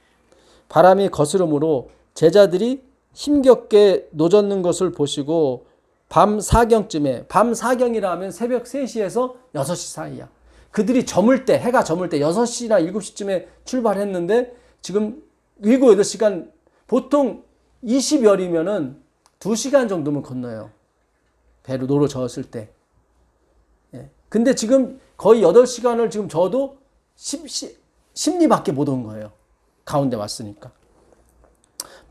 바람이 거스름으로 제자들이 힘겹게 노젓는 것을 보시고 밤 사경쯤에, 밤 사경이라 하면 새벽 3시에서 6시 사이야. 그들이 저물 때, 해가 저물 때 6시나 7시쯤에 출발했는데 지금 7, 8시간, 보통 20열이면은 2시간 정도면 건너요. 배로 노로 저었을 때. 예. 근데 지금 거의 8시간을 지금 저도 10리밖에 못 온 거예요. 가운데 왔으니까.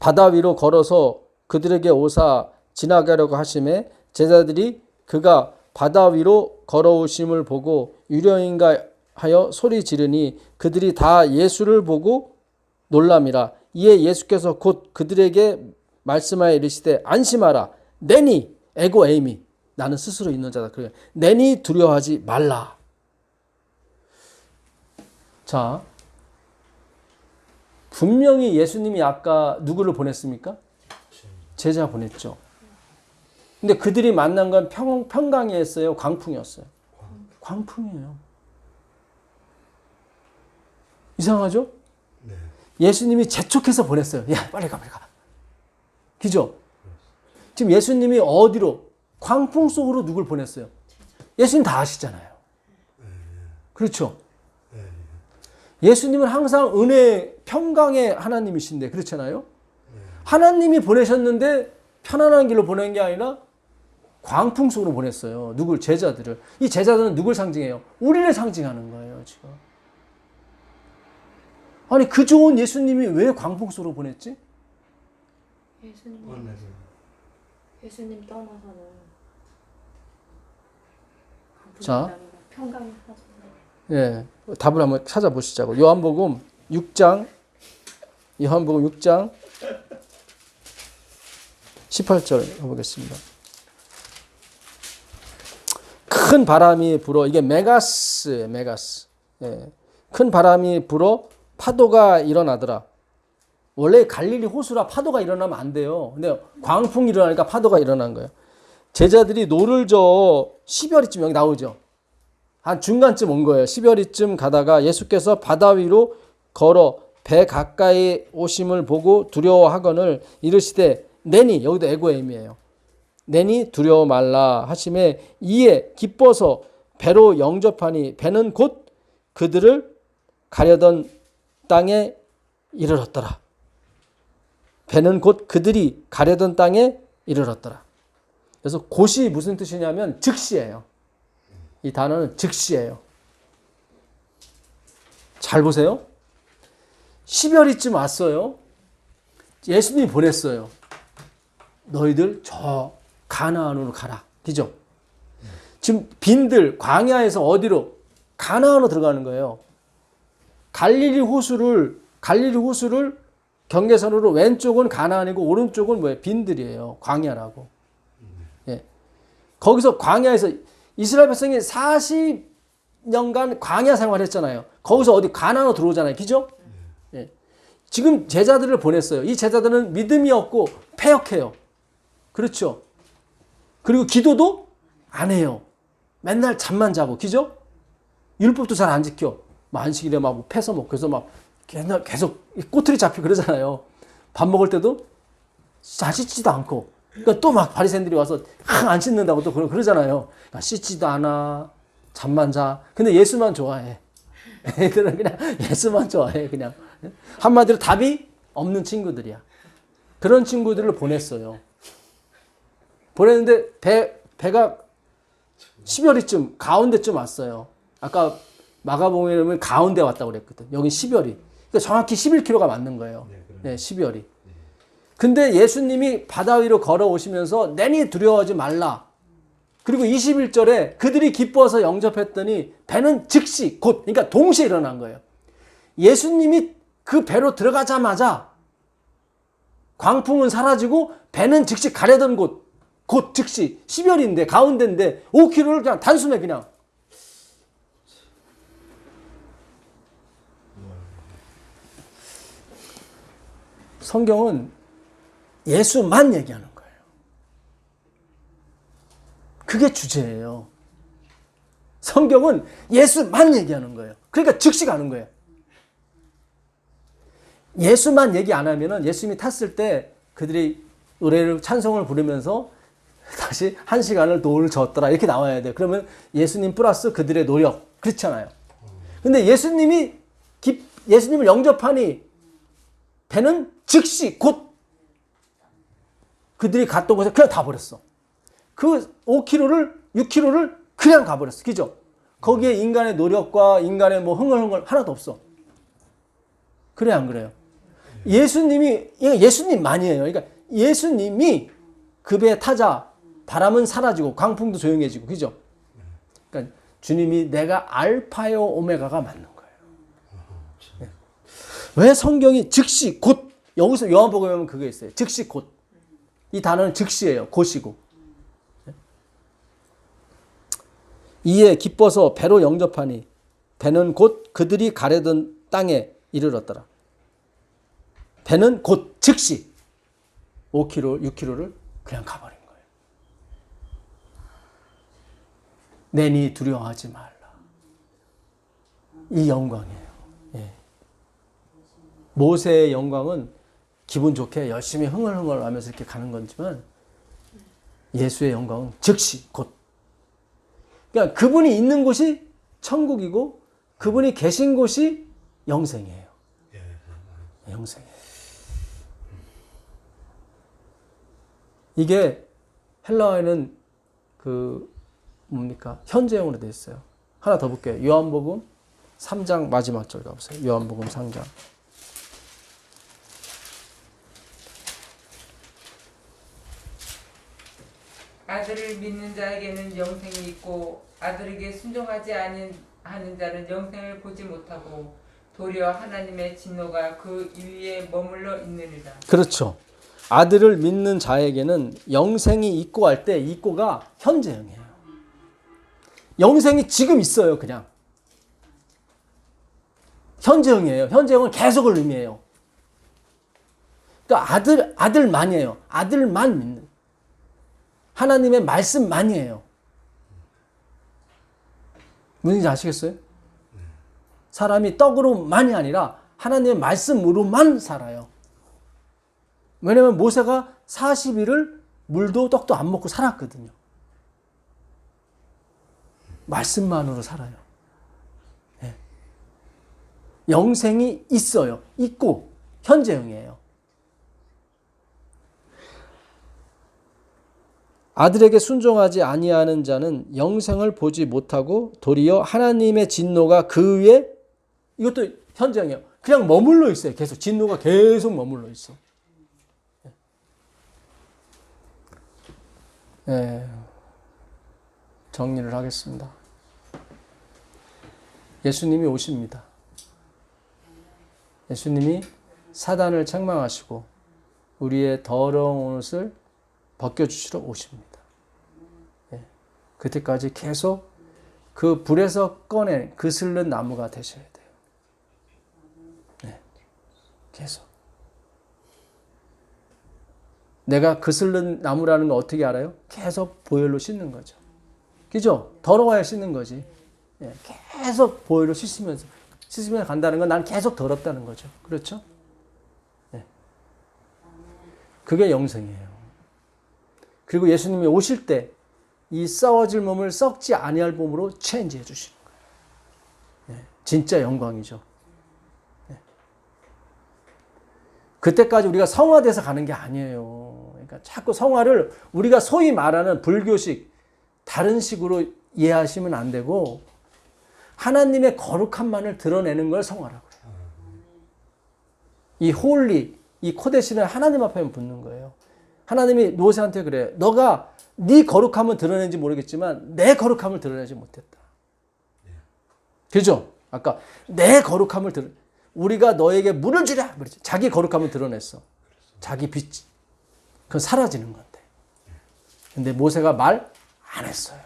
바다 위로 걸어서 그들에게 오사 지나가려고 하심에 제자들이 그가 바다 위로 걸어오심을 보고 유령인가 하여 소리 지르니 그들이 다 예수를 보고 놀람이라. 이에 예수께서 곧 그들에게 말씀하여 이르시되 안심하라. 내니 에고 에이미, 나는 스스로 있는 자다. 그래. 내니 두려워하지 말라. 자, 분명히 예수님이 아까 누구를 보냈습니까? 제자 보냈죠. 근데 그들이 만난 건 평강이었어요? 광풍이었어요? 광풍이에요. 이상하죠? 네. 예수님이 재촉해서 보냈어요. 야, 빨리 가, 빨리 가. 그죠? 지금 예수님이 어디로? 광풍 속으로 누굴 보냈어요? 예수님 다 아시잖아요. 그렇죠? 예수님은 항상 은혜, 평강의 하나님이신데, 그렇잖아요? 하나님이 보내셨는데 편안한 길로 보낸 게 아니라 광풍 속으로 보냈어요. 누굴? 제자들을. 이 제자들은 누굴 상징해요? 우리를 상징하는 거예요, 지금. 아니, 그 좋은 예수님이 왜 광풍 속으로 보냈지? 예수님. 예수님 떠나서는 자. 평강이 사라졌네. 예, 답을 한번 찾아보시자고. 요한복음 6장 18절 해보겠습니다. 큰 바람이 불어, 이게 메가스예요, 메가스. 예, 큰 바람이 불어 파도가 일어나더라. 원래 갈릴리 호수라 파도가 일어나면 안 돼요. 근데 광풍이 일어나니까 파도가 일어난 거예요. 제자들이 노를 저 10여리쯤 여기 나오죠. 한 중간쯤 온 거예요. 10여리쯤 가다가 예수께서 바다 위로 걸어 배 가까이 오심을 보고 두려워하거늘 이르시되 내니, 여기도 에고엠이에요. 내니 두려워 말라 하심에 이에 기뻐서 배로 영접하니 배는 곧 그들을 가려던 땅에 이르렀더라. 배는 곧 그들이 가려던 땅에 이르렀더라. 그래서 곧이 무슨 뜻이냐면 즉시예요. 이 단어는 즉시예요. 잘 보세요. 10여리쯤 왔어요. 예수님이 보냈어요. 너희들 저 가나안으로 가라. 그죠? 지금 빈들 광야에서 어디로? 가나안으로 들어가는 거예요. 갈릴리 호수를 경계선으로 왼쪽은 가나안이고 오른쪽은 뭐예요? 빈들이에요. 광야라고. 예. 거기서 광야에서 이스라엘 백성이 40년간 광야 생활했잖아요. 거기서 어디 가나안으로 들어오잖아요. 그죠? 예. 지금 제자들을 보냈어요. 이 제자들은 믿음이 없고 패역해요. 그렇죠? 그리고 기도도 안 해요. 맨날 잠만 자고, 그죠? 율법도 잘 안 지켜. 안식일에 막 패서 먹고 해서 막 계속 꼬투리 잡히고 그러잖아요. 밥 먹을 때도 잘 씻지도 않고. 그러니까 또 막 바리새인들이 와서 안 씻는다고 또 그러잖아요. 씻지도 않아. 잠만 자. 근데 예수만 좋아해. 애들은 그냥 예수만 좋아해. 그냥. 한마디로 답이 없는 친구들이야. 그런 친구들을 보냈어요. 보냈는데 배가 10여리쯤 가운데쯤 왔어요. 아까 마가복음에 보면 가운데 왔다고 그랬거든. 여긴 10여리. 그러니까 정확히 11km가 맞는 거예요. 네, 10여리. 근데 예수님이 바다 위로 걸어오시면서 내니 두려워하지 말라. 그리고 21절에 그들이 기뻐서 영접했더니 배는 즉시 곧, 그러니까 동시에 일어난 거예요. 예수님이 그 배로 들어가자마자 광풍은 사라지고 배는 즉시 가려던 곳, 곧 즉시 10여리인데 가운데인데 5km를 그냥 단숨에 그냥. 성경은 예수만 얘기하는 거예요. 그게 주제예요. 성경은 예수만 얘기하는 거예요. 그러니까 즉시 가는 거예요. 예수만 얘기 안 하면은 예수님이 탔을 때 그들이 노래를 찬송을 부르면서 다시 1시간을 노를 젓더라 이렇게 나와야 돼요. 그러면 예수님 플러스 그들의 노력 그렇잖아요. 근데 예수님을 영접하니 배는 즉시 곧 그들이 갔던 곳에 그냥 다 버렸어. 그 5km를 6km를 그냥 가버렸어. 그죠? 거기에 인간의 노력과 인간의 뭐 흥얼흥얼 하나도 없어. 그래 안 그래요? 예수님만이에요. 그러니까 예수님이 그 배에 타자 바람은 사라지고 광풍도 조용해지고 그죠? 그러니까 주님이 내가 알파요 오메가가 맞는 거예요. 네. 왜 성경이 즉시 곧 여기서 요한복음에 보면 그게 있어요. 즉시 곧. 이 단어는 즉시예요. 곧이고. 이에 기뻐서 배로 영접하니 배는 곧 그들이 가려던 땅에 이르렀더라. 배는 곧 즉시 5km, 6km를 그냥 가버린 거예요. 내니 두려워하지 말라. 이 영광이에요. 예. 모세의 영광은 기분 좋게 열심히 흥얼흥얼 하면서 이렇게 가는 거지만 예수의 영광은 즉시 곧. 그러니까 그분이 있는 곳이 천국이고 그분이 계신 곳이 영생이에요. 영생이에요. 이게 헬라어에는 현재형으로 되어 있어요. 하나 더 볼게요. 요한복음 3장 마지막 절 가보세요. 요한복음 3장. 아들을 믿는 자에게는 영생이 있고 아들에게 순종하지 하는 자는 영생을 보지 못하고 도리어 하나님의 진노가 그 위에 머물러 있느니라. 그렇죠. 아들을 믿는 자에게는 영생이 있고 할 때 있고가 현재형이에요. 영생이 지금 있어요. 그냥. 현재형이에요. 현재형은 계속을 의미해요. 그러니까 아들만이에요. 아들만 믿는. 하나님의 말씀만이에요. 무슨지 아시겠어요? 사람이 떡으로만이 아니라 하나님의 말씀으로만 살아요. 왜냐하면 모세가 40일을 물도 떡도 안 먹고 살았거든요. 말씀만으로 살아요. 네. 영생이 있어요. 있고 현재형이에요. 아들에게 순종하지 아니하는 자는 영생을 보지 못하고 도리어 하나님의 진노가 그 위에, 이것도 현재형이에요. 그냥 머물러 있어요. 계속 진노가 계속 머물러 있어. 네. 정리를 하겠습니다. 예수님이 오십니다. 예수님이 사단을 책망하시고 우리의 더러운 옷을 벗겨주시러 오십니다. 네. 그때까지 계속 그 불에서 꺼낸 그슬른 나무가 되셔야 돼요. 네. 계속. 내가 그슬른 나무라는 거 어떻게 알아요? 계속 보혈로 씻는 거죠. 그죠? 더러워야 씻는 거지. 예, 계속 보혈로 씻으면서 간다는 건 난 계속 더럽다는 거죠. 그렇죠? 예. 그게 영생이에요. 그리고 예수님이 오실 때 이 썩어질 몸을 썩지 아니할 몸으로 체인지해 주시는 거예요. 예, 진짜 영광이죠. 예. 그때까지 우리가 성화돼서 가는 게 아니에요. 그러니까 자꾸 성화를 우리가 소위 말하는 불교식 다른 식으로 이해하시면 안 되고 하나님의 거룩함만을 드러내는 걸 성화라고 그래요. 이 홀리, 이 코데시는 하나님 앞에만 붙는 거예요. 하나님이 모세한테 그래요. 너가 네 거룩함을 드러낸지 모르겠지만 내 거룩함을 드러내지 못했다. 그죠? 아까 내 거룩함을 우리가 너에게 물을 주랴. 자기 거룩함을 드러냈어. 자기 빛. 그건 사라지는 건데. 근데 모세가 말 안 했어요.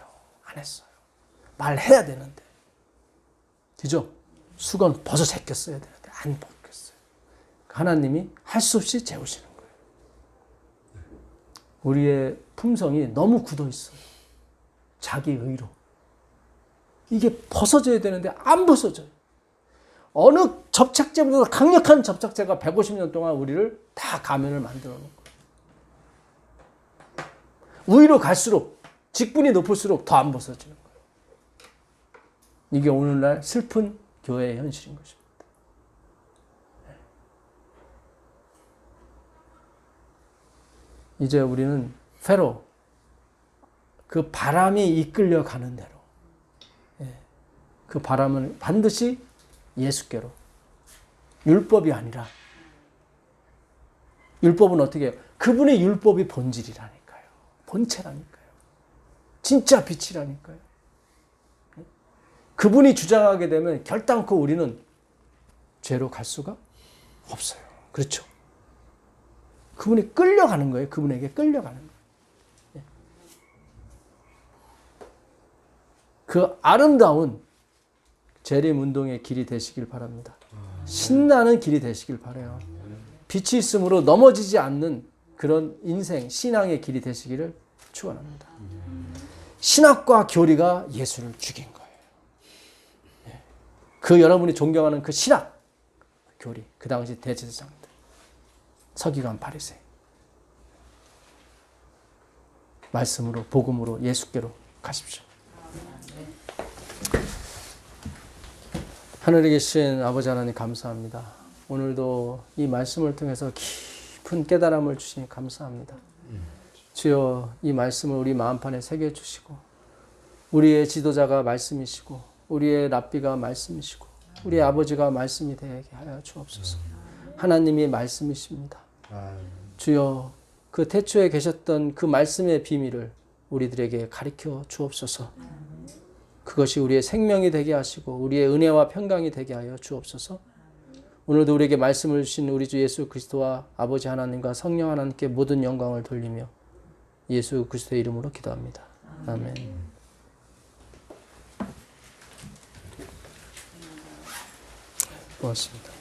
안 했어요. 말해야 되는데. 그죠? 수건 벗어 제꼈어야 되는데 안 벗겼어요. 하나님이 할 수 없이 재우시는 거예요. 우리의 품성이 너무 굳어 있어요. 자기 의로. 이게 벗어져야 되는데 안 벗어져요. 어느 접착제보다 강력한 접착제가 150년 동안 우리를 다 가면을 만들어 놓은 거예요. 위로 갈수록 직분이 높을수록 더 안 벗어지는 거예요. 이게 오늘날 슬픈 교회의 현실인 것입니다. 이제 우리는 페로, 그 바람이 이끌려 가는 대로, 그 바람은 반드시 예수께로, 율법이 아니라, 율법은 어떻게 해요? 그분의 율법이 본질이라니까요. 본체라니까요. 진짜 빛이라니까요. 그분이 주장하게 되면 결단코 우리는 죄로 갈 수가 없어요. 그렇죠? 그분이 끌려가는 거예요. 그분에게 끌려가는 거예요. 그 아름다운 재림 운동의 길이 되시길 바랍니다. 신나는 길이 되시길 바라요. 빛이 있으므로 넘어지지 않는 그런 인생, 신앙의 길이 되시기를 축원합니다. 신학과 교리가 예수를 죽인 거예요. 그 여러분이 존경하는 그 신학 교리, 그 당시 대제사장들, 서기관 바리새인, 말씀으로 복음으로 예수께로 가십시오. 하늘에 계신 아버지 하나님 감사합니다. 오늘도 이 말씀을 통해서 깊은 깨달음을 주시니 감사합니다. 주여, 이 말씀을 우리 마음판에 새겨주시고 우리의 지도자가 말씀이시고 우리의 랍비가 말씀이시고 우리의 아버지가 말씀이 되게 하여 주옵소서. 하나님이 말씀이십니다. 주여, 그 태초에 계셨던 그 말씀의 비밀을 우리들에게 가르쳐 주옵소서. 그것이 우리의 생명이 되게 하시고 우리의 은혜와 평강이 되게 하여 주옵소서. 오늘도 우리에게 말씀을 주신 우리 주 예수 그리스도와 아버지 하나님과 성령 하나님께 모든 영광을 돌리며 예수 그리스도의 이름으로 기도합니다. 아멘. 고맙습니다.